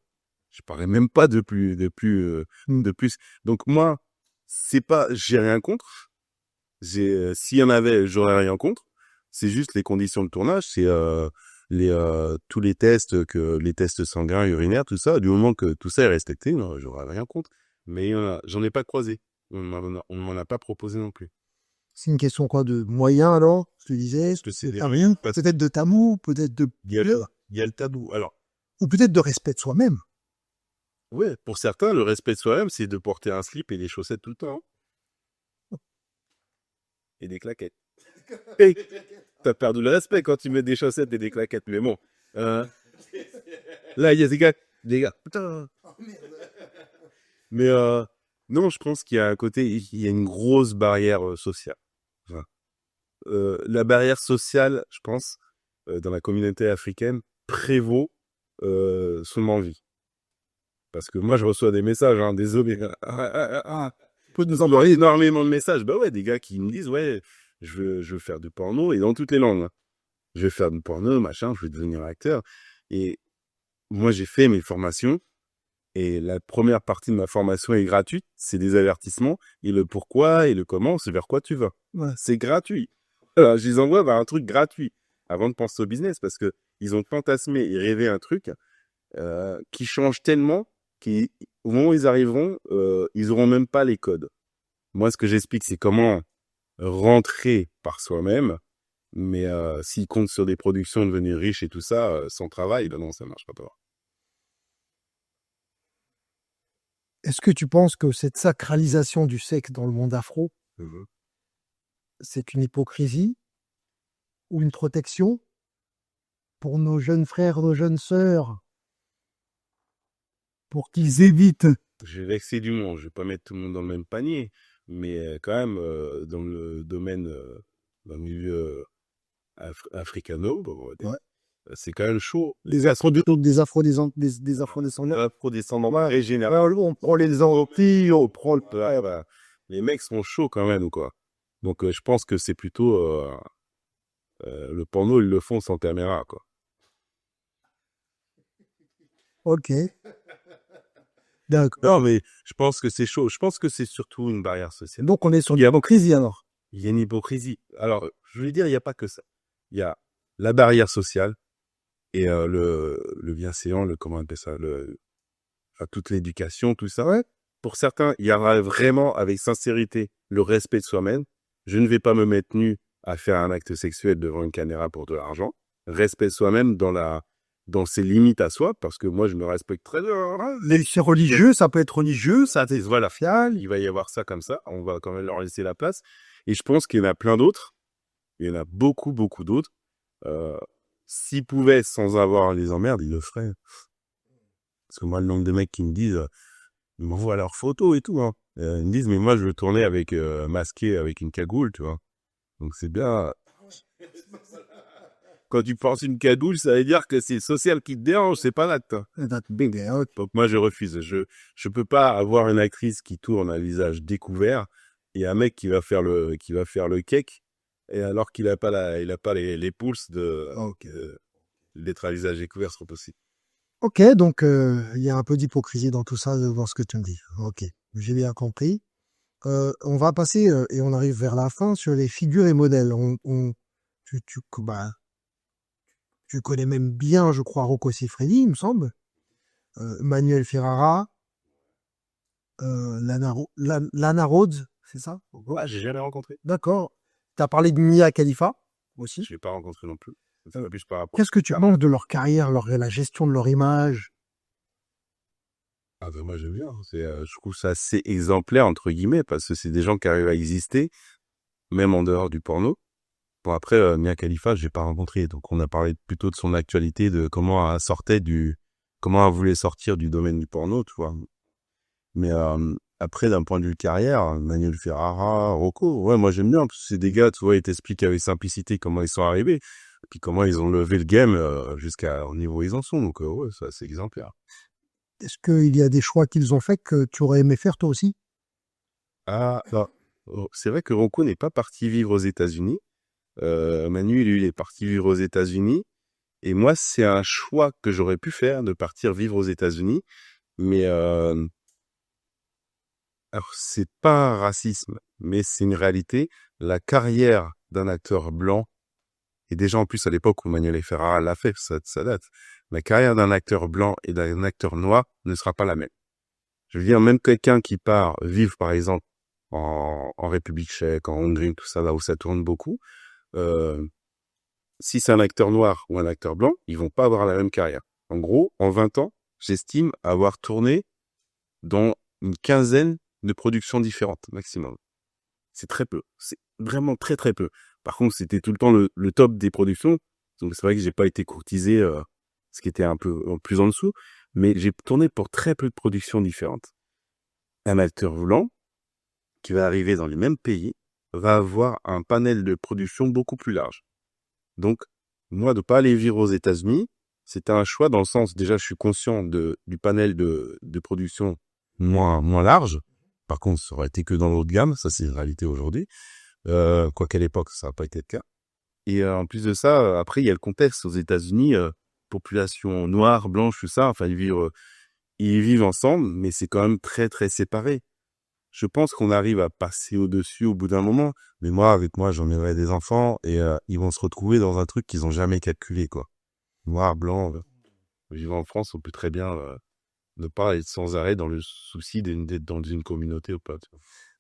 Je parlais même pas de plus. Donc moi, c'est pas, j'ai rien contre. S'il y en avait, j'aurais rien contre. C'est juste les conditions de tournage, c'est tous les tests sanguins, urinaires, tout ça. Du moment que tout ça est respecté, non, j'aurais rien contre. Mais j'en ai pas croisé. On m'en a pas proposé non plus. c'est une question quoi de moyens alors, je te disais, Parce que c'est des- rien, peut-être de tabou, peut-être de Il y a le tabou. Alors, ou peut-être de respect de soi-même. ouais, pour certains, le respect de soi-même, c'est de porter un slip et des chaussettes tout le temps, hein. Et des claquettes. Hey, t'as perdu le respect quand tu mets des chaussettes et des claquettes. Mais bon, là, il y a des gars, putain. Mais non, je pense qu'il y a un côté, il y a une grosse barrière sociale. Enfin, la barrière sociale, je pense, dans la communauté africaine, prévaut son envie. Parce que moi, je reçois des messages, hein, désolé. Peut nous envoyer énormément de messages. Bah ouais, des gars qui me disent, ouais, je veux faire du porno, et dans toutes les langues, hein. Je vais faire du porno, machin, je vais devenir acteur. Et moi, j'ai fait mes formations, et la première partie de ma formation est gratuite. C'est des avertissements, et le pourquoi, et le comment, c'est vers quoi tu vas. Ouais. C'est gratuit. Alors, je les envoie vers un truc gratuit, avant de penser au business, parce que ils ont fantasmé et rêvé un truc qui change tellement qu'au moment où ils arriveront, ils auront même pas les codes. Moi, ce que j'explique, c'est comment rentrer par soi-même, mais s'ils comptent sur des productions, devenir riches et tout ça, sans travail, ben non, ça marchera pas. Est-ce que tu penses que cette sacralisation du sexe dans le monde afro, c'est une hypocrisie ou une protection pour nos jeunes frères, nos jeunes sœurs, pour qu'ils évitent? Je vais vexer du monde, je vais pas mettre tout le monde dans le même panier, mais quand même, dans le domaine, dans le milieu africano, bon, on va dire, Ouais. c'est quand même chaud. Des afro-descendants. Afro-descendants régénérés. On prend les Antilles, on prend le... Ouais, bah, les mecs sont chauds quand même, ou quoi. Donc, je pense que c'est plutôt le porno, ils le font sans caméra, quoi. Ok. D'accord. Non, mais je pense que c'est chaud. Je pense que c'est surtout une barrière sociale. Donc, on est sur Il y a- l'hypocrisie alors. Il y a une hypocrisie. Alors, je voulais dire, il n'y a pas que ça. Il y a la barrière sociale et le bienséant, comment on appelle ça, toute l'éducation, tout ça. Ouais. Pour certains, il y aura vraiment, avec sincérité, le respect de soi-même. Je ne vais pas me mettre nu à faire un acte sexuel devant une caméra pour de l'argent. Respect de soi-même dans ses limites à soi, parce que moi, je me respecte très bien. Hein. C'est religieux, ça peut être religieux, ça. Voilà, il va y avoir ça comme ça. On va quand même leur laisser la place. Et je pense qu'il y en a plein d'autres. Il y en a beaucoup, beaucoup d'autres. S'ils pouvaient sans avoir les emmerdes, ils le feraient. Parce que moi, le nombre de mecs qui me disent, ils m'envoient leurs photos et tout. Hein. Ils me disent, mais moi, je veux tourner avec masqué avec une cagoule, tu vois. Donc c'est bien. Quand tu penses une cagoule, ça veut dire que c'est le social qui te dérange, c'est pas l'acte. Hein. Donc moi, je refuse. Je peux pas avoir une actrice qui tourne un visage découvert et un mec qui va faire le cake, et alors qu'il a pas les pouces d'être à visage découvert, c'est pas possible. Ok, donc il y a un peu d'hypocrisie dans tout ça, de voir ce que tu me dis. Ok, j'ai bien compris. On va passer, et on arrive vers la fin, sur les figures et modèles. Tu connais même bien, je crois, Rocco Siffredi, il me semble. Manuel Ferrara, Lana Rhodes, c'est ça? Ouais, j'ai jamais rencontré. D'accord. Tu as parlé de Mia Khalifa aussi. Je l'ai pas rencontré non plus. Ça m'abuse par rapport. Qu'est-ce que tu penses de leur carrière, la gestion de leur image? Ah ben moi j'aime bien. Je trouve ça assez exemplaire entre guillemets parce que c'est des gens qui arrivent à exister même en dehors du porno. Bon après Mia Khalifa j'ai pas rencontré, donc on a parlé plutôt de son actualité, de comment elle voulait sortir du domaine du porno, tu vois. Mais après d'un point de vue carrière, Manuel Ferrara, Rocco, ouais moi j'aime bien parce que c'est des gars, tu vois, ils t'expliquent avec simplicité comment ils sont arrivés, puis comment ils ont levé le game jusqu'au niveau où ils en sont. Donc ouais, ça c'est exemplaire. Est-ce qu'il y a des choix qu'ils ont faits que tu aurais aimé faire toi aussi? Ah, non. C'est vrai que Rocco n'est pas parti vivre aux États-Unis. Manu, lui, il est parti vivre aux États-Unis. Et moi, c'est un choix que j'aurais pu faire de partir vivre aux États-Unis. Mais alors, c'est pas un racisme, mais c'est une réalité. La carrière d'un acteur blanc, et déjà en plus à l'époque où Manuel Ferrara l'a fait, ça date. La carrière d'un acteur blanc et d'un acteur noir ne sera pas la même. Je veux dire, même quelqu'un qui part vivre, par exemple, en République tchèque, en Hongrie, tout ça, là où ça tourne beaucoup, si c'est un acteur noir ou un acteur blanc, ils vont pas avoir la même carrière. En gros, en 20 ans, j'estime avoir tourné dans une quinzaine de productions différentes, maximum. C'est très peu. C'est vraiment très, très peu. Par contre, c'était tout le temps le top des productions. Donc, c'est vrai que j'ai pas été courtisé, ce qui était un peu plus en dessous. Mais j'ai tourné pour très peu de productions différentes. Un acteur blanc qui va arriver dans les mêmes pays va avoir un panel de production beaucoup plus large. Donc, moi, de pas aller vivre aux États-Unis, c'était un choix dans le sens, déjà, je suis conscient du panel de production moins large. Par contre, ça aurait été que dans l'haut de gamme. Ça, c'est une réalité aujourd'hui. Quoi qu'à l'époque, ça n'a pas été le cas. Et en plus de ça, après, il y a le contexte aux États-Unis, population noire, blanche, tout ça. Enfin, ils vivent ensemble, mais c'est quand même très, très séparé. Je pense qu'on arrive à passer au-dessus au bout d'un moment. Mais moi, avec moi, j'emmènerai des enfants et ils vont se retrouver dans un truc qu'ils ont jamais calculé, quoi. Noir, blanc. Vivant en France, on peut très bien ne pas être sans arrêt dans le souci d'être dans une communauté ou pas.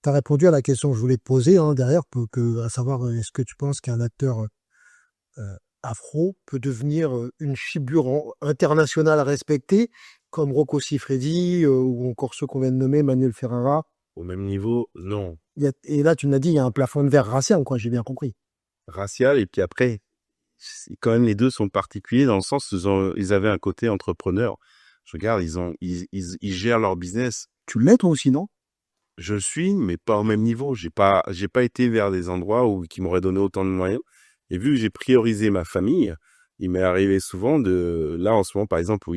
Tu as répondu à la question que je voulais te poser derrière, à savoir, est-ce que tu penses qu'un acteur afro peut devenir une figure internationale respectée, comme Rocco Siffredi ou encore ceux qu'on vient de nommer, Manuel Ferrara? Au même niveau, non. Et là, tu m'as dit, il y a un plafond de verre racial, quoi, j'ai bien compris. Racial, et puis après, quand même, les deux sont particuliers dans le sens où ils avaient un côté entrepreneur. Je regarde, ils gèrent leur business. Tu l'es toi aussi, non? Je le suis, mais pas au même niveau. J'ai pas été vers des endroits qui m'auraient donné autant de moyens. Et vu que j'ai priorisé ma famille, il m'est arrivé souvent là, en ce moment, par exemple, où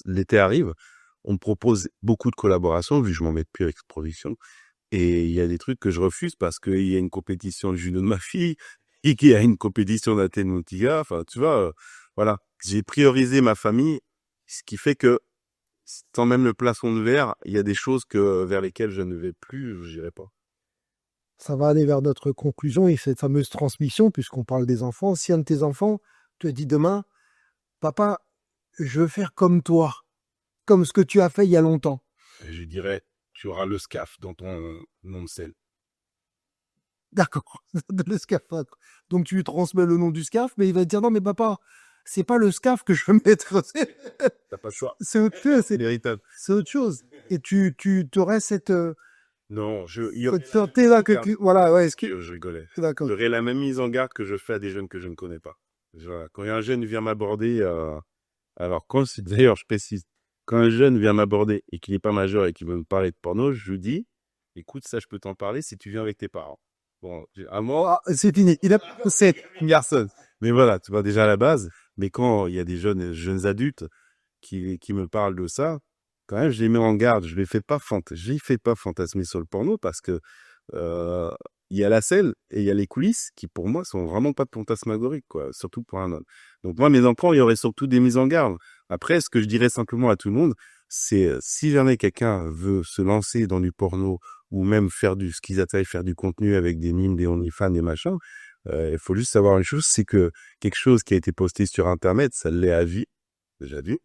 l'été arrive, on me propose beaucoup de collaborations, vu que je m'en mets plus avec cette production. Et il y a des trucs que je refuse parce qu'il y a une compétition de judo de ma fille et qu'il y a une compétition d'Athènes Montiga. Enfin, tu vois, voilà. J'ai priorisé ma famille, ce qui fait que sans même le plafond de verre, il y a des choses vers lesquelles je ne vais plus, je n'irai pas. Ça va aller vers notre conclusion et cette fameuse transmission, puisqu'on parle des enfants. Si un de tes enfants te dit demain, papa, je veux faire comme toi, comme ce que tu as fait il y a longtemps. Et je dirais, tu auras le SCAF dans ton nom de sel. D'accord, le SCAF. Donc tu lui transmets le nom du SCAF, mais il va te dire non, mais papa, c'est pas le SCAF que je veux mettre. T'as pas le choix. C'est autre chose. C'est véritable. C'est autre chose. Et tu aurais cette. Non, Cette fierté-là voilà, ouais, je rigolais. D'accord. J'aurais la même mise en garde que je fais à des jeunes que je ne connais pas. Voilà. Quand un jeune vient m'aborder, alors d'ailleurs, je précise, quand un jeune vient m'aborder et qu'il n'est pas majeur et qu'il veut me parler de porno, je lui dis, écoute, ça, je peux t'en parler si tu viens avec tes parents. Bon, à moi, c'est fini. C'est une garçonne. Mais voilà, tu vois déjà à la base. Mais quand il y a des jeunes adultes qui me parlent de ça, quand même, je les mets en garde. Je les fais pas fantasmer sur le porno parce que il y a la scène et il y a les coulisses qui, pour moi, sont vraiment pas fantasmagoriques, quoi. Surtout pour un homme. Donc moi, mes enfants, il y aurait surtout des mises en garde. Après, ce que je dirais simplement à tout le monde, c'est si jamais quelqu'un veut se lancer dans du porno ou même faire ce qu'ils appellent faire du contenu avec des mimes, des OnlyFans, des machins, il faut juste savoir une chose, c'est que quelque chose qui a été posté sur Internet, ça l'est à vie, déjà vu.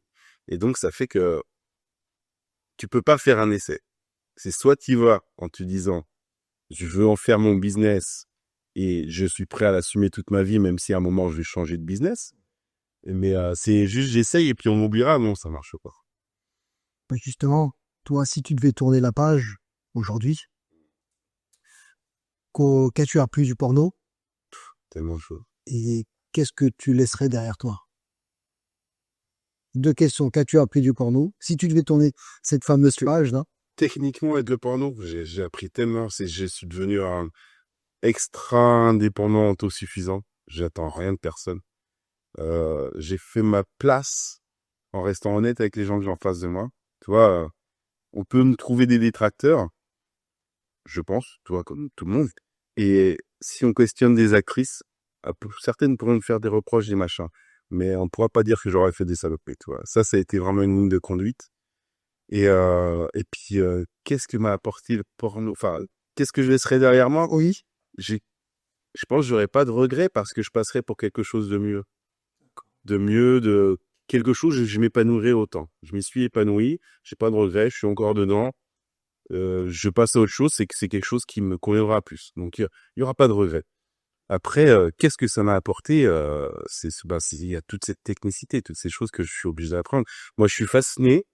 Et donc, ça fait que tu peux pas faire un essai. C'est soit tu y vas en te disant, je veux en faire mon business et je suis prêt à l'assumer toute ma vie, même si à un moment je vais changer de business. Mais c'est juste, j'essaye et puis on m'oubliera. Non, ça marche pas. justement, toi, si tu devais tourner la page aujourd'hui, qu'as-tu appris du porno Tellement de choses. et qu'est-ce que tu laisserais derrière toi? Deux questions. Qu'as-tu appris du porno? Si tu devais tourner cette fameuse page là. Techniquement, avec le porno, j'ai appris tellement. Je suis devenu un extra indépendant, autosuffisant. J'attends rien de personne. J'ai fait ma place en restant honnête avec les gens que j'ai en face de moi. Tu vois, on peut me trouver des détracteurs, je pense, tu vois, comme tout le monde. Et si on questionne des actrices, certaines pourraient me faire des reproches, des machins. Mais on ne pourra pas dire que j'aurais fait des saloperies, tu vois. Ça a été vraiment une ligne de conduite. Et puis, qu'est-ce que m'a apporté le porno? Enfin, qu'est-ce que je laisserai derrière moi? Oui. Je pense que j'aurais pas de regrets parce que je passerai pour quelque chose de mieux. De quelque chose, je m'épanouirai autant. Je m'y suis épanoui, j'ai pas de regrets, je suis encore dedans. Je passe à autre chose, c'est que c'est quelque chose qui me conviendra plus. Donc, il y aura pas de regrets. Après, qu'est-ce que ça m'a apporté? Il y a toute cette technicité, toutes ces choses que je suis obligé d'apprendre. Moi, je suis fasciné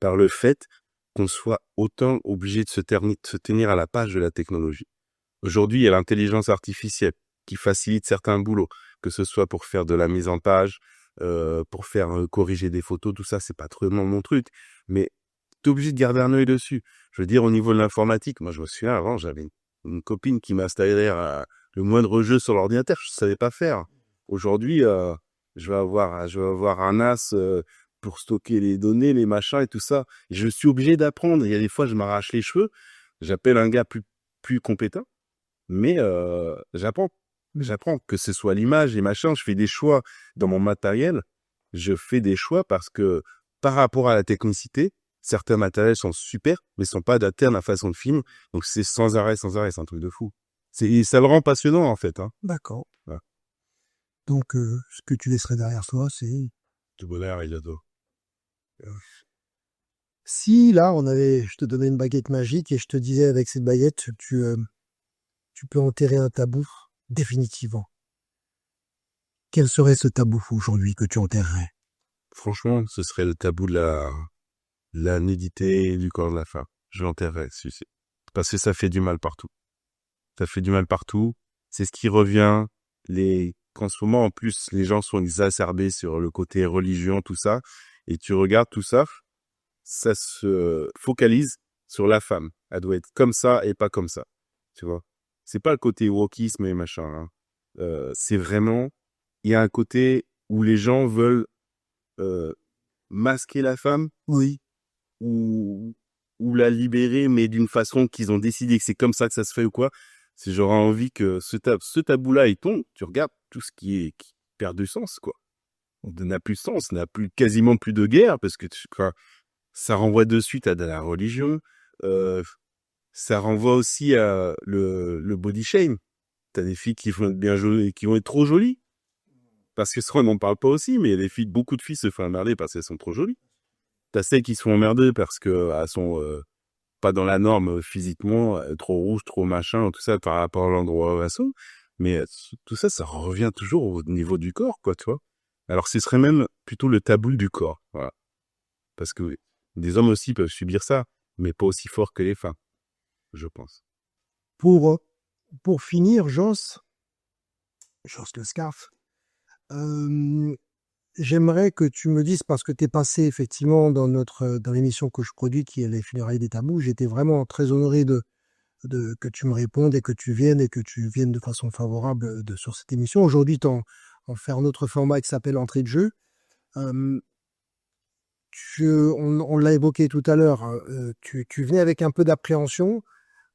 par le fait qu'on soit autant obligé de se tenir à la page de la technologie. Aujourd'hui, il y a l'intelligence artificielle qui facilite certains boulots, que ce soit pour faire de la mise en page, pour faire corriger des photos, tout ça, c'est pas trop mon truc. Mais t'es obligé de garder un œil dessus. Je veux dire, au niveau de l'informatique, moi, je me souviens, avant, j'avais une copine qui m'installait le moindre jeu sur l'ordinateur, je savais pas faire. Aujourd'hui, je vais avoir un NAS pour stocker les données, les machins et tout ça. Et je suis obligé d'apprendre. Il y a des fois, je m'arrache les cheveux. J'appelle un gars plus compétent, mais j'apprends. J'apprends que ce soit l'image, les machins. Je fais des choix dans mon matériel. Je fais des choix parce que par rapport à la technicité, certains matériels sont super, mais sont pas adaptés à ma façon de film. Donc c'est sans arrêt, c'est un truc de fou. Ça le rend passionnant en fait. Hein. D'accord. Voilà. Donc, ce que tu laisserais derrière toi, c'est... Du bonheur et de Si là, je te donnais une baguette magique et je te disais avec cette baguette, tu peux enterrer un tabou définitivement. Quel serait ce tabou aujourd'hui que tu enterrerais? Franchement, ce serait le tabou de la nudité du corps de la femme. Je l'enterrerais, parce que ça fait du mal partout. Ça fait du mal partout. C'est ce qui revient. Qu'en ce moment, en plus, les gens sont exacerbés sur le côté religion, tout ça. Et tu regardes tout ça, ça se focalise sur la femme. Elle doit être comme ça et pas comme ça. Tu vois? C'est pas le côté wokisme et machin. Hein. C'est vraiment, il y a un côté où les gens veulent masquer la femme. Oui. Ou la libérer, mais d'une façon qu'ils ont décidé que c'est comme ça que ça se fait ou quoi. J'aurais envie que ce tabou-là, il tombe. Tu regardes tout ce qui perd du sens, quoi. On n'a plus de sens, quasiment plus de guerre, parce que ça renvoie de suite à de la religion. Ça renvoie aussi à le body shame. T'as des filles qui vont être bien jolies, qui vont être trop jolies. Parce que ça, on n'en parle pas aussi, mais il y a des filles, beaucoup de filles se font emmerder parce qu'elles sont trop jolies. T'as celles qui se font emmerder parce qu'elles sont pas dans la norme physiquement, trop rouges, trop machin, tout ça par rapport à l'endroit où elles sont. Mais tout ça, ça revient toujours au niveau du corps, quoi, tu vois. Alors, ce serait même plutôt le tabou du corps, voilà. Parce que des hommes aussi peuvent subir ça, mais pas aussi fort que les femmes, je pense. Pour finir, Joss le Scarf, j'aimerais que tu me dises, parce que tu es passé effectivement dans l'émission que je produis, qui est Les Funérailles des Tabous, j'étais vraiment très honoré que tu me répondes et que tu viennes de façon favorable sur cette émission. Aujourd'hui, on fait un autre format qui s'appelle Entrée de jeu. Euh, on l'a évoqué tout à l'heure, tu venais avec un peu d'appréhension.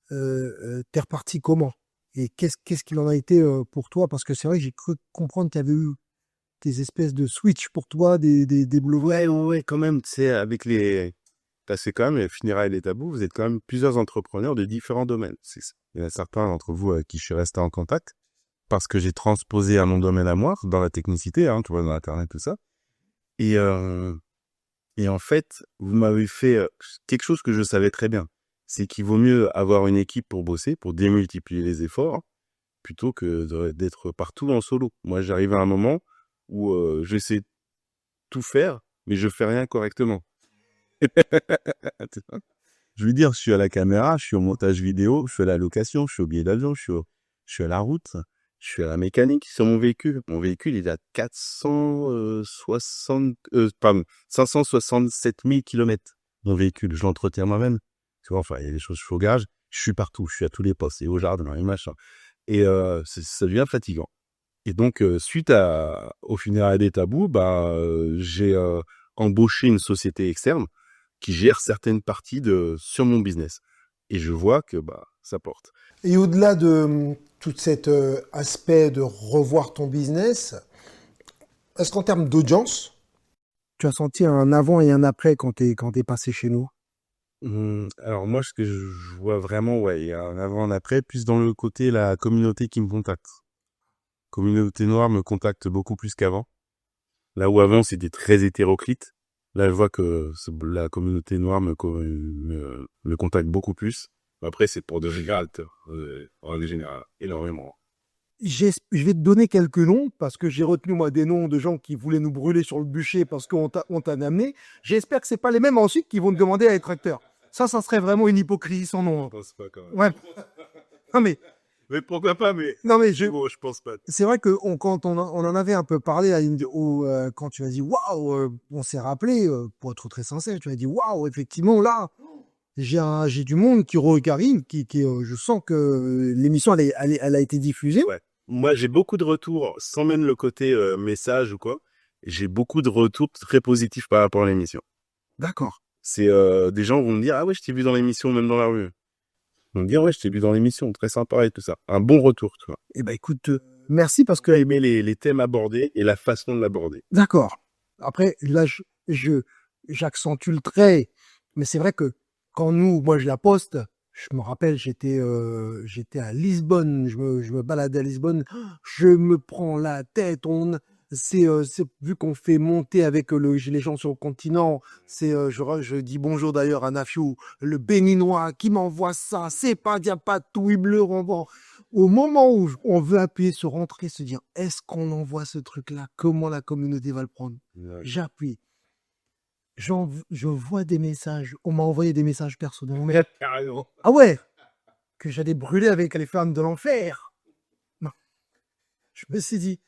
T'es reparti comment? Et qu'est-ce qu'il en a été pour toi? Parce que c'est vrai que j'ai cru comprendre qu'il y avait eu des espèces de switch pour toi, des bleus. Ouais, quand même, tu sais, avec les... C'est quand même les Funérailles et les Tabous, vous êtes quand même plusieurs entrepreneurs de différents domaines. Il y en a certains d'entre vous avec qui je suis resté en contact parce que j'ai transposé à mon domaine à moi, dans la technicité, hein, tu vois, dans Internet, tout ça. Et en fait, vous m'avez fait quelque chose que je savais très bien. C'est qu'il vaut mieux avoir une équipe pour bosser, pour démultiplier les efforts, plutôt que d'être partout en solo. Moi, j'arrive à un moment où j'essaie tout faire, mais je fais rien correctement. Je veux dire, je suis à la caméra, je suis au montage vidéo, je suis à la location, je suis au billet d'avion, je suis à la route, je suis à la mécanique sur mon véhicule. Mon véhicule, il a 567 000 kilomètres. Mon véhicule, je l'entretiens moi-même. Tu vois, enfin, il y a des choses, je suis au garage, je suis partout, je suis à tous les postes, et au jardin, et machin. Et ça devient fatigant. Et donc, suite aux Funérailles des Tabous, j'ai embauché une société externe qui gère certaines parties sur mon business. Et je vois que ça porte. Et au-delà de tout cet aspect de revoir ton business, est-ce qu'en termes d'audience, Tu as senti un avant et un après quand t'es passé chez nous? Alors moi, ce que je vois vraiment, ouais, il y a un avant et un après, plus dans le côté la communauté qui me contacte. Communauté noire me contacte beaucoup plus qu'avant. Là où avant, c'était très hétéroclite. Là, je vois que la communauté noire me contacte beaucoup plus. Après, c'est pour de rigueur, en règle générale, énormément. Je vais te donner quelques noms parce que j'ai retenu moi des noms de gens qui voulaient nous brûler sur le bûcher parce qu'on t'a amené. J'espère que c'est pas les mêmes ensuite qui vont te demander à être acteur. Ça serait vraiment une hypocrisie sans nom. Je pense pas quand même. Ouais. Non mais pourquoi pas, mais non mais bon, je pense pas. c'est vrai que quand on en avait un peu parlé quand tu m'as dit waouh, on s'est rappelé pour être très sincère, tu m'as dit waouh, effectivement là j'ai du monde qui arrive, je sens que l'émission elle a été diffusée. Ouais. Moi, j'ai beaucoup de retours, sans même le côté message ou quoi. J'ai beaucoup de retours très positifs par rapport à l'émission. D'accord. C'est des gens vont me dire, ah ouais, je t'ai vu dans l'émission, même dans la rue. Ils vont me dire, ouais, je t'ai vu dans l'émission, très sympa et tout ça. Un bon retour, tu vois. Eh ben écoute, merci parce que J'ai aimé les thèmes abordés et la façon de l'aborder. d'accord. Après là j'accentue le trait, mais c'est vrai que quand moi je la poste, je me rappelle j'étais à Lisbonne, je me baladais à Lisbonne, je me prends la tête, c'est vu qu'on fait monter avec les gens sur le continent, je dis bonjour d'ailleurs à Nafiou, le béninois qui m'envoie ça, c'est pas Diapatou, il bleu renvoi. Au moment où on veut appuyer sur rentrer, se dire est-ce qu'on envoie ce truc-là, comment la communauté va le prendre? Ouais. J'appuie. Je vois des messages, on m'a envoyé des messages personnels. Carrément. Ah ouais, que j'allais brûler avec les flammes de l'enfer. Non. Je me suis dit,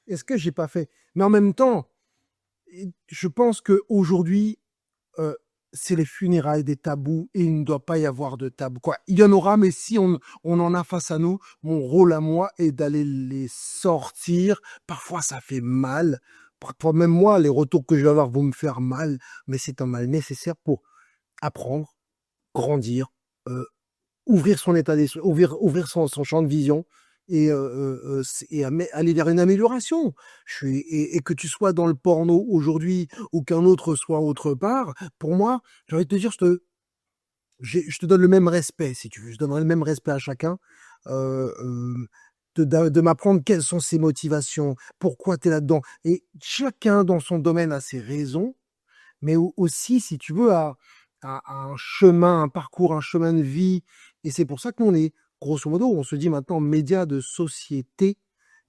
est-ce que j'ai pas fait? Mais en même temps, je pense qu'aujourd'hui, c'est les funérailles des tabous et il ne doit pas y avoir de tabou. Quoi. Il y en aura, mais si on en a face à nous, mon rôle à moi est d'aller les sortir. Parfois, ça fait mal. Parfois, même moi, les retours que je vais avoir vont me faire mal, mais c'est un mal nécessaire pour apprendre, grandir, ouvrir son état d'esprit, ouvrir son champ de vision aller vers une amélioration. Et que tu sois dans le porno aujourd'hui ou qu'un autre soit autre part, pour moi, j'ai envie de te dire, je te donne le même respect, si tu veux. Je donnerai le même respect à chacun. Euh, euh, de m'apprendre quelles sont ses motivations, pourquoi tu es là-dedans. Et chacun dans son domaine a ses raisons, mais aussi, si tu veux, à un chemin, un parcours, un chemin de vie. Et c'est pour ça que nous, on est, grosso modo, on se dit maintenant médias de société.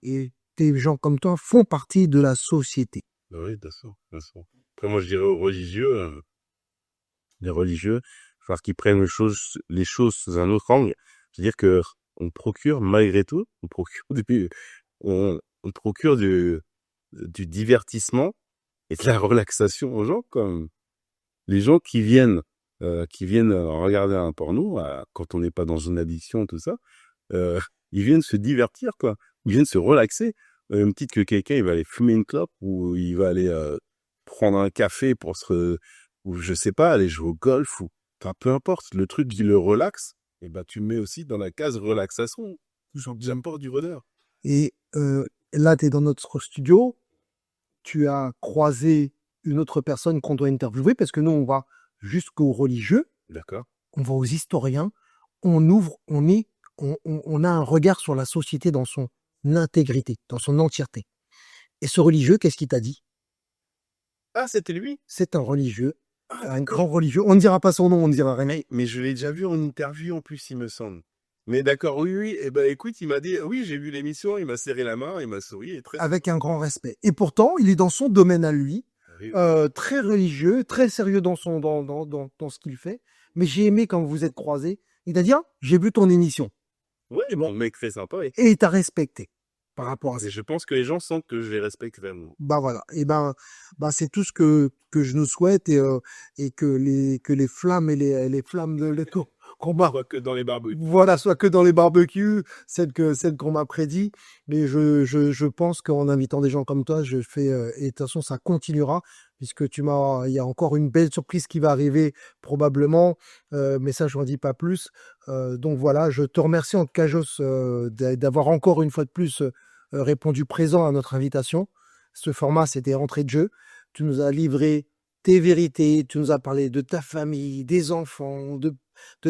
Et des gens comme toi font partie de la société. Bah oui, bien sûr, bien sûr. Après, moi, je dirais aux religieux, les religieux, il va falloir qu'ils prennent les choses sous un autre angle. C'est-à-dire que on procure, malgré tout, on procure du divertissement et de la relaxation aux gens, comme les gens qui viennent regarder un porno, quand on n'est pas dans une addiction, tout ça, ils viennent se divertir, quoi. Ils viennent se relaxer. Même titre que quelqu'un, il va aller fumer une clope ou il va aller prendre un café ou je sais pas, aller jouer au golf enfin, peu importe. Le truc qui le relaxe, et ben, tu mets aussi dans la case relaxation. J'aime pas du bonheur. Et là, tu es dans notre studio, tu as croisé une autre personne qu'on doit interviewer, parce que nous, on va jusqu'aux religieux, D'accord. on va aux historiens, on ouvre, on a un regard sur la société dans son intégrité, dans son entièreté. Et ce religieux, qu'est-ce qu'il t'a dit? Ah, c'était lui? C'est un religieux, un grand religieux. On ne dira pas son nom, on ne dira rien. Mais je l'ai déjà vu en interview en plus, il me semble. Mais d'accord, oui, oui. Eh ben, écoute, il m'a dit, oui, j'ai vu l'émission, il m'a serré la main, il m'a souri. Et très... Avec un grand respect. Et pourtant, il est dans son domaine à lui, Oui, très religieux, très sérieux dans ce qu'il fait. Mais j'ai aimé quand vous vous êtes croisés. Il t'a dit, ah, j'ai vu ton émission. ouais, bon, mec très sympa. Et il t'a respecté par rapport à ça. Et je pense que les gens sentent que je les respecte vraiment. Bah voilà. Et c'est tout ce que je nous souhaite et que les flammes et les flammes de combat. Pas que dans les barbecues. Voilà, soit que dans les barbecues, celle qu'on m'a prédit. Mais je pense qu'en invitant des gens comme toi, et de toute façon, ça continuera, puisque il y a encore une belle surprise qui va arriver, probablement, mais ça, je n'en dis pas plus. Donc voilà, je te remercie en tout cas, Jos, d'avoir encore une fois de plus répondu présent à notre invitation. Ce format, c'était entrée de jeu. Tu nous as livré tes vérités, tu nous as parlé de ta famille, des enfants, de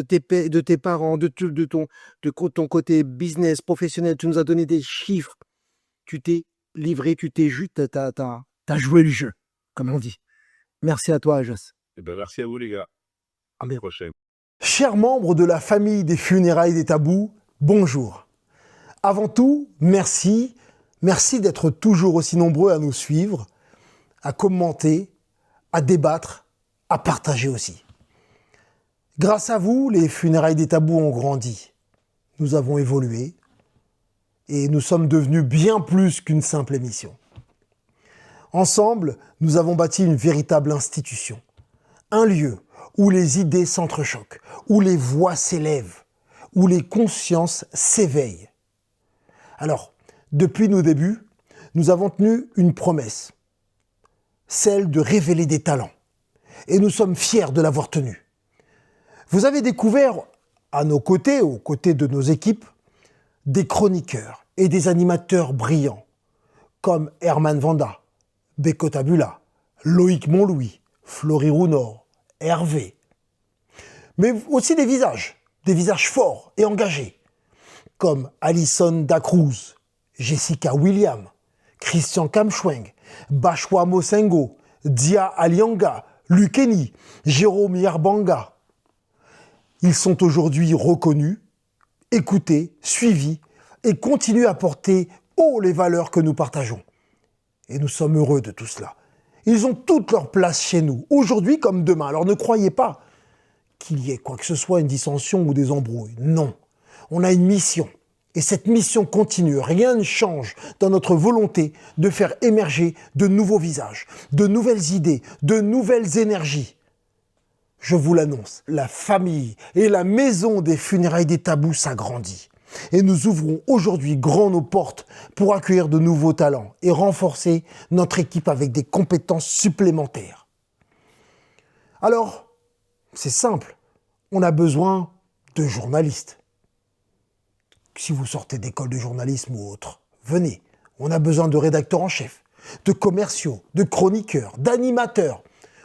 tes parents, de ton côté business, professionnel. Tu nous as donné des chiffres. Tu t'es livré, t'as joué le jeu, comme on dit. Merci à toi, Jos. Eh ben, merci à vous, les gars. À la prochaine. Chers membres de la famille des funérailles des tabous, bonjour. Avant tout, merci. Merci d'être toujours aussi nombreux à nous suivre, à commenter, à débattre, à partager aussi. Grâce à vous, les funérailles des tabous ont grandi. Nous avons évolué et nous sommes devenus bien plus qu'une simple émission. Ensemble, nous avons bâti une véritable institution. Un lieu où les idées s'entrechoquent, où les voix s'élèvent, où les consciences s'éveillent. Alors, depuis nos débuts, nous avons tenu une promesse, celle de révéler des talents. Et nous sommes fiers de l'avoir tenue. Vous avez découvert à nos côtés, aux côtés de nos équipes, des chroniqueurs et des animateurs brillants, comme Herman Vanda, Beko Tabula, Loïc Montlouis, Florie Rounor, Hervé. Mais aussi des visages forts et engagés, comme Alison Dacruz, Jessica William, Christian Kamschweng, Bashwa Mosengo, Dia Alianga, Lukeni, Jérôme Yarbanga. Ils sont aujourd'hui reconnus, écoutés, suivis et continuent à porter haut les valeurs que nous partageons. Et nous sommes heureux de tout cela. Ils ont toute leur place chez nous, aujourd'hui comme demain. Alors ne croyez pas qu'il y ait quoi que ce soit, une dissension ou des embrouilles. Non, on a une mission. Et cette mission continue. Rien ne change dans notre volonté de faire émerger de nouveaux visages, de nouvelles idées, de nouvelles énergies. Je vous l'annonce, la famille et la maison des funérailles des tabous s'agrandit. Et nous ouvrons aujourd'hui grand nos portes pour accueillir de nouveaux talents et renforcer notre équipe avec des compétences supplémentaires. Alors, c'est simple, on a besoin de journalistes. si vous sortez d'école de journalisme ou autre, venez. On a besoin de rédacteurs en chef, de commerciaux, de chroniqueurs, d'animateurs.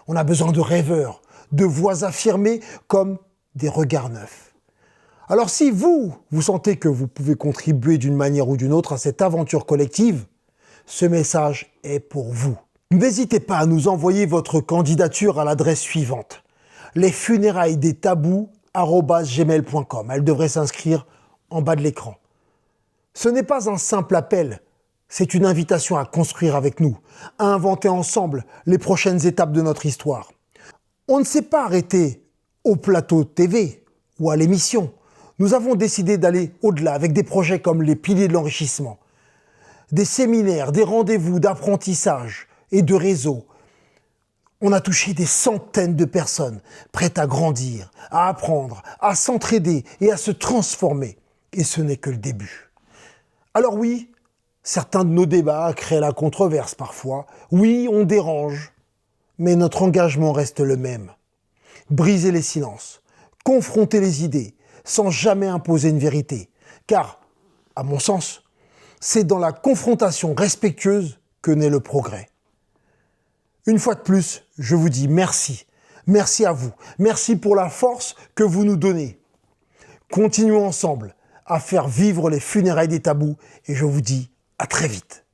On a besoin de rêveurs, de voix affirmées comme des regards neufs. Alors si vous sentez que vous pouvez contribuer d'une manière ou d'une autre à cette aventure collective, ce message est pour vous. N'hésitez pas à nous envoyer votre candidature à l'adresse suivante: lesfunéraillesdestabous@gmail.com. Elle devrait s'inscrire en bas de l'écran. Ce n'est pas un simple appel, c'est une invitation à construire avec nous, à inventer ensemble les prochaines étapes de notre histoire. On ne s'est pas arrêté au plateau TV ou à l'émission. Nous avons décidé d'aller au-delà avec des projets comme les piliers de l'enrichissement, des séminaires, des rendez-vous d'apprentissage et de réseau. On a touché des centaines de personnes prêtes à grandir, à apprendre, à s'entraider et à se transformer. Et ce n'est que le début. Alors oui, certains de nos débats créent la controverse parfois. Oui, on dérange. Mais notre engagement reste le même. Briser les silences, confronter les idées, sans jamais imposer une vérité. Car, à mon sens, c'est dans la confrontation respectueuse que naît le progrès. Une fois de plus, je vous dis merci. Merci à vous. Merci pour la force que vous nous donnez. Continuons ensemble à faire vivre les funérailles des tabous et je vous dis à très vite.